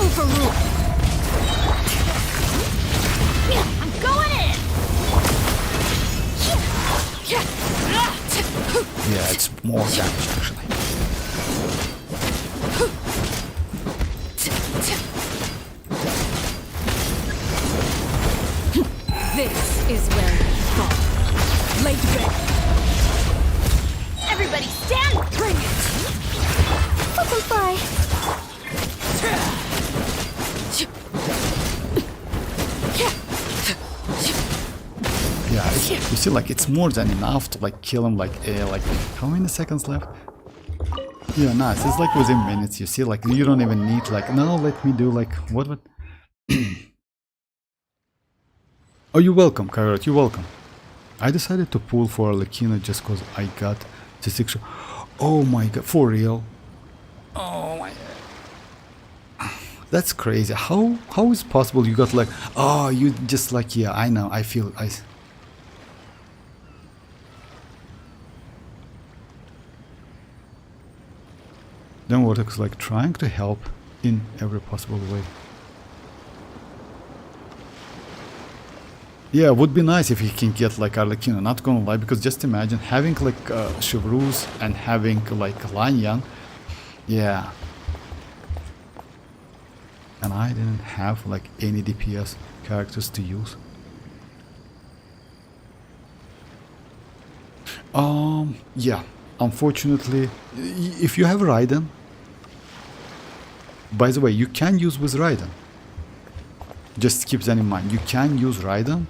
Overruled. I'm going in! Yeah, it's more damage actually. This is where we fall. Laid bare. Everybody stand! Bring it. Butterfly. Yeah, you see, like it's more than enough to like kill him. Like how many seconds left? Yeah, nice. It's like within minutes. You see, like you don't even need like no. Let me do like what? Oh, you're welcome, Carrot. You're welcome. I decided to pull for arlecchino just cause I got the 6. Oh my god, for real? Oh my. That's crazy. How is it possible you got like you just like yeah, I know. I feel I. Then Vortex like trying to help in every possible way. Yeah, would be nice if he can get like arlecchino, not gonna lie, because just imagine having like Chevreuse and having like Xianyun. Yeah. And I didn't have like any DPS characters to use. Yeah, unfortunately, if you have Raiden, by the way, you can use with Raiden. Just keep that in mind. You can use Raiden.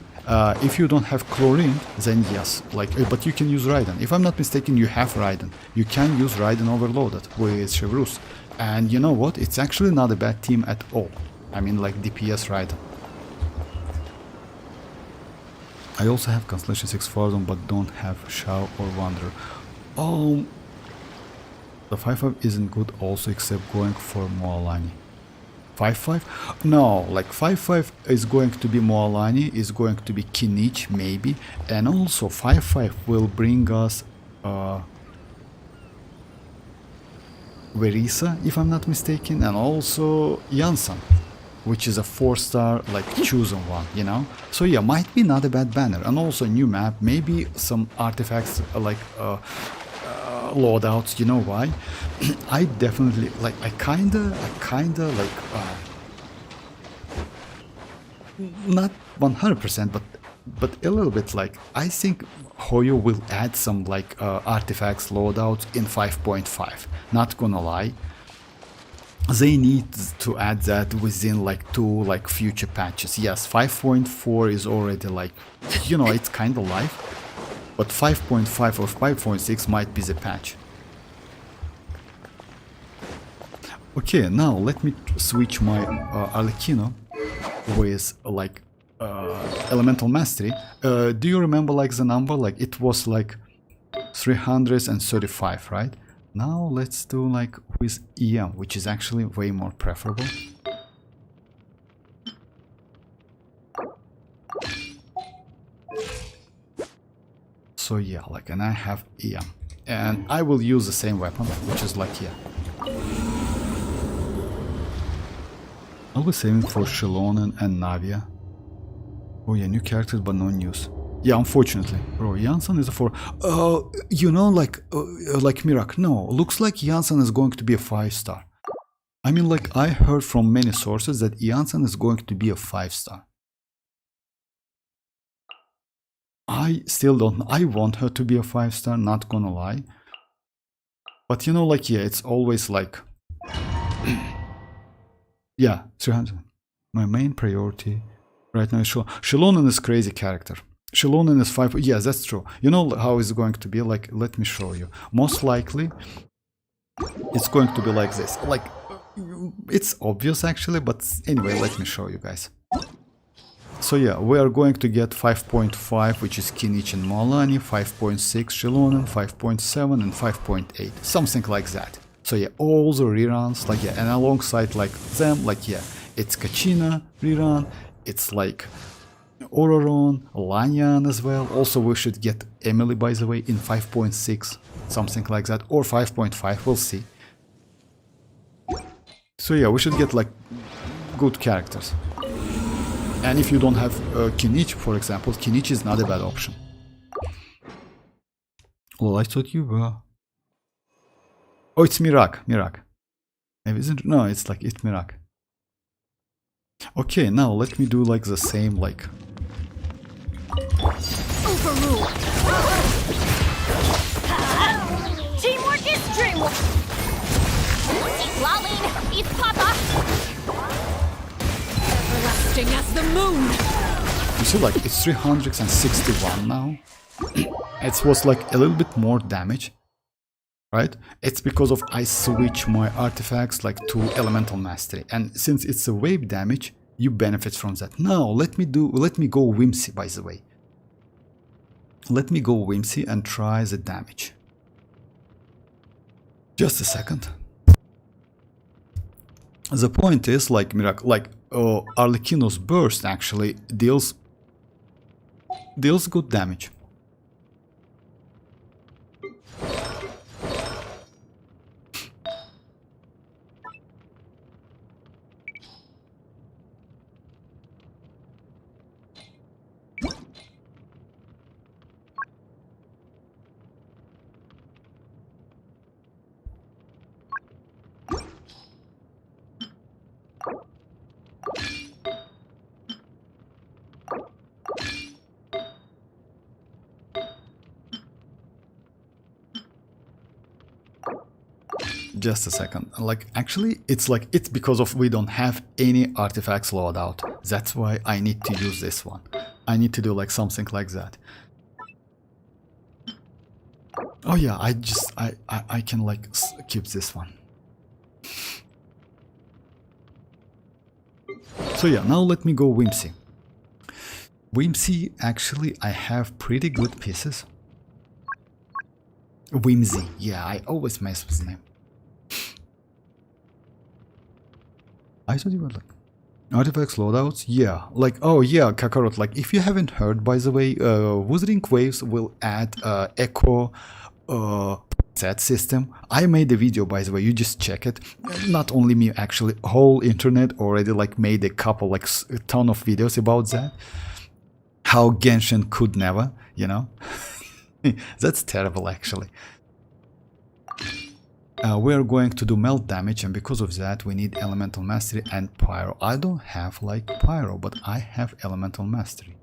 If you don't have chlorine, then yes, like, but you can use Raiden. If I'm not mistaken, you have Raiden. You can use Raiden overloaded with Chevreuse. And you know what? It's actually not a bad team at all. I mean, like DPS Raiden. I also have Constellation 6000, but don't have Shao or Wanderer. Oh, the 5-5 isn't good also, except going for mualani. 5-5? No, like 5-5 is going to be mualani, is going to be kinich maybe, and also 5-5 will bring us Verisa, if I'm not mistaken, and also Jansan, which is a 4-star like chosen one, you know. So yeah, might be not a bad banner, and also new map, maybe some artifacts like loadouts. You know why? I definitely like I kinda like not 100%, but a little bit. Like, I think Hoyo will add some like artifacts loadouts in 5.5. Not gonna lie, they need to add that within like 2 like future patches. Yes, 5.4 is already like, you know, it's kind of live, but 5.5 or 5.6 might be the patch. Okay, now let me switch my arlecchino with like elemental mastery. Do you remember like the number? Like it was like 335, right? Now let's do like with EM, which is actually way more preferable. So yeah, like, and I have EM, and I will use the same weapon, which is like here. I'll be saving for Xilonen and Navia. Oh yeah, new characters but no news. Yeah, unfortunately. Bro, Janssen is a 4. You know, like Mirak. No, looks like Janssen is going to be a 5-star. I mean, like, I heard from many sources that Janssen is going to be a 5-star. I still don't. I want her to be a 5-star, not gonna lie. But you know, like, yeah, it's always like. Yeah, 300. My main priority right now is Xilonen is crazy character. Xilonen is 5. Yes, that's true. You know how it's going to be? Like, let me show you. Most likely, it's going to be like this. Like, it's obvious actually, but anyway, let me show you guys. So yeah, we are going to get 5.5, which is Kinich and Mualani, 5.6 Xilonen, 5.7 and 5.8, something like that. So yeah, all the reruns, like yeah, and alongside like them, like yeah, it's Kachina rerun, it's like Ororon, Lanyan as well. Also, we should get Emily, by the way, in 5.6, something like that, or 5.5, we'll see. So yeah, we should get like good characters. And if you don't have Kinich, for example, Kinich is not a bad option. Well, I thought you were... Oh, it's Mirak. Maybe isn't... No, it's like, it's Mirak. Okay, now let me do like the same, like... Overruled. Teamwork is dreamwork. Citlali, it's Papa. Everlasting as the moon. You see, like, it's 361 now. It was like a little bit more damage, right? It's because of I switch my artifacts like to elemental mastery, and since it's a wave damage, you benefit from that. Now let me go Whimsy, by the way. Let me go Whimsy and try the damage. Just a second. The point is, like, Arlecchino's burst actually deals good damage. Just a second. Like, actually, it's like, it's because of we don't have any artifacts loadout. That's why I need to use this one. I need to do like something like that. Oh yeah, I can like keep this one. So yeah, now let me go Whimsy. Whimsy, actually, I have pretty good pieces. Whimsy, yeah, I always mess with the name. I thought you were like artifacts loadouts, yeah, like, oh yeah, Kakarot, like, if you haven't heard, by the way, Wuthering Waves will add echo set system. I made a video, by the way, you just check it. Not only me, actually, whole internet already like made a couple, like a ton of videos about that. How Genshin could never, you know. That's terrible, actually. we're going to do melt damage, and because of that we need elemental mastery and pyro. I don't have like pyro, but I have elemental mastery.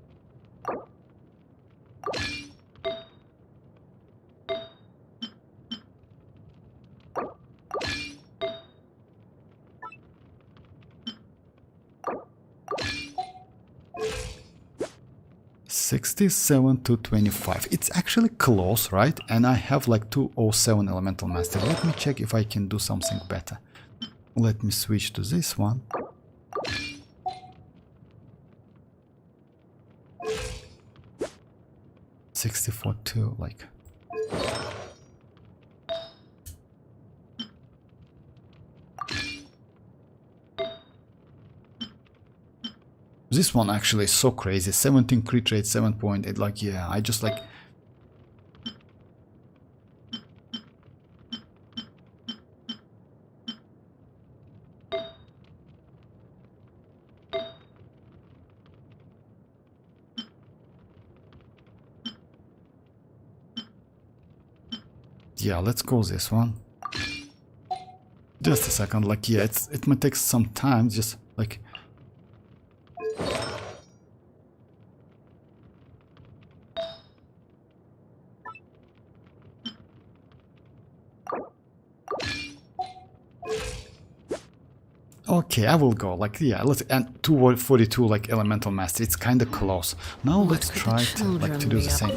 $67 to $25. It's actually close, right? And I have like 207 elemental mastery. Let me check if I can do something better. Let me switch to this one. $64 like. This one actually is so crazy. 17 crit rate, 7.8. Like, yeah, I just like. Yeah, let's go this one. Just a second. Like, yeah, it might take some time. Just like. Okay, I will go. Like, yeah, let's and 242 like elemental mastery. It's kind of close. Now let's try to do the same.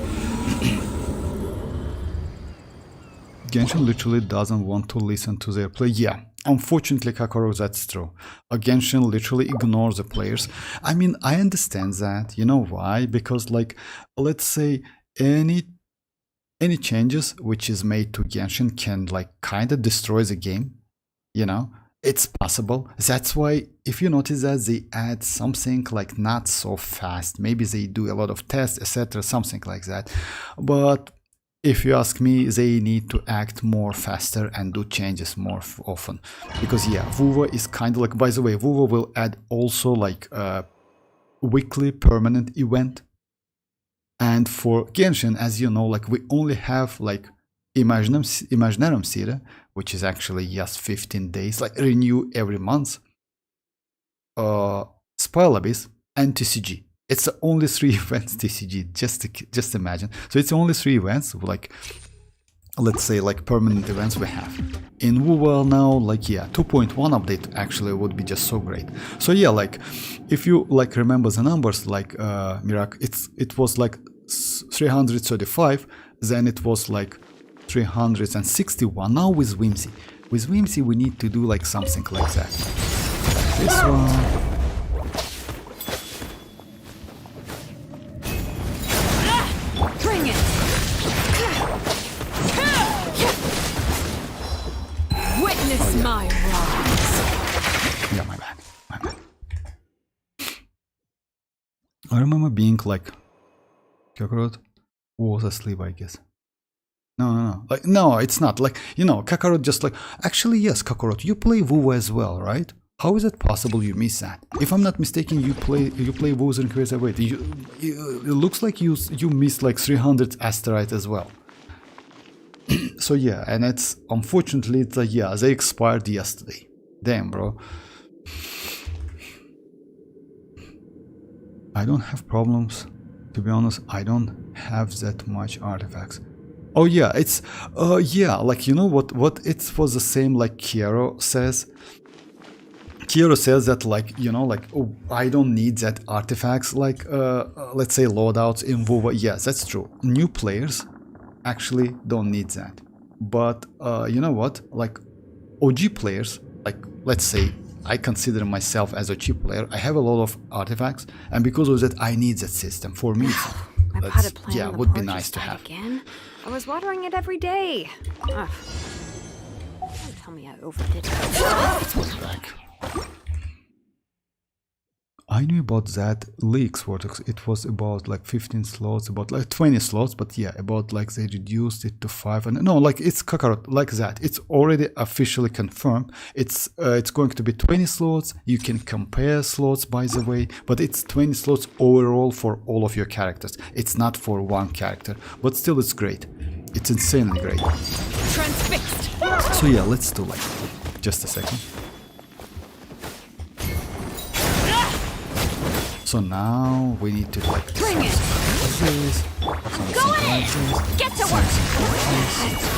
Genshin literally doesn't want to listen to their play. Yeah, unfortunately, Kakarot, that's true. Genshin literally ignores the players. I mean, I understand that. You know why? Because like, let's say any changes which is made to Genshin can like kind of destroy the game. You know. It's possible. That's why if you notice that they add something like not so fast, maybe they do a lot of tests, etc., something like that. But if you ask me, they need to act more faster and do changes more often. Because yeah, WuWa is kind of like, by the way, WuWa will add also like a weekly permanent event. And for Genshin, as you know, like we only have like Imaginarum Sira, which is actually just 15 days, like renew every month. Spoil Abyss and TCG. It's the only 3 events TCG. Just imagine. So it's only 3 events, like let's say like permanent events we have. In WuWa now, like yeah, 2.1 update actually would be just so great. So yeah, like if you like remember the numbers, like Mirak, it was like 335, then it was like 361. Now with Whimsy. With Whimsy we need to do like something like that. This one. Bring it! Witness my rise! Yeah, my bad. I remember being like Kakarot was asleep, I guess. No. Like, no, it's not. Like, you know, Kakarot just like... Actually, yes, Kakarot, you play WuWa as well, right? How is it possible you miss that? If I'm not mistaken, you play WuWa and wait. It looks like you missed like 300 asteroids as well. So yeah, and it's... Unfortunately, it's like, yeah, they expired yesterday. Damn, bro. I don't have problems. To be honest, I don't have that much artifacts. Oh yeah, it's yeah, like you know what it was the same like Kiero says. Kiero says that like, you know, like, oh, I don't need that artifacts like let's say loadouts in WuWa. Yes, that's true. New players actually don't need that. But you know what? Like OG players, like let's say I consider myself as a OG player, I have a lot of artifacts, and because of that I need that system. For me, yeah, would be nice to have. Again? I was watering it every day. Ugh. Don't tell me I overdid it. Back. I knew about that leaks Vortex. It was about like 15 slots, about like 20 slots, but yeah, about like they reduced it to 5. And no, like it's Kakarot like that. It's already officially confirmed. It's going to be 20 slots. You can compare slots, by the way, but it's 20 slots overall for all of your characters. It's not for one character, but still it's great. It's insanely great. Transfixed! So yeah, let's do like just a second. So now we need to like Bring it. this, Go in! Get to work!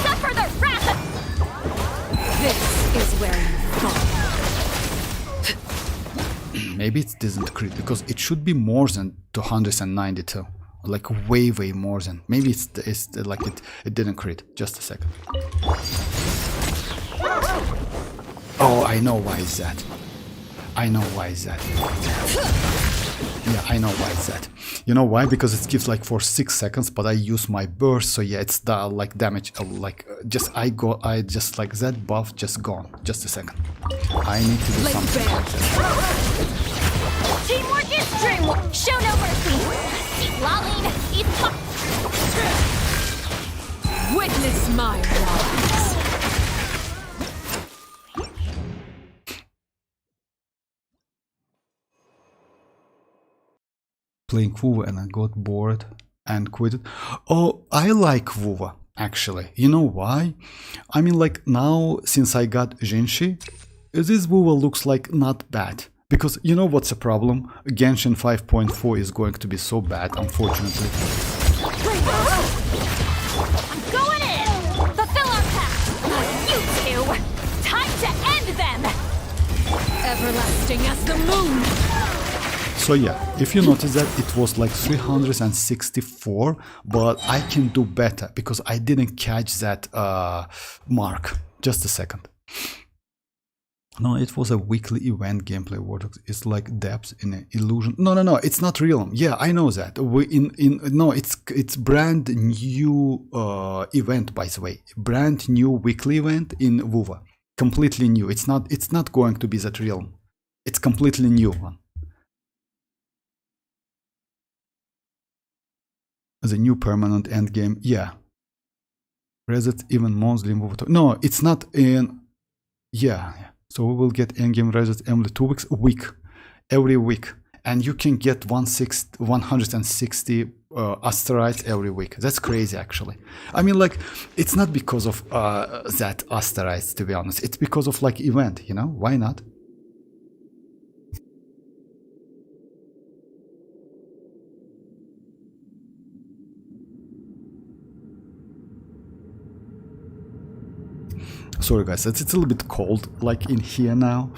Suffer the wrath of... This is where you fall. maybe it doesn't crit because it should be more than 292, like way more than. Maybe it's like it didn't crit. Just a second. Oh, I know why is that. I know why is that. Yeah, I know why it's that. You know why? Because it gives like for 6 seconds, but I use my burst, so yeah, it's the like damage, I just like that buff just gone. Just a second. I need to do something like that. Teamwork is dreamwork. Show no mercy. Citlali, witness my rise. Playing WuWa and I got bored and quit it. Oh, I like WuWa actually. You know why? I mean, like now since I got Genshin, this WuWa looks like not bad. Because you know what's the problem? Genshin 5.4 is going to be so bad, unfortunately. I'm going in. Fulfill our pact. You two. Time to end them. Everlasting as the moon. So yeah, if you notice that it was like 364, but I can do better because I didn't catch that mark. Just a second. No, it was a weekly event gameplay vortex. It's like depths in an illusion. No, it's not realm. Yeah, I know that. It's brand new event, by the way. Brand new weekly event in WuWa. Completely new. It's not going to be that realm. It's completely new one. The new permanent end game, yeah. Reset even monthly. No, it's not in. Yeah. So we will get endgame reset every 2 weeks, every week, and you can get 160 asteroids every week. That's crazy, actually. I mean, like, it's not because of that asteroids, to be honest. It's because of like event, you know? Why not? Sorry guys, it's a little bit cold like in here now.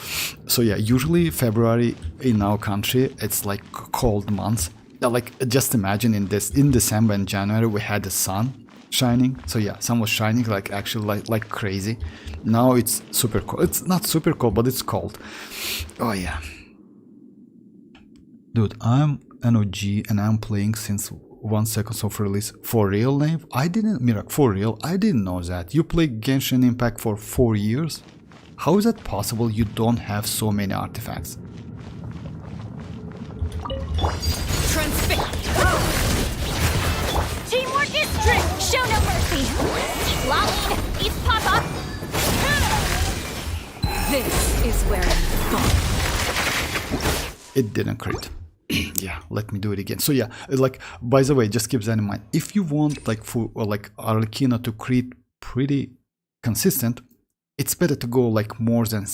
So yeah, usually February in our country it's like cold months. Like just imagine in December and January we had the sun shining. So yeah, sun was shining like actually like crazy. Now it's super cold. It's not super cold, but it's cold. Oh yeah. Dude, I'm an OG and I'm playing since 1 second of release. For real, Nave? For real? I didn't know that. You play Genshin Impact for 4 years? How is that possible you don't have so many artifacts? Teamwork is strict. Show no mercy. Citlali, pop-up. This is where you fall. It didn't crit. Yeah, let me do it again. So yeah, like by the way, just keep that in mind. If you want like arlecchino to crit pretty consistent, it's better to go like more than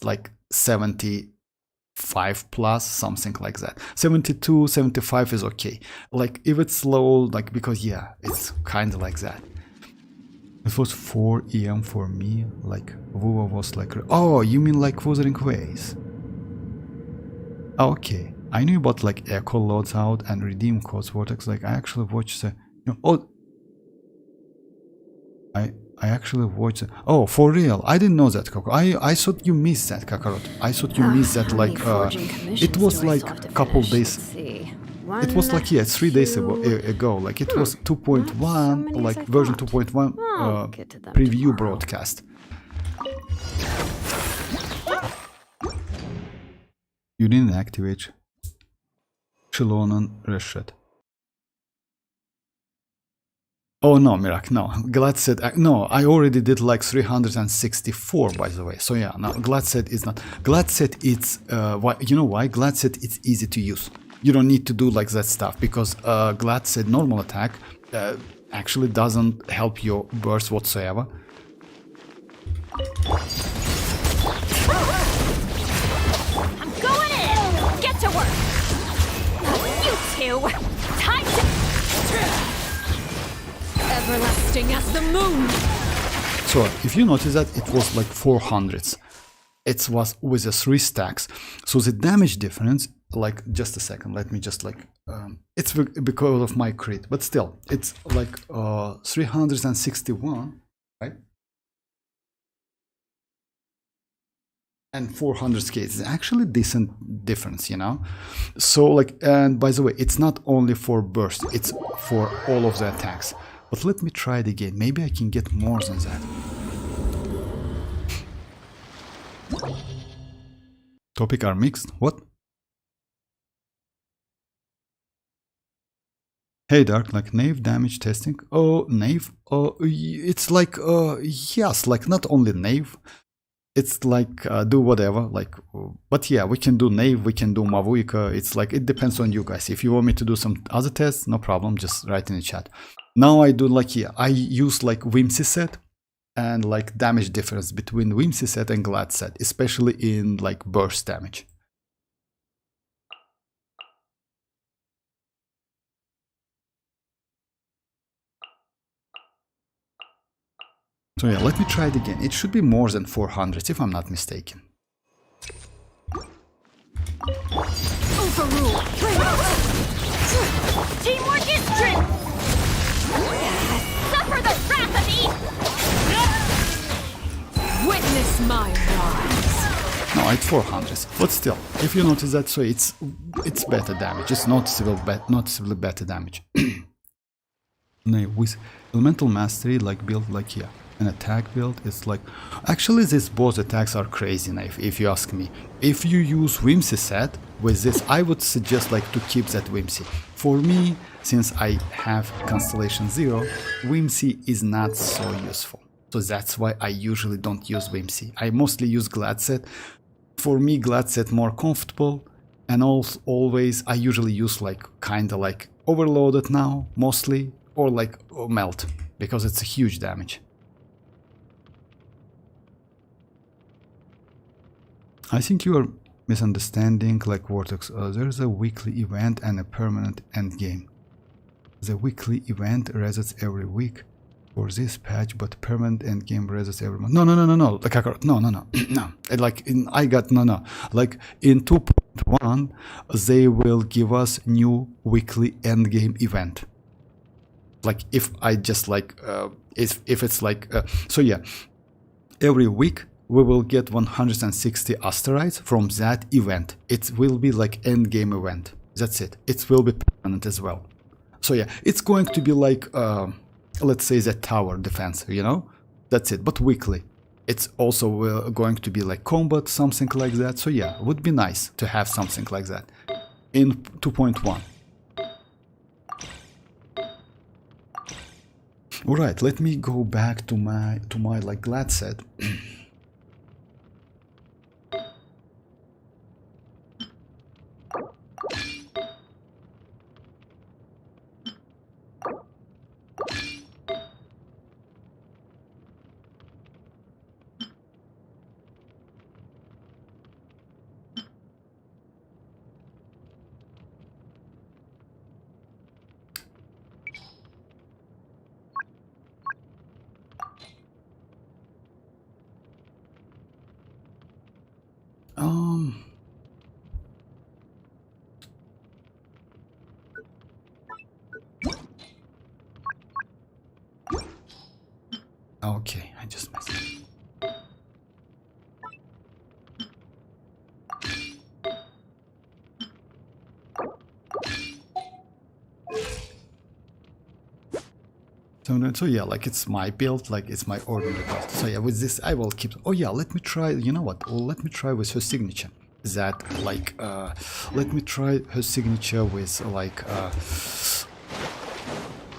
like 75 plus, something like that. 72, 75 is okay. Like if it's low, like because yeah, it's kind of like that. It was 4 AM for me. Like WuWa was like, oh, you mean like Wuthering Waves? Okay. I knew about like Echo loads out and redeem codes vortex. Like I actually watched the. I actually watched. Oh, for real? I didn't know that, Coco. I thought you missed that, Kakarot. I thought you missed that. Like it was like a couple days. It was like 3 days ago. Like it was 2.1, like version 2.1 preview broadcast. You didn't activate Xilonen reset. Oh no, Mirak, no. Glad said no, I already did like 364 by the way. So yeah, no, Glad said is not. Glad said it's you know why? Glad said it's easy to use. You don't need to do like that stuff because Glad said normal attack actually doesn't help your burst whatsoever. I'm going in! Get to work! You two! Time to... Everlasting as the moon! So if you notice that it was like 400s. It was with the 3 stacks. So the damage difference, like, just a second, let me just like, it's because of my crit, but still, it's like 361, right? And 400k is actually decent difference, you know. So like, and by the way, it's not only for burst, it's for all of the attacks. But let me try it again. Maybe I can get more than that. Topic are mixed. What? Hey Dark, like Nave damage testing. Oh, Nave. Oh, it's like yes, like not only Nave. It's like do whatever, like, but yeah, we can do Nave, we can do mavuika. It's like, it depends on you guys. If you want me to do some other tests, no problem, just write in the chat. Now I do like, yeah, I use like Whimsy set and like damage difference between Whimsy set and Glad set, especially in like burst damage. So yeah, let me try it again. It should be more than 400 if I'm not mistaken. Overrule! Teamwork is strength! Suffer the wrath of Eve! Witness my rise! No, it's 400, but still, if you notice that, so it's better damage. It's noticeably better damage. No, with elemental mastery, like build like here. An attack build, it's like, actually these both attacks are crazy if you ask me. If you use Whimsy set with this, I would suggest like to keep that Whimsy. For me, since I have Constellation 0, Whimsy is not so useful. So that's why I usually don't use Whimsy. I mostly use Glad set. For me, Glad set more comfortable, and also always I usually use like kinda like Overloaded now, mostly, or like Melt, because it's a huge damage. I think you are misunderstanding like Vortex. There's a weekly event and a permanent endgame. The weekly event resets every week for this patch, but permanent endgame resets every month. No. Like, no. No. Like I got no. Like in 2.1, they will give us new weekly endgame event. Like if I just like if it's like so yeah, every week we will get 160 asteroids from that event. It will be like end game event. That's it. It will be permanent as well. So yeah, it's going to be like let's say the tower defense, you know? That's it, but weekly. It's also going to be like combat, something like that. So yeah, it would be nice to have something like that in 2.1. All right, let me go back to my like Glad set. Okay, I just messed up. So yeah, like it's my build, like it's my ordinary build. So yeah, with this I will keep. Oh yeah, let me try. You know what? Well, let me try with her signature. That like let me try her signature with like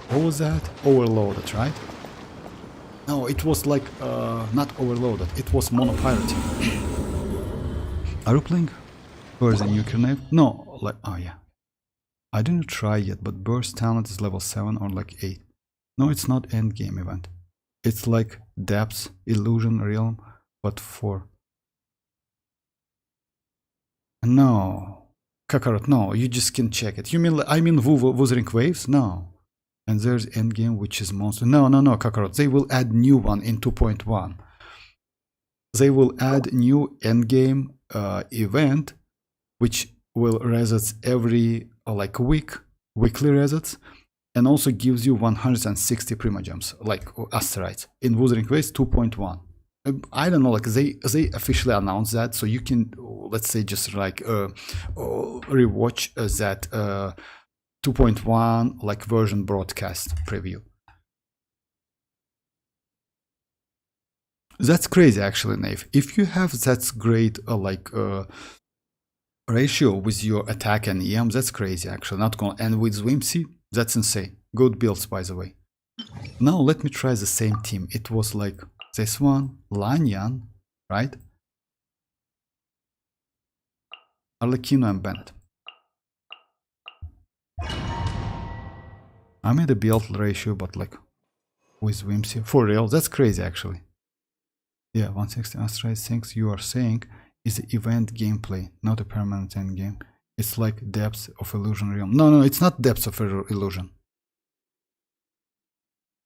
what was that? Overloaded, right? No, it was like not overloaded. It was monopirating. Are you playing? Where's the nuclear knife? No, like oh yeah. I didn't try yet, but burst talent is level 7 or like 8. No, it's not end game event. It's like depths, illusion, realm, but for... No. Kakarot, no, you just can check it. You mean, I mean Wuthering Waves? No. And there's endgame, which is monster. No, Kakarot. They will add new one in 2.1. They will add new endgame event, which will resets every like weekly resets, and also gives you 160 Primogems, like asteroids in Wuthering Waves 2.1. I don't know, like they officially announced that, so you can, let's say, just like rewatch that 2.1 like version broadcast preview. That's crazy, actually, Nave. If you have that great ratio with your attack and EM, that's crazy, actually. Not gonna, and with Whimsy, that's insane. Good builds, by the way. Now let me try the same team. It was like this one, Xianyun, right? Arlecchino and Bennett. I made a build ratio, but like with Whimsy. For real, that's crazy, actually. Yeah, 160 asteroids. Things you are saying is the event gameplay, not a permanent end game. It's like depths of illusion realm. No, it's not depths of illusion.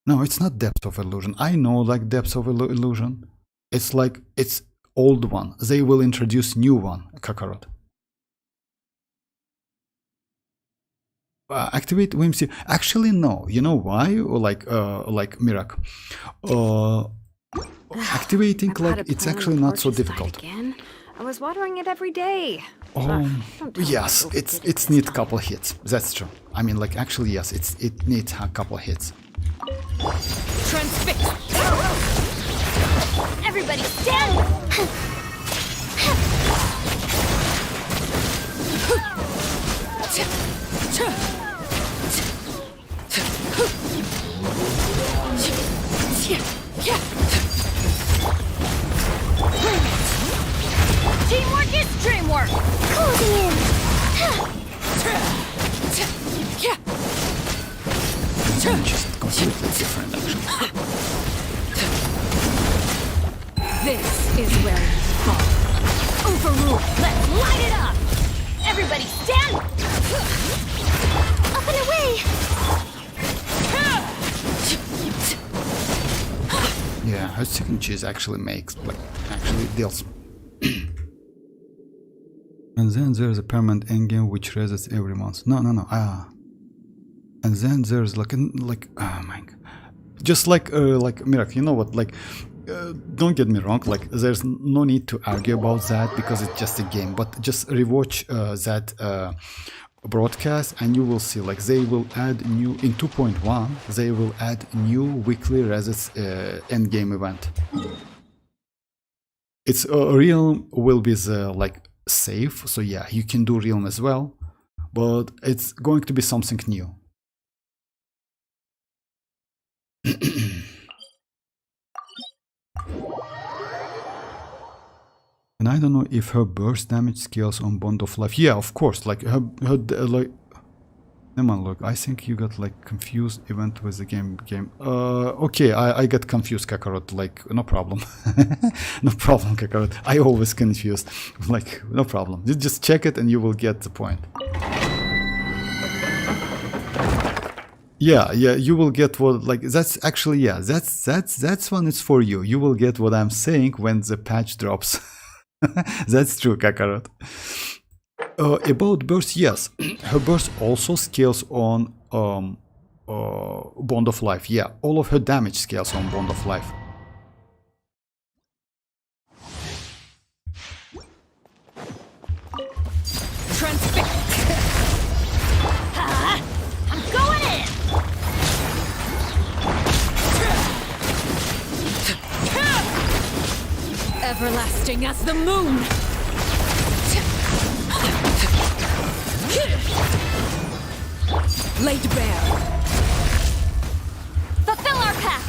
No, it's not depths of illusion. I know like depths of illusion. It's like, it's old one. They will introduce new one, Kakarot. Activate Whimsy. Actually, no. You know why? Like Mirak. Activating, like, it's actually not so difficult. Again? I was watering it every day. Yes, it's need a couple hits. That's true. I mean, like, actually, yes, it needs a couple hits. Transfix! Everybody stand! Teamwork is dreamwork! Closing in! Just completely different, actually. This is where you fall. Overrule! Let's light it up! Everybody stand! Up and away! Yeah, her signature actually makes, like, actually deals. And then there's a permanent endgame which resets every month. No. And then there's like oh my god, just like Mirak, you know what, like don't get me wrong, like there's no need to argue about that because it's just a game, but just rewatch that broadcast and you will see, like, they will add new in 2.1, they will add new weekly resets end game event. It's realm will be the like safe, so yeah, you can do realm as well, but it's going to be something new. And I don't know if her burst damage scales on Bond of Life. Yeah, of course, like her like. Come on, look, I think you got like confused event with the game. Okay, I got confused, Kakarot. Like, no problem, no problem, Kakarot. I always confused. Like, no problem. Just check it and you will get the point. Yeah, you will get what, like, that's actually, yeah, that's one is for you. You will get what I'm saying when the patch drops. That's true, Kakarot. About burst, yes, her burst also scales on Bond of Life. Yeah, all of her damage scales on Bond of Life. Transfix! I'm going in! Everlasting as the moon! Laid bare! Fulfill our pact!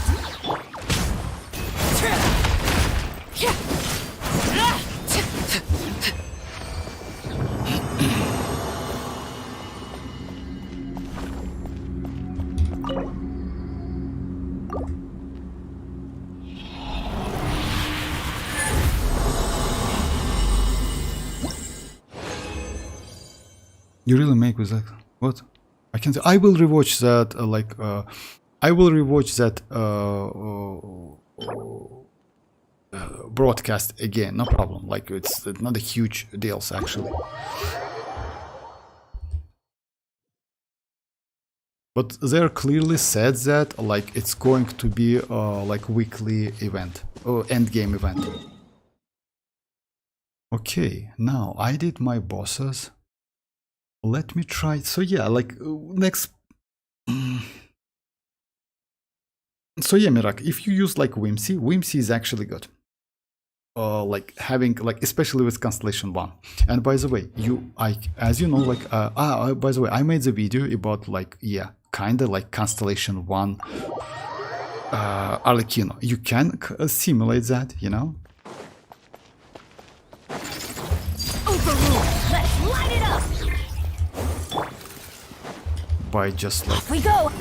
You really make with that? What? I can say I will rewatch that. I will rewatch that broadcast again. No problem. Like it's not a huge deal actually. But they're clearly said that like it's going to be like weekly event or end game event. Okay, now I did my bosses. Let me try. So yeah, like next. So yeah, Mirak, if you use like Whimsy is actually good. Like having like especially with Constellation 1. And by the way, as you know, like by the way, I made the video about like kinda like Constellation 1 Arlecchino. You can simulate that, you know. Overruled. Let's light it up. By just like Off we go.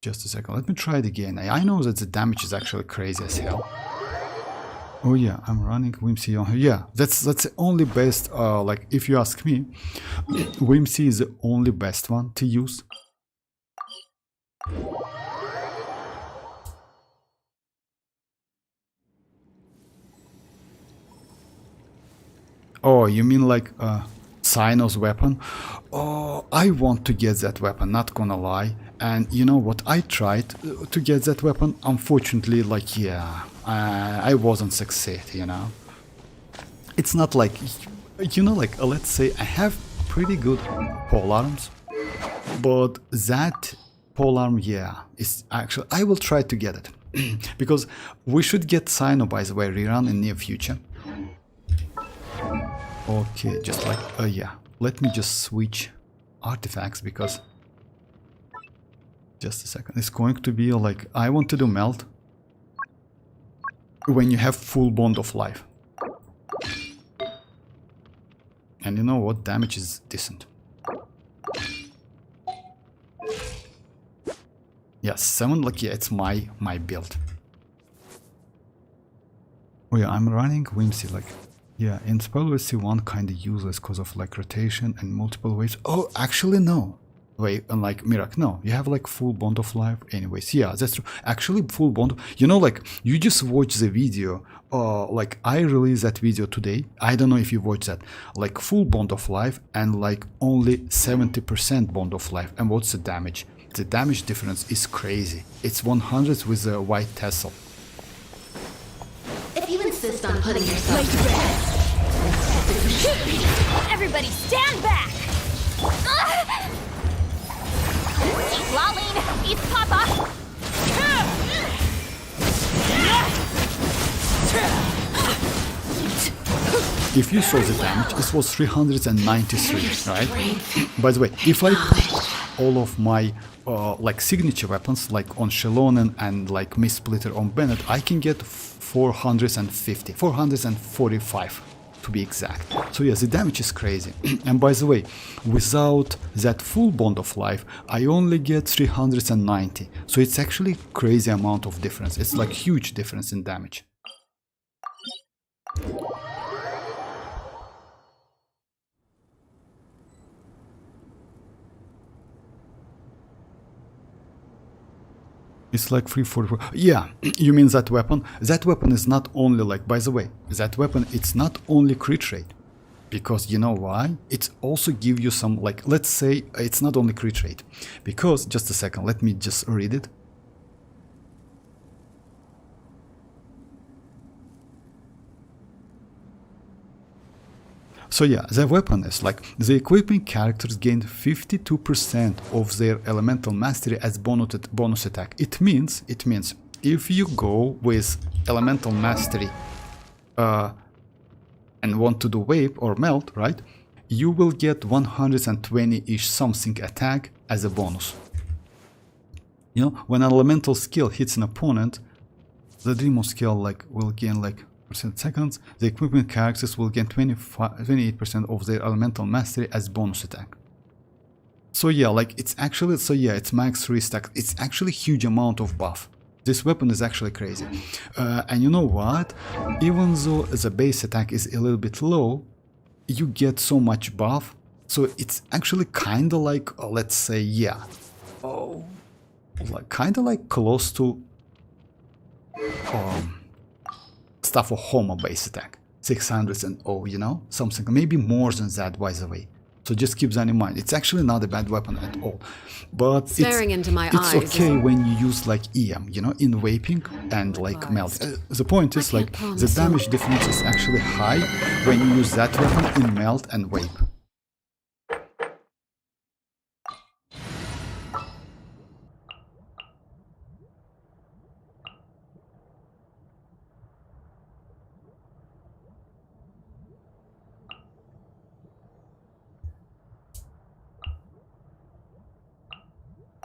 just a second. Let me try it again. I know that the damage is actually crazy as hell. Oh yeah, I'm running Whimsy on her. Yeah, that's the only best. Like if you ask me, Whimsy is the only best one to use. Oh, you mean like Cyno's weapon? Oh, I want to get that weapon, not gonna lie. And you know what? I tried to get that weapon. Unfortunately, like, I wasn't succeed, you know? It's not like, you know, like, let's say I have pretty good polearms, but that polearm, is actually, I will try to get it. Because we should get Cyno, by the way, rerun in near future. Okay, just like, let me just switch artifacts because, just a second, it's going to be like, I want to do melt when you have full bond of life. And you know what, damage is decent. Yeah, 7, like, it's my build. Oh yeah, I'm running Whimsy, like, yeah, in Spell with C1 kinda useless because of like rotation and multiple waves. Oh, actually no. Wait, unlike Mirak, no, you have like full bond of life. Anyways, yeah, that's true. Actually, full bond, you know, like you just watch the video. Like I released that video today. I don't know if you watched that. Like full bond of life and like only 70% bond of life. And what's the damage? The damage difference is crazy. It's 100 with a white tassel. If you insist on putting yourself to rest. Everybody stand back! Xilonen, it's Papa! If you saw the damage, it was 393, right? By the way, if I put all of my like signature weapons, like on Xilonen and like Mist Splitter on Bennett, I can get 445 to be exact. So yes, the damage is crazy. And by the way, without that full bond of life, I only get 390. So it's actually crazy amount of difference. It's like huge difference in damage. It's like 344. Yeah, you mean that weapon? That weapon is not only like, by the way, that weapon, it's not only crit rate. Because you know why? It also give you some, like, let's say it's not only crit rate. Because, just a second, let me just read it. So yeah, the weapon is like, the equipping characters gain 52% of their elemental mastery as bonus attack. It means if you go with elemental mastery and want to do wave or melt, right, you will get 120-ish something attack as a bonus. You know, when an elemental skill hits an opponent, the demo skill like will gain like seconds, the equipment characters will gain 28% of their elemental mastery as bonus attack. So yeah, like it's actually, so yeah, it's max 3 stack. It's actually huge amount of buff. This weapon is actually crazy. And you know what? Even though the base attack is a little bit low, you get so much buff. So it's actually kind of like, let's say, yeah. Oh, like, kind of like close to stuff of Homo base attack. 600 and you know? Something, maybe more than that, by the way. So just keep that in mind. It's actually not a bad weapon at all. But Staring into my it's eyes okay when you use like EM, you know, in vaping and like melt. The point is like the damage difference is actually high when you use that weapon in melt and vape.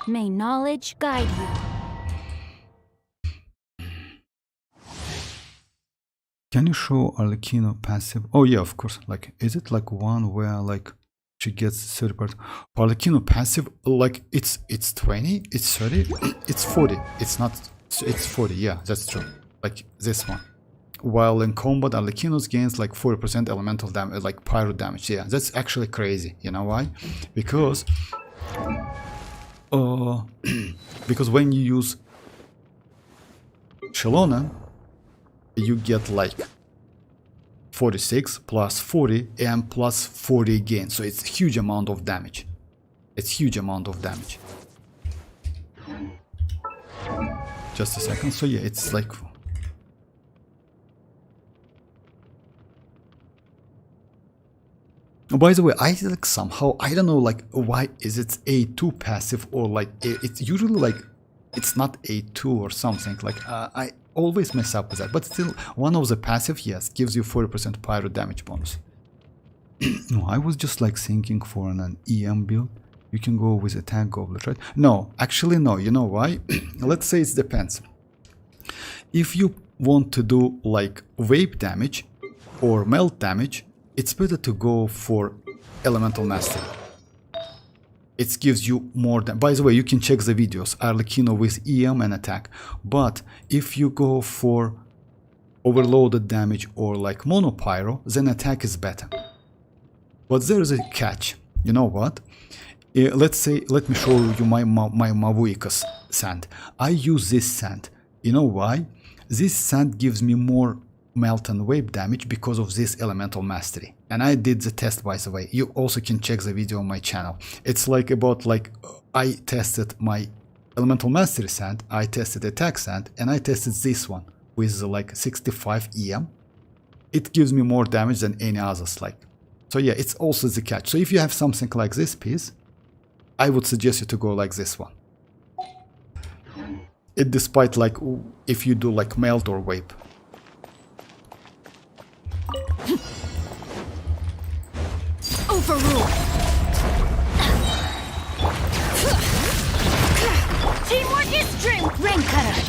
May knowledge guide you. Can you show arlecchino passive? Oh yeah, of course. Like, is it like one where like she gets 30%? Arlecchino passive, like it's 20, it's 30, it's 40. It's not. It's 40. Yeah, that's true. Like this one. While in combat, arlecchinos gains like 40% elemental damage, like pyro damage. Yeah, that's actually crazy. You know why? Because when you use Xilonen, you get like 46 plus 40 and plus 40 again. So it's a huge amount of damage. It's huge amount of damage. Just a second. So yeah, it's like... By the way, I like somehow, I don't know like why is it A2 passive or like it's usually like it's not A2 or something like I always mess up with that, but still one of the passive, yes, gives you 40% pyro damage bonus. No, I was just like thinking for an EM build you can go with attack goblet, right? No, actually no, you know why? Let's say it depends. If you want to do like vape damage or melt damage, it's better to go for elemental mastery. It gives you more than... By the way, you can check the videos, arlecchino with EM and attack. But if you go for overloaded damage or like monopyro, then attack is better. But there is a catch. You know what? Let's say, let me show you my mavuika's sand. I use this sand. You know why? This sand gives me more melt and wave damage because of this elemental mastery. And I did the test, by the way. You also can check the video on my channel. It's like about like I tested my elemental mastery sand, I tested attack sand, and I tested this one with like 65 EM. It gives me more damage than any others like. So yeah, it's also the catch. So if you have something like this piece, I would suggest you to go like this one. It despite like if you do like melt or vape. Overrule! Teamwork is strength! Rain cutter!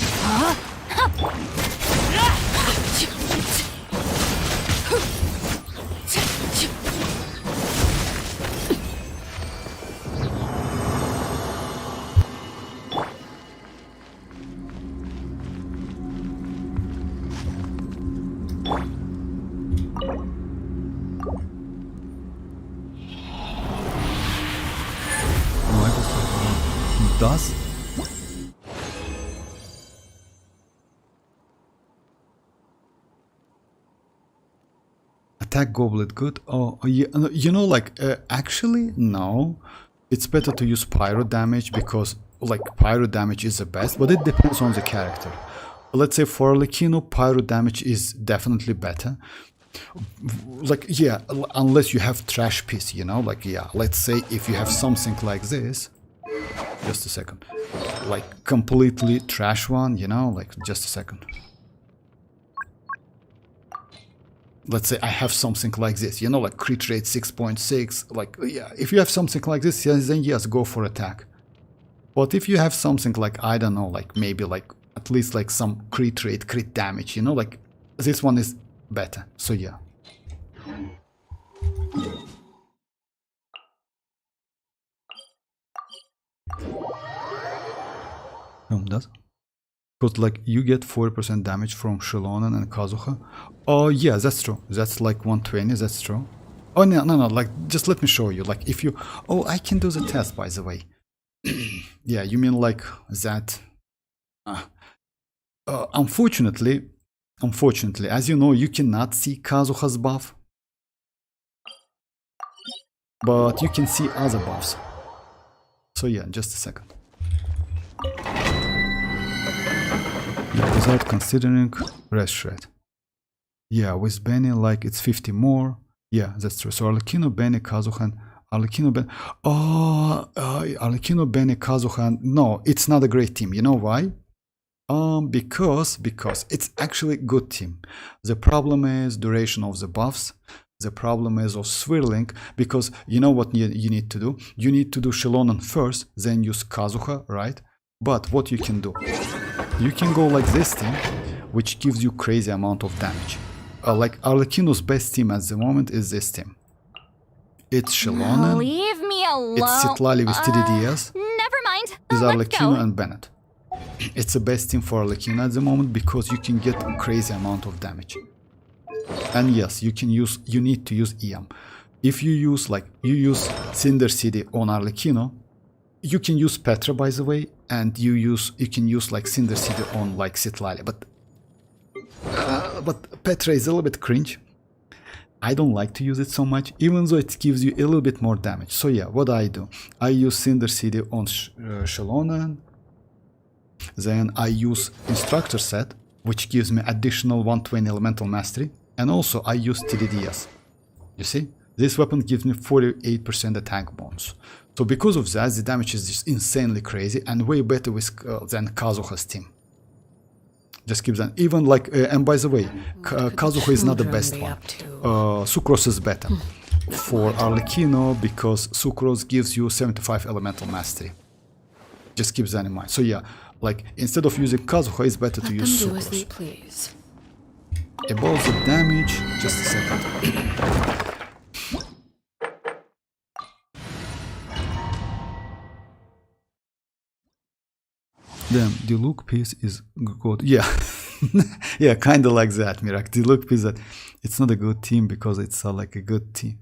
Does attack goblet good? Oh yeah, you know, like actually no, it's better to use pyro damage because like pyro damage is the best, but it depends on the character. Let's say for arlecchino, pyro damage is definitely better. Like yeah, unless you have trash piece, you know, like yeah, let's say if you have something like this. Just a second. Like completely trash one, you know, like just a second. Let's say I have something like this, you know, like crit rate 6.6, like yeah, if you have something like this, then yes, go for attack. But if you have something like, I don't know, like maybe like at least like some crit rate, crit damage, you know, like this one is better, so yeah. Does Because like you get 40% damage from Xilonen and Kazuha. Oh yeah, that's true. That's like 120, that's true. Oh no, like just let me show you. Like if you, oh, I can do the test by the way. Yeah, you mean like that. Unfortunately, as you know, you cannot see Kazuha's buff. But you can see other buffs. So yeah, just a second. Yeah, without considering rest shred. Yeah, with Benny like it's 50 more. Yeah, that's true. So Arlecchino, Benny, Kazuhan, Arlecchino, Benny. Oh, Arlecchino, Benny, Kazuhan. No, it's not a great team. You know why? Because it's actually a good team. The problem is duration of the buffs. The problem is of swirling, because you know what you need to do? You need to do Xilonen first, then use Kazuha, right? But what you can do? You can go like this team, which gives you crazy amount of damage. Like Arlecchino's best team at the moment is this team. It's Xilonen, Leave me alone. it's citlali with TDDS, Never mind. is Let's Arlecchino go. and Bennett. It's the best team for Arlecchino at the moment because you can get a crazy amount of damage. And yes, you need to use EM. If you use Cinder City on Arlecchino, you can use Petra by the way, and you can use like Cinder City on like citlali, but Petra is a little bit cringe. I don't like to use it so much, even though it gives you a little bit more damage. So yeah, what I do? I use Cinder City on Xilonen, then I use Instructor Set, which gives me additional 120 elemental mastery. And also I use TDDS. You see? This weapon gives me 48% attack bonus. So because of that, the damage is just insanely crazy and way better with, than Kazuha's team. Just keep that. Even like, and by the way, Kazuha is not the best one. Sucrose is better for Arlecchino because Sucrose gives you 75 elemental mastery. Just keep that in mind. So yeah, like instead of using Kazuha, it's better to use Sucrose. Please. About the damage, just a second. Damn, the look piece is good. Yeah, yeah, kind of like that, Mirak. The look piece that it's not a good team because it's like a good team.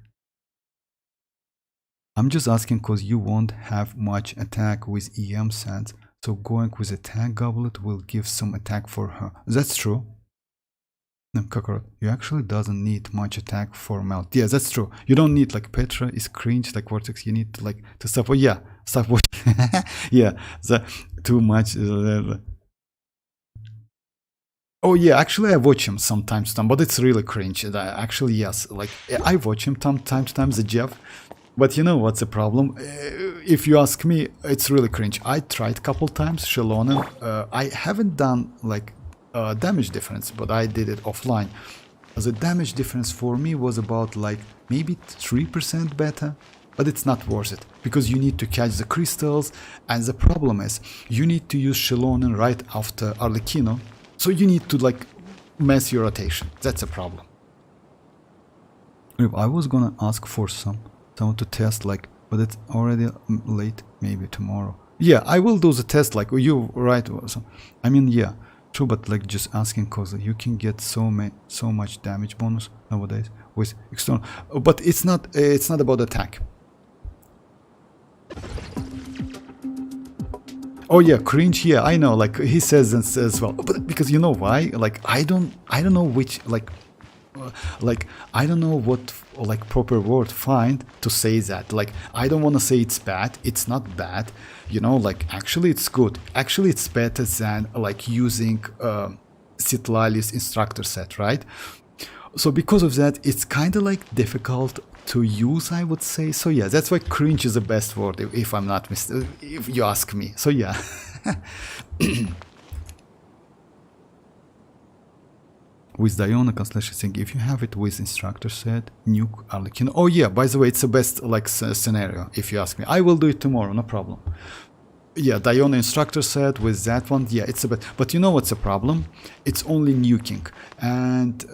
I'm just asking because you won't have much attack with EM sense, so going with attack goblet will give some attack for her. That's true. No, Kakarot, you actually doesn't need much attack for melt. Yeah, that's true. You don't need like Petra is cringe like Vortex. You need to like to stop. Oh yeah, stop watching. Yeah, too much. Oh yeah, actually I watch him sometimes, but it's really cringe. Actually yes, like I watch him time to time, the Jeff. But you know what's the problem? If you ask me, it's really cringe. I tried a couple times Xilonen. I haven't done like damage difference, but I did it offline. The damage difference for me was about like maybe 3% better, but it's not worth it because you need to catch the crystals, and the problem is you need to use Xilonen right after Arlecchino, so you need to like mess your rotation. That's a problem. I was gonna ask for someone to test like, but it's already late. Maybe tomorrow. Yeah, I will do the test like you right. I mean yeah. True, but like just asking because you can get so much damage bonus nowadays with external, but it's not about attack. Oh yeah, cringe. Yeah, I know. Like he says as well, but because you know why? Like I don't know which like I don't know what like proper word find to say that. Like I don't want to say it's bad. It's not bad. You know, like actually it's good. Actually it's better than like using Citlali's instructor set, right? So because of that, it's kind of like difficult to use, I would say. So yeah, that's why cringe is the best word if I'm not mistaken, if you ask me. So yeah. With Diona /thing, if you have it with instructor set, nuke Arlecchino. Oh yeah, by the way, it's the best like scenario if you ask me. I will do it tomorrow, no problem. Yeah, Diona instructor set with that one, yeah, it's a bit. But you know what's the problem? It's only nuking, and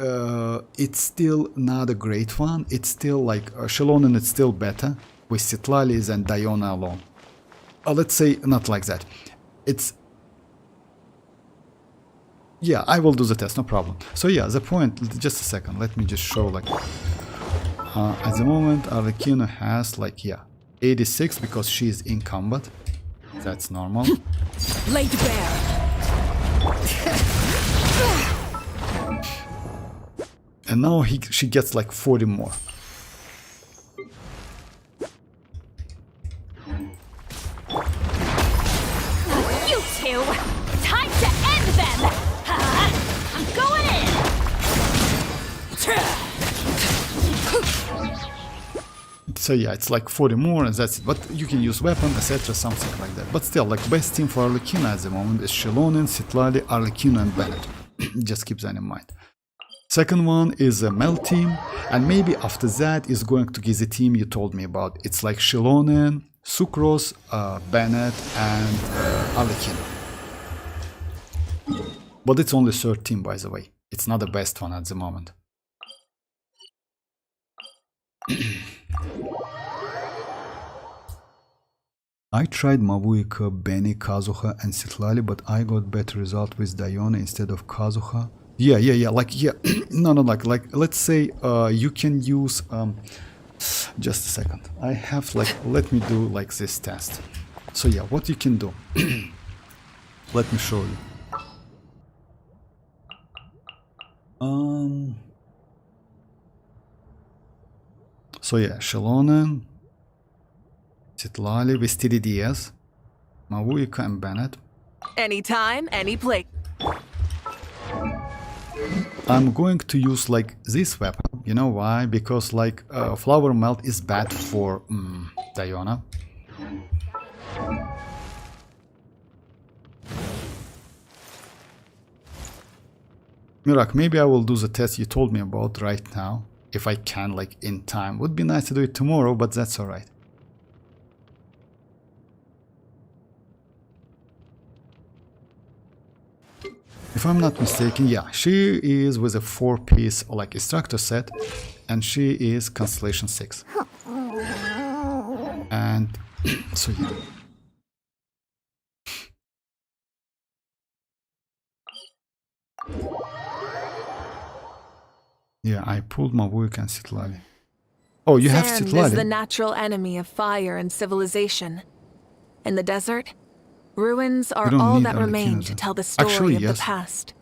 it's still not a great one. It's still like Xilonen, it's still better with citlali than Diona alone. Let's say not like that. It's Yeah, I will do the test, no problem. So yeah, the point, just a second, let me just show like, at the moment Arlecchino has like, yeah, 86 because she is in combat. That's normal. Laid bare. And now she gets like 40 more. You two! Time to end them! I'm going in! So yeah, it's like 40 more and that's it. But you can use weapon, etc, something like that. But still, like best team for Arlecchino at the moment is Xilonen, Citlali, Arlecchino and Bennett. Just keep that in mind. Second one is a Mel team, and maybe after that is going to be the team you told me about. It's like Xilonen, Sucrose, Bennett and Arlecchino. But it's only third team, by the way. It's not the best one at the moment. I tried Mavuika, Benny, Kazuha and Citlali, but I got better result with Diona instead of Kazuha. Yeah, like, yeah, no, like, let's say, you can use, just a second. I have, like, let me do, like, this test. So, yeah, what you can do. Let me show you. So, yeah, Xilonen, Citlali with TDDS, Mavuika and Bennett. Anytime, any place. I'm going to use like this weapon. You know why? Because like flower melt is bad for Diona. Mirak, maybe I will do the test you told me about right now. If I can, like in time. Would be nice to do it tomorrow, but that's alright. If I'm not mistaken, yeah, she is with a 4-piece like instructor set, and she is Constellation 6. And so yeah. Yeah, I pulled Mavuika and Citlali. Oh, you have Sand Citlali. is the natural enemy of fire and civilization. In the desert, ruins are don't all need that remain arlecchino to then. tell the story Actually, of yes. the past.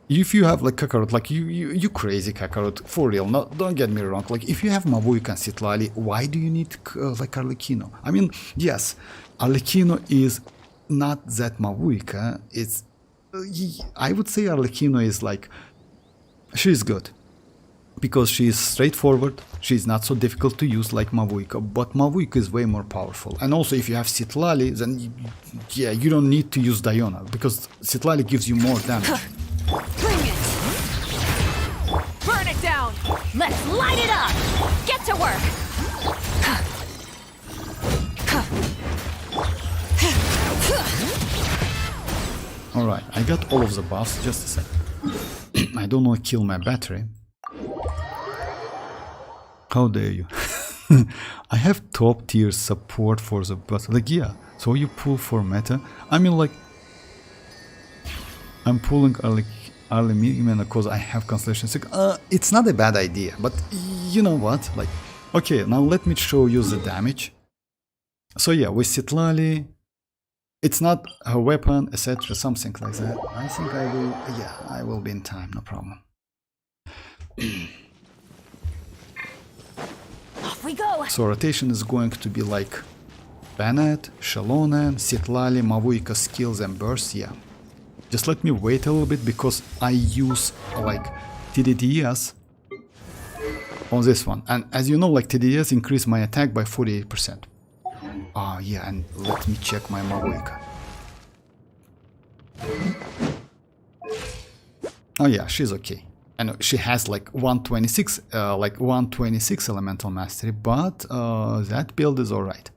If you have like Kakarot, like you crazy Kakarot, for real, no, don't get me wrong, like if you have Mavuika and Citlali, why do you need like Arlecchino? I mean, yes, Arlecchino is not that Mavuika, it's, I would say Arlecchino is like, she's good. Because she is straightforward, she is not so difficult to use like Mavuika, but Mavuika is way more powerful. And also if you have Citlali, then yeah, you don't need to use Diona, because Citlali gives you more damage. Bring it! Burn it down! Let's light it up! Get to work! Alright, I got all of the buffs, just a second. I don't want to kill my battery. How dare you? I have top tier support for the bus. Like, yeah, so you pull for meta. I mean, like, I'm pulling Arlecchino because I have Constellation 6. It's not a bad idea, but you know what? Like, okay, now let me show you the damage. So yeah, with Citlali, it's not her weapon, etc., something like that. I think I will, yeah, I will be in time, no problem. Off we go! So rotation is going to be like Bennett, Xilonen, Citlali, Mavuika skills and bursts, yeah. Just let me wait a little bit because I use like TDDS on this one. And as you know, like TDDS increase my attack by 48%. Oh yeah, and let me check my Mavuika. Oh yeah, she's okay. And she has like 126 elemental mastery, but that build is alright.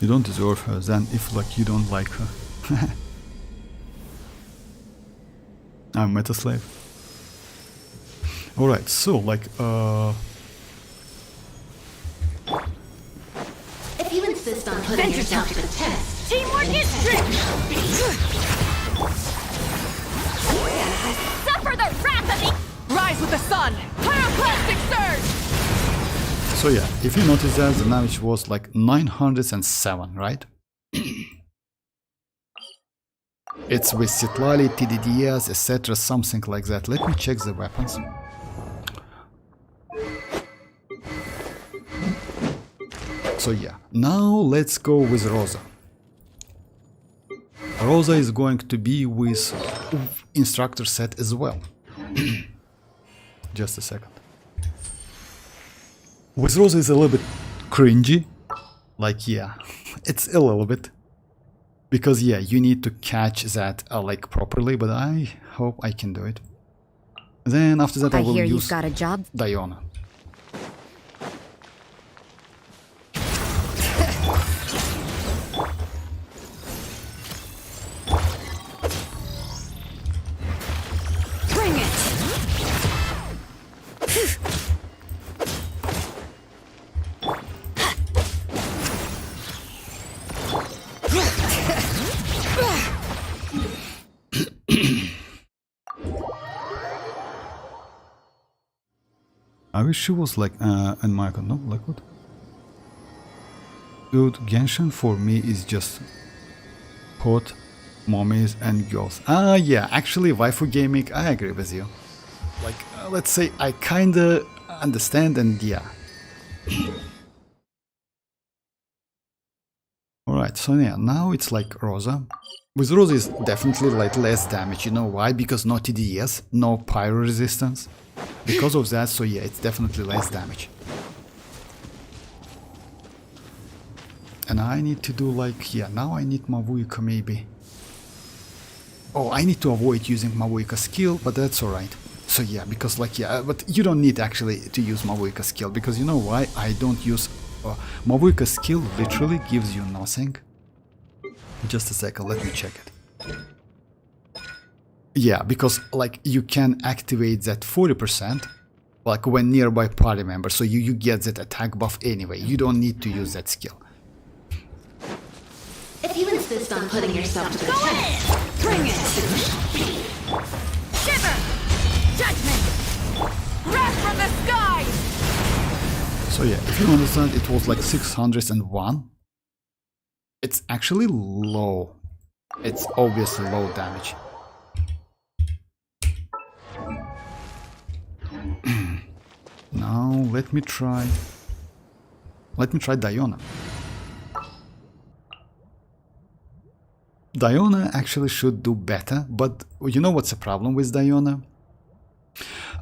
You don't deserve her then if like you don't like her. I'm meta slave. Alright, so like If you insist on putting yourself to the test, Teamwork is strength! Suffer the wrath of the... Rise with the sun! Pyroclastic surge! So yeah, if you notice that the damage was like 907, right? It's with citlali, TDDS, etc. something like that. Let me check the weapons. So yeah, now let's go with Rosa. Rosa is going to be with instructor set as well. Just a second. With Rosa is a little bit cringy. Like, yeah, it's a little bit. Because, yeah, you need to catch that like properly, but I hope I can do it. Then after that I will use got a job. Diona. Bring it! I wish she was like and Michael, no? Like what? Dude, Genshin for me is just hot mommies and girls. Ah yeah, actually waifu gaming, I agree with you. Like, let's say I kinda understand and yeah. Alright, so yeah, now it's like Rosa. With Rosa is definitely like less damage, you know why? Because no TDS, no pyro resistance. Because of that, so yeah, it's definitely less damage. And I need to do like, yeah, now I need mavuika maybe. Oh, I need to avoid using mavuika skill, but that's alright. So yeah, because like, yeah, but you don't need actually to use mavuika skill, because you know why? I don't use... mavuika skill literally gives you nothing. Just a second, let me check it. Yeah, because like you can activate that 40% like when nearby party member, so you get that attack buff anyway. You don't need to use that skill. If you insist on putting yourself to the Go test, in! Bring it! Shiver! Judgment! Wrath from the skies! So yeah, if you understand, it was like 601. It's actually low. It's obviously low damage. Now let me try Diona. Diona actually should do better, but you know what's the problem with Diona?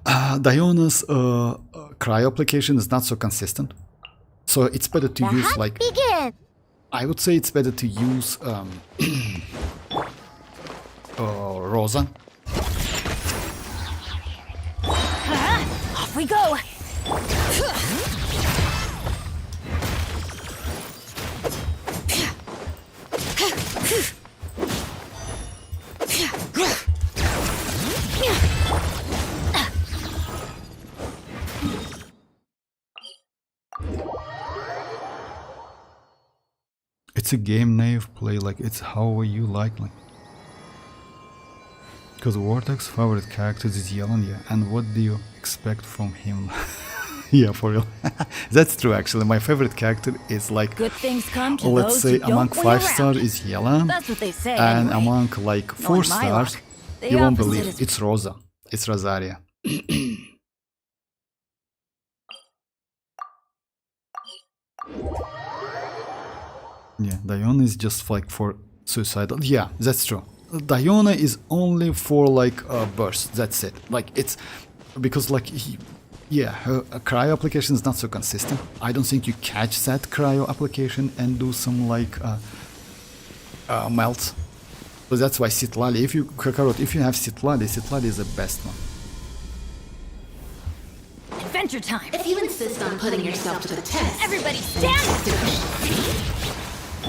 Diona's cryo application is not so consistent, so it's better to use like... Begin. I would say it's better to use Rosa. Off we go! It's a game naive play, like it's how you like. Because Vortex favorite character is Xilonen, yeah, and what do you expect from him? Yeah, for real. That's true actually. My favorite character is like, Good things come to let's those say who don't among wait 5-star around. is Xilonen, That's what they say. and anyway. among like 4 Knowing my luck, stars, the you won't opposite believe, is- it's Rosa. It's Rosaria. Yeah, Diona is just like for suicidal. Yeah, that's true. Diona is only for like burst. That's it. Like it's because like yeah, her cryo application is not so consistent. I don't think you catch that cryo application and do some like melts. So that's why citlali. If you Kakarot, if you have citlali is the best one. Adventure time! if you insist on putting yourself to the test, Everybody stand!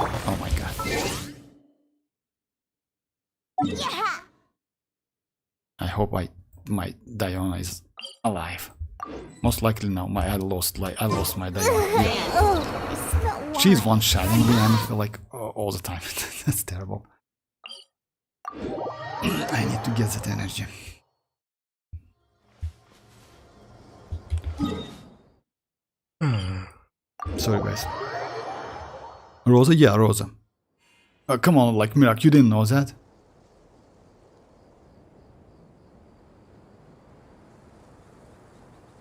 Oh my god. Yeah. I hope my Diona is alive. Most likely no. I lost my Diona. Yeah. Oh, it's not She's one-shotting me and I feel like, all the time. That's terrible. I need to get that energy. Sorry, guys. Rosa? Yeah, Rosa. Come on, like, Mirak, you didn't know that?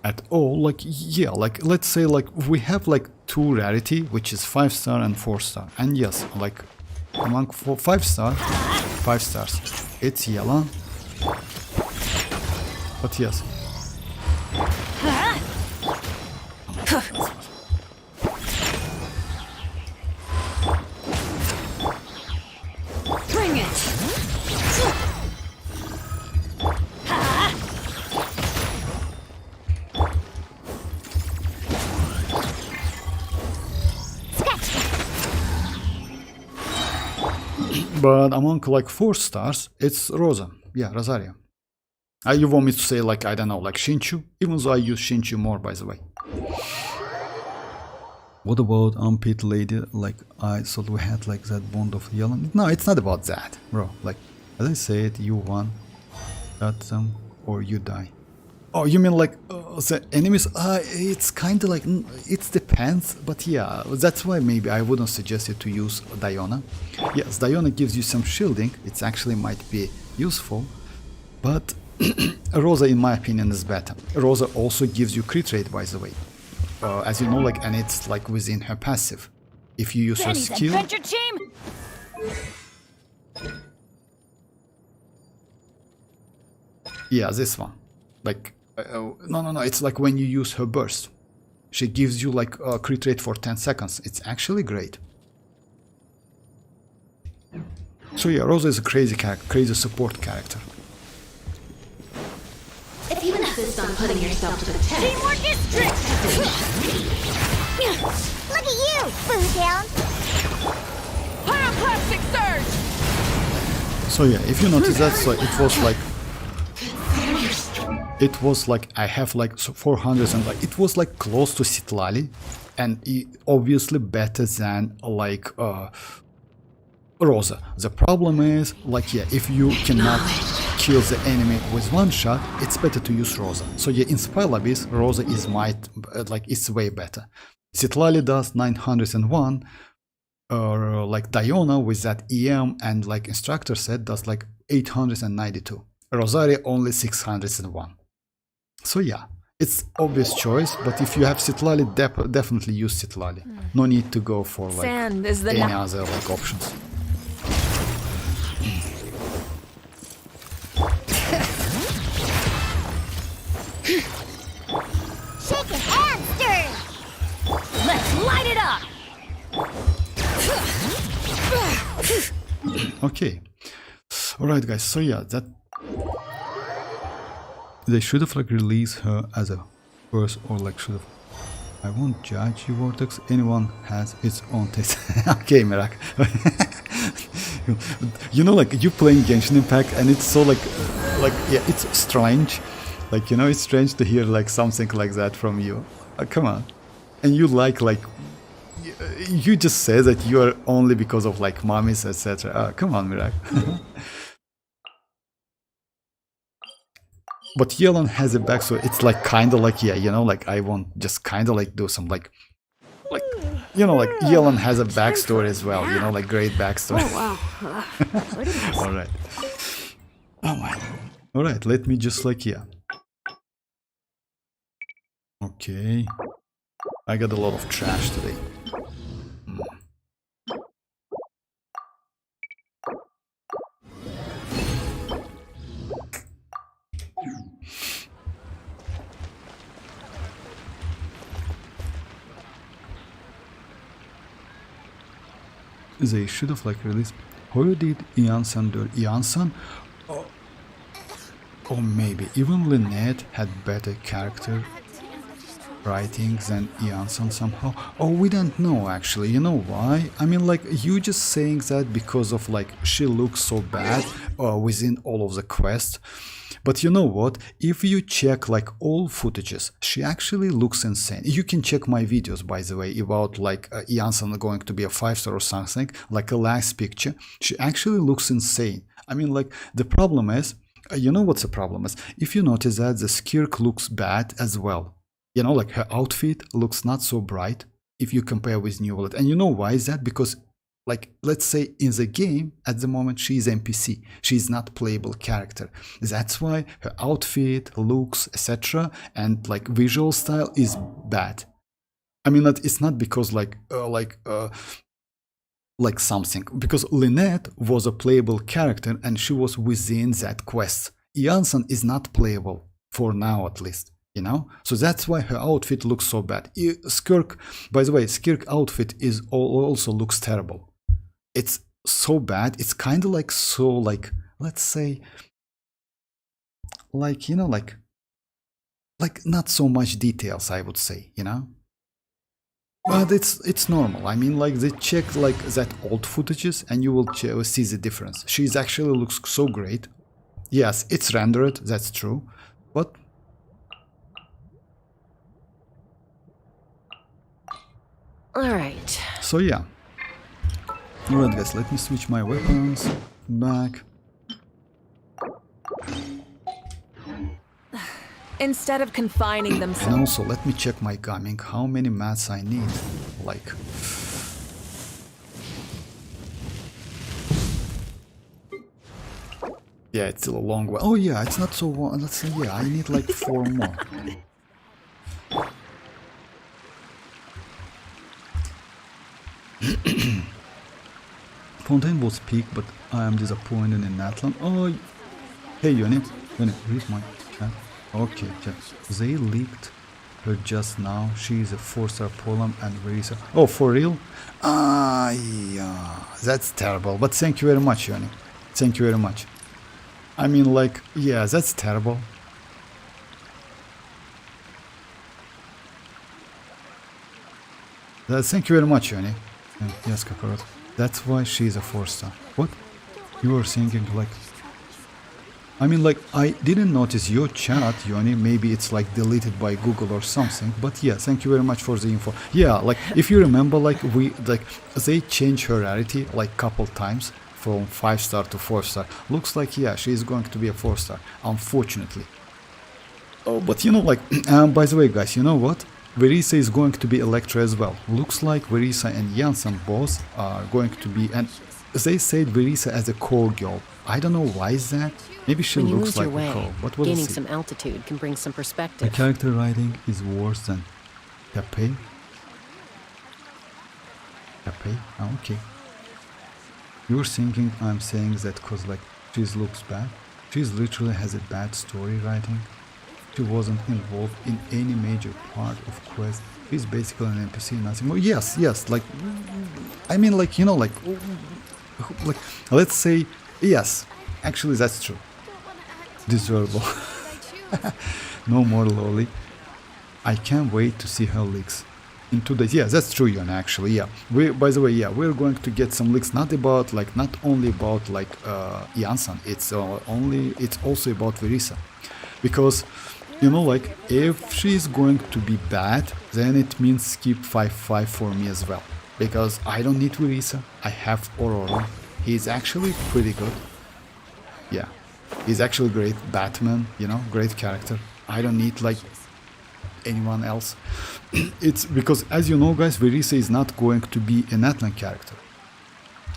At all? Like, yeah, like, let's say, like, we have, like, 2 rarity, which is 5-star and 4-star. And yes, like, among 5-star, 5 stars, it's yellow. But yes. Bring it! But among like 4 stars, it's Rosa. Yeah, Rosario. You want me to say like, I don't know, like Shinchu? Even though I use Shinchu more, by the way. What about Armpit Lady? Like, I thought we had like that bond of yellow. No, it's not about that, bro. Like, as I said, you won, got them, or you die. Oh, you mean like the enemies? It's kind of like, it depends, but yeah, that's why maybe I wouldn't suggest you to use Diona. Yes, Diona gives you some shielding, it actually might be useful, but Rosa, in my opinion, is better. Rosa also gives you crit rate, by the way. As you know, like, and it's like within her passive. If you use her skill... Adventure team! Yeah, this one. Like, no, it's like when you use her burst. She gives you like a crit rate for 10 seconds. It's actually great. So yeah, Rosa is a crazy character, crazy support character. If you insist on putting yourself to the test, Teamwork is strict! Look at you, Boo Down. Pyroclastic surge! So yeah, if you notice that, so it was like I have like 400 and like it was like close to citlali, and obviously better than like Rosa. The problem is like, yeah, if you cannot kill the enemy with one shot, it's better to use Rosa. So yeah, in Spy Lobbies, Rosa is it's way better. Citlali does 901, or like Diona with that EM and like instructor set does like 892. Rosario only 601. So yeah, it's obvious choice, but if you have Citlali, definitely use Citlali. No need to go for like Sand is the any other like options. Shaken and stirred. Let's light it up! Okay. Alright guys, so yeah, that they should have like released her as a verse, or like should have. I won't judge you, Vortex. Anyone has its own taste. Okay, Mirak. You know, like you playing Genshin Impact, and it's so like yeah, it's strange. Like, you know, it's strange to hear like something like that from you. Come on, and you like you just say that you are only because of like mommies, etc. Come on, Mirak. But Xilonen has a backstory. It's like kind of like, yeah, you know, like I want just kind of like do some like you know, like Xilonen has a backstory as well. You know, like great backstory. Oh, wow. All right. Oh my. All right. Let me just like, yeah. Okay. I got a lot of trash today. They should have like released. Hoyo did Iansan or Iansan? Oh, maybe even Lynette had better character. writing than Janssen somehow. Oh, we don't know actually. You know why? I mean, like, you just saying that because of like she looks so bad within all of the quests. But you know what? If you check like all footages, she actually looks insane. You can check my videos, by the way, about like Janssen going to be a 5-star or something, like a last picture. She actually looks insane. I mean, like, the problem is, you know what's the problem is? If you notice that the Skirk looks bad as well. You know, like her outfit looks not so bright if you compare with Neuvillette. And you know why is that? Because, like, let's say in the game, at the moment, she's NPC. She's not playable character. That's why her outfit, looks, etc. and like visual style is bad. I mean, it's not because like something. Because Lynette was a playable character and she was within that quest. Janssen is not playable, for now at least. You know, so that's why her outfit looks so bad. Skirk, by the way, Skirk outfit is also looks terrible. It's so bad. It's kind of like so like, let's say, like, you know, like not so much details, I would say, you know. But it's normal. I mean, like, they check like that old footages and you will see the difference. She's actually looks so great. Yes, it's rendered. That's true, but. Alright. So yeah. Alright guys, let me switch my weapons back. Instead of confining And themselves. also let me check my gaming, how many mats I need. Like, yeah, it's still a long way. Oh yeah, it's not so long. Let's say, yeah, I need like 4 more. Fontaine was peak, but I am disappointed in Natlan. Oh, hey Yoni, read my chat. Okay, chat. They leaked her just now. She is a 4-star Polam and Verisa. Oh, for real? Yeah, that's terrible. But thank you very much, Yoni. Thank you very much. I mean, like, yeah, that's terrible. Thank you very much, Yoni. Yes, Kakarot. That's why she's a 4-star. What? You were thinking like... I mean, like, I didn't notice your chat, Yoni. Maybe it's like deleted by Google or something. But yeah, thank you very much for the info. Yeah, like, if you remember, like, they changed her rarity like couple times from 5-star to 4-star. Looks like, yeah, she's going to be a 4-star, unfortunately. Oh, but you know, like, by the way, guys, you know what? Verisa is going to be Electra as well. Looks like Verisa and Janssen both are going to be, and they said Verisa as a core girl. I don't know why is that. Maybe she when you looks lose like your a way, core, but we'll gaining see. some altitude can bring some The perspective. character writing is worse than Cape. Cape? Oh, okay. You're thinking I'm saying that because like she looks bad? She literally has a bad story writing. She wasn't involved in any major part of quest. She's basically an NPC, nothing more. Yes, like, I mean, like, you know, like, let's say, yes, actually that's true. Deservable. No more lolly. I can't wait to see her leaks. In 2 days, yeah, that's true, Yon, actually, yeah. By the way, yeah, we're going to get some leaks, not only about, like, Janssen, it's also about Verisa. Because, you know, like, if she's going to be bad, then it means skip 5-5 for me as well. Because I don't need Verisa, I have Ororon. He's actually pretty good. Yeah, he's actually great. Batman, you know, great character. I don't need, like, anyone else. It's because, as you know, guys, Verisa is not going to be a natlan character.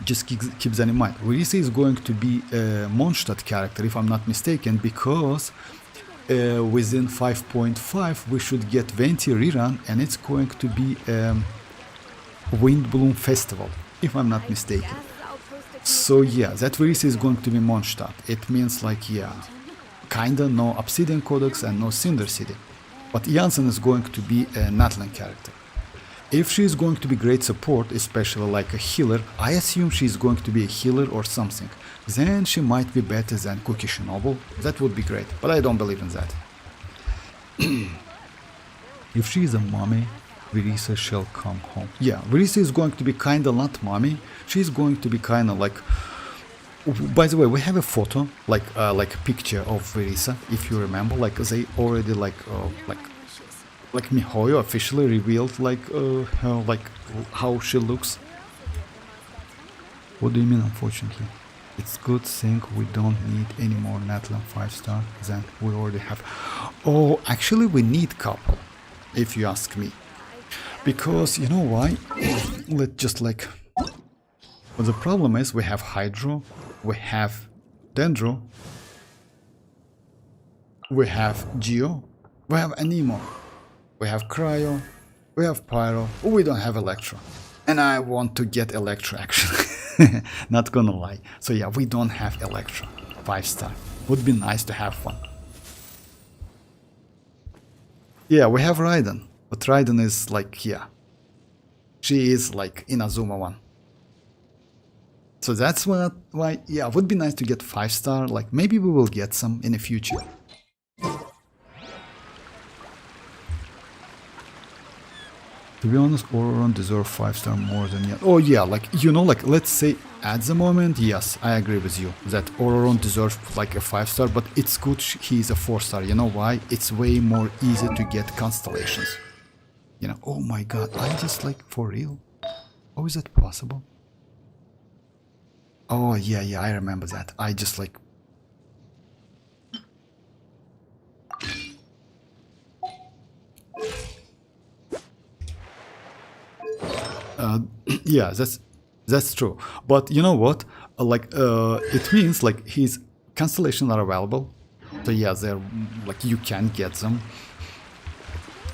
Just keep that in mind. Verisa is going to be a Mondstadt character, if I'm not mistaken, because within 5.5 we should get Venti rerun, and it's going to be Windbloom Festival, if I'm not mistaken. So yeah, that Verisa is going to be Mondstadt. It means, like, yeah, kinda no Obsidian Codex and no Cinder City. But Janssen is going to be a natlan character. If she is going to be great support, especially like a healer, I assume she is going to be a healer or something. Then she might be better than Cookie Shinobu. That would be great, but I don't believe in that. If she is a mommy, Verisa shall come home. Yeah, Verisa is going to be kinda not mommy. She's going to be kinda like... By the way, we have a photo, like a picture of Verisa, if you remember. Like they already like Mihoyo officially revealed how she looks. What do you mean, unfortunately? It's good thing we don't need any more natlan 5-star than we already have. Oh, actually we need couple, if you ask me. Because, you know why? Let's just like... But the problem is we have Hydro, we have Dendro, we have Geo, we have Anemo, we have Cryo, we have Pyro, we don't have Electro. And I want to get Electro actually. Not gonna lie. So yeah, we don't have Electro 5-star. Would be nice to have one. Yeah, we have Raiden. But Raiden is like, yeah. She is like Inazuma one. So that's why, yeah, would be nice to get 5-star. Like maybe we will get some in the future. To be honest, Ororon deserve 5-star more than yet. Oh yeah, like, you know, like, let's say at the moment, yes, I agree with you that Ororon deserves like a 5-star, but it's good he is a 4-star. You know why? It's way more easy to get constellations. You know, oh my god, I just like, for real? How is that possible? Oh yeah, I remember that. I just like... yeah, that's true. But you know what? It means like his constellations are available. So yeah, they're like you can get them.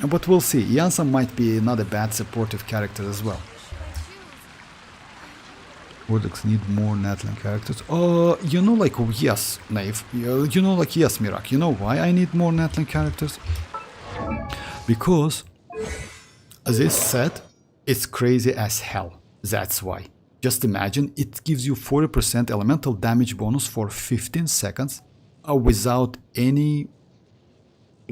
But we'll see. Yansa might be not a bad supportive character as well. Codex need more natlan characters. You know, like, yes, Naive. You know, like, yes, Mirak. You know why I need more natlan characters? Because this set is crazy as hell. That's why. Just imagine, it gives you 40% elemental damage bonus for 15 seconds without any,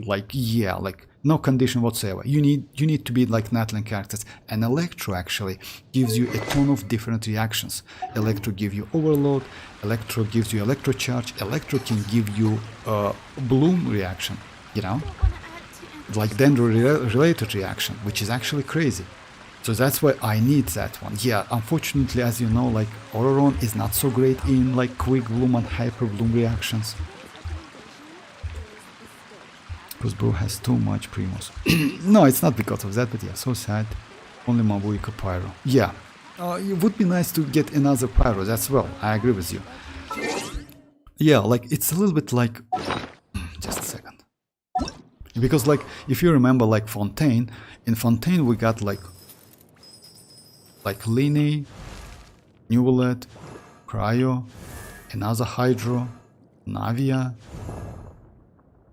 like, yeah, like, no condition whatsoever. You need to be like natlan characters. And Electro actually gives you a ton of different reactions. Electro gives you overload, Electro gives you electro charge, Electro can give you bloom reaction, you know? Like Dendro related reaction, which is actually crazy. So that's why I need that one. Yeah, unfortunately, as you know, like Ororon is not so great in like quick bloom and hyper bloom reactions. Because bro has too much primos. No, it's not because of that, but yeah, so sad. Only mavuika Pyro. Yeah, it would be nice to get another Pyro as well. I agree with you. Yeah, like it's a little bit like... Just a second. Because like, if you remember like Fontaine, in Fontaine we got like Line, Neuvillette, Cryo, another Hydro, Navia,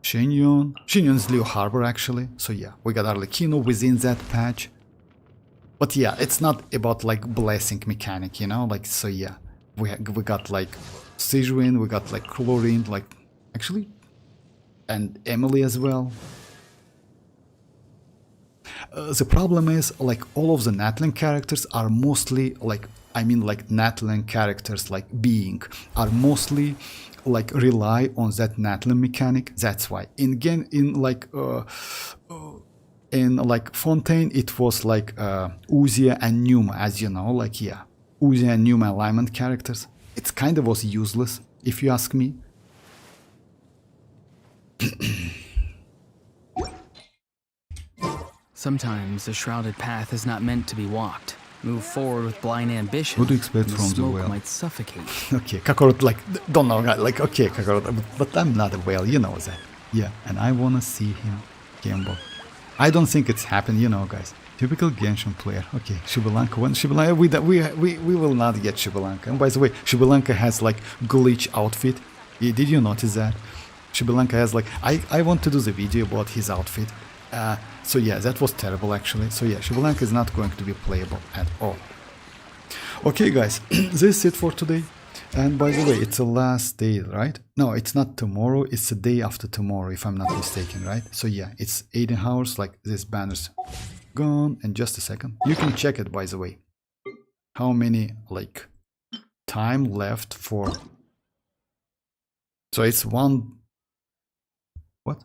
Xianyun. Xianyun's Leo Harbor actually. So yeah, we got Arlecchino within that patch. But yeah, it's not about like blessing mechanic, you know? Like, so yeah, we got like Xianyun, we got like Chlorine, like actually, and Emily as well. The problem is like all of the natlan characters are mostly like, I mean like natlan characters like being are mostly like rely on that natlan mechanic. That's why in Fontaine it was like Uzia and Numa, as you know, like yeah, Uzia and Numa alignment characters. It kind of was useless if you ask me. Sometimes the shrouded path is not meant to be walked. Move forward with blind ambition. What do you expect and from the smoke whale? might suffocate. Okay, Kakarot, like, don't know, like, okay, Kakarot, but I'm not a whale, you know that. Yeah, and I wanna see him, Gamble. I don't think it's happened, you know, guys. Typical Genshin player. Okay, Shibalanka, when Shibalanka, we will not get Shibalanka. And by the way, Shibalanka has, like, glitch outfit. Did you notice that? Shibalanka has, like, I want to do the video about his outfit. So yeah, that was terrible actually. So yeah, Shibalanka is not going to be playable at all. Okay guys, this is it for today. And by the way, it's the last day, right? No, it's not tomorrow, it's the day after tomorrow, if I'm not mistaken, right? So yeah, it's 18 hours, like this banner's gone in just a second. You can check it, by the way. How many, like, time left for... So it's one... What?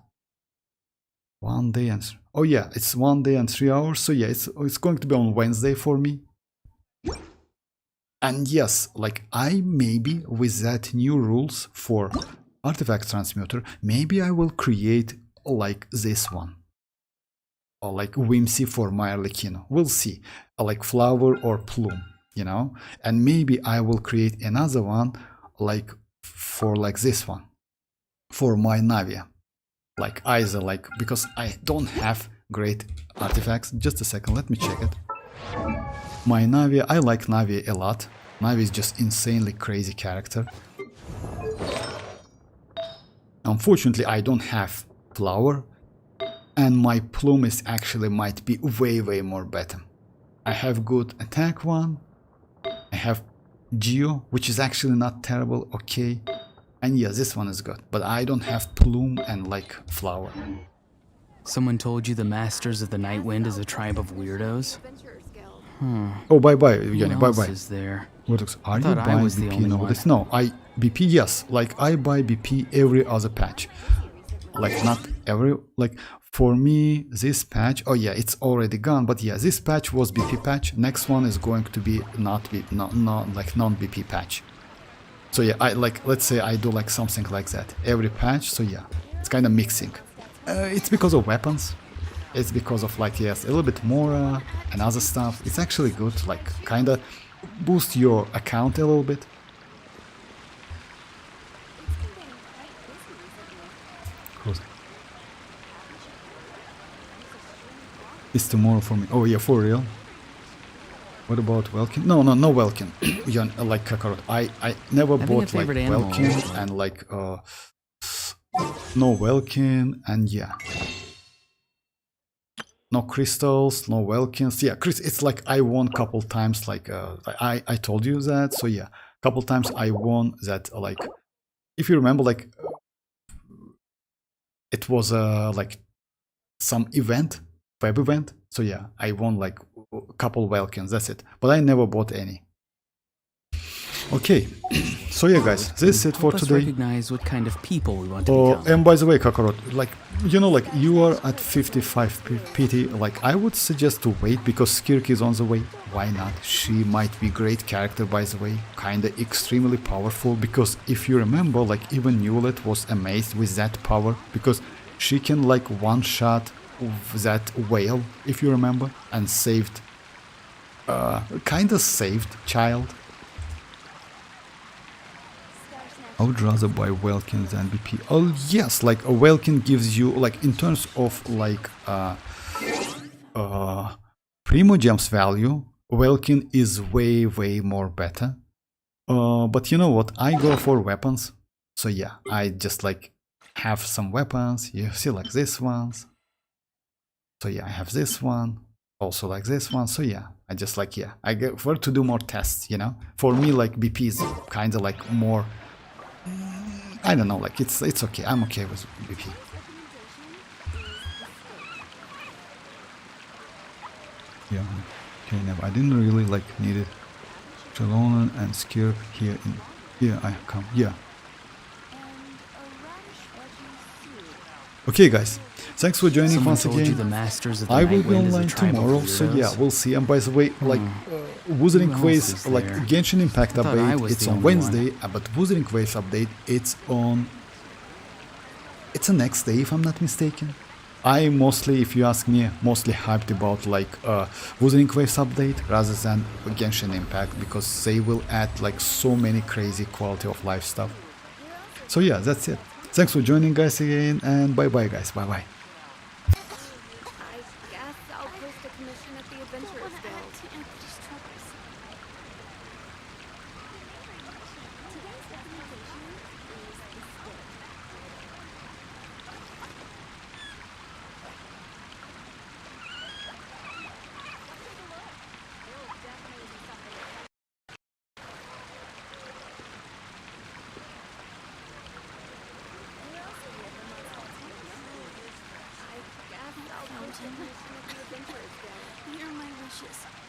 1 day and... Oh yeah, it's 1 day and 3 hours, so yeah, it's going to be on Wednesday for me. And yes, like I maybe with that new rules for artifact transmuter, maybe I will create like this one. Or like Whimsy for my arlecchino. We'll see. Like flower or plume, you know? And maybe I will create another one like for like this one. For my Navia. Like either like, because I don't have great artifacts. Just a second, let me check it. My Navi, I like Navi a lot. Navi is just insanely crazy character. Unfortunately, I don't have flower, and my plume is actually might be way more better. I have good attack one. I have Geo, which is actually not terrible, okay. And yeah, this one is good, but I don't have plume and like flower. Someone told you the Masters of the Night Wind is a tribe of weirdos? Oh, bye-bye, Yanni, bye-bye. Is there? Vortex, are you thought I buying was the BP only nowadays? one. No, BP, yes. Like, I buy BP every other patch. Like, not every... Like, for me, this patch... Oh, yeah, it's already gone. But yeah, this patch was BP patch. Next one is going to be not like non-BP patch. So yeah, I like... Let's say I do like something like that. Every patch, so yeah. It's kind of mixing. It's because of weapons. It's because of like, yes, a little bit Mora and other stuff. It's actually good, like kind of boost your account a little bit. It's tomorrow for me. Oh yeah, for real? What about Welkin? No Welkin. Yeah, like Kakarot. I never bought like Welkin and like no Welkin and yeah. No crystals, no Welkins. Yeah, it's like I won couple times. Like I told you that. So yeah, couple times I won that. Like if you remember, like it was like some event, web event. So yeah, I won like a couple Welkins. That's it. But I never bought any. Okay, so yeah, guys, this is it for today. Recognize what kind of people we want to become. And by the way, Kakarot, like you know, like you are at 55 PT. Like I would suggest to wait because Skirk is on the way. Why not? She might be great character, by the way, kinda extremely powerful. Because if you remember, like even Neuvillette was amazed with that power because she can like one shot that whale, if you remember, and saved, kinda saved child. I would rather buy Welkin than BP. Oh yes, like a Welkin gives you like in terms of like Primogem's value, Welkin is way more better. But you know what? I go for weapons. So yeah, I just like have some weapons. You see like this ones. So yeah, I have this one. Also like this one. So yeah, I just like yeah, I go for to do more tests, you know? For me like BP is kinda like more I don't know, like it's okay. I'm okay with BP. Yeah, okay, now I didn't really like need it. Xilonen and Skirk here in here I come. Yeah. Okay guys, thanks for joining once again. I will be online tomorrow, so yeah, we'll see. And by the way, like Wuthering Waves, like Genshin Impact update, it's on Wednesday, but Wuthering Waves update, it's the next day if I'm not mistaken. I mostly, if you ask me, mostly hyped about like Wuthering Waves update rather than Genshin Impact because they will add like so many crazy quality of life stuff. So yeah, that's it. Thanks for joining guys again and bye bye guys, bye bye. Mountain. Hear my wishes.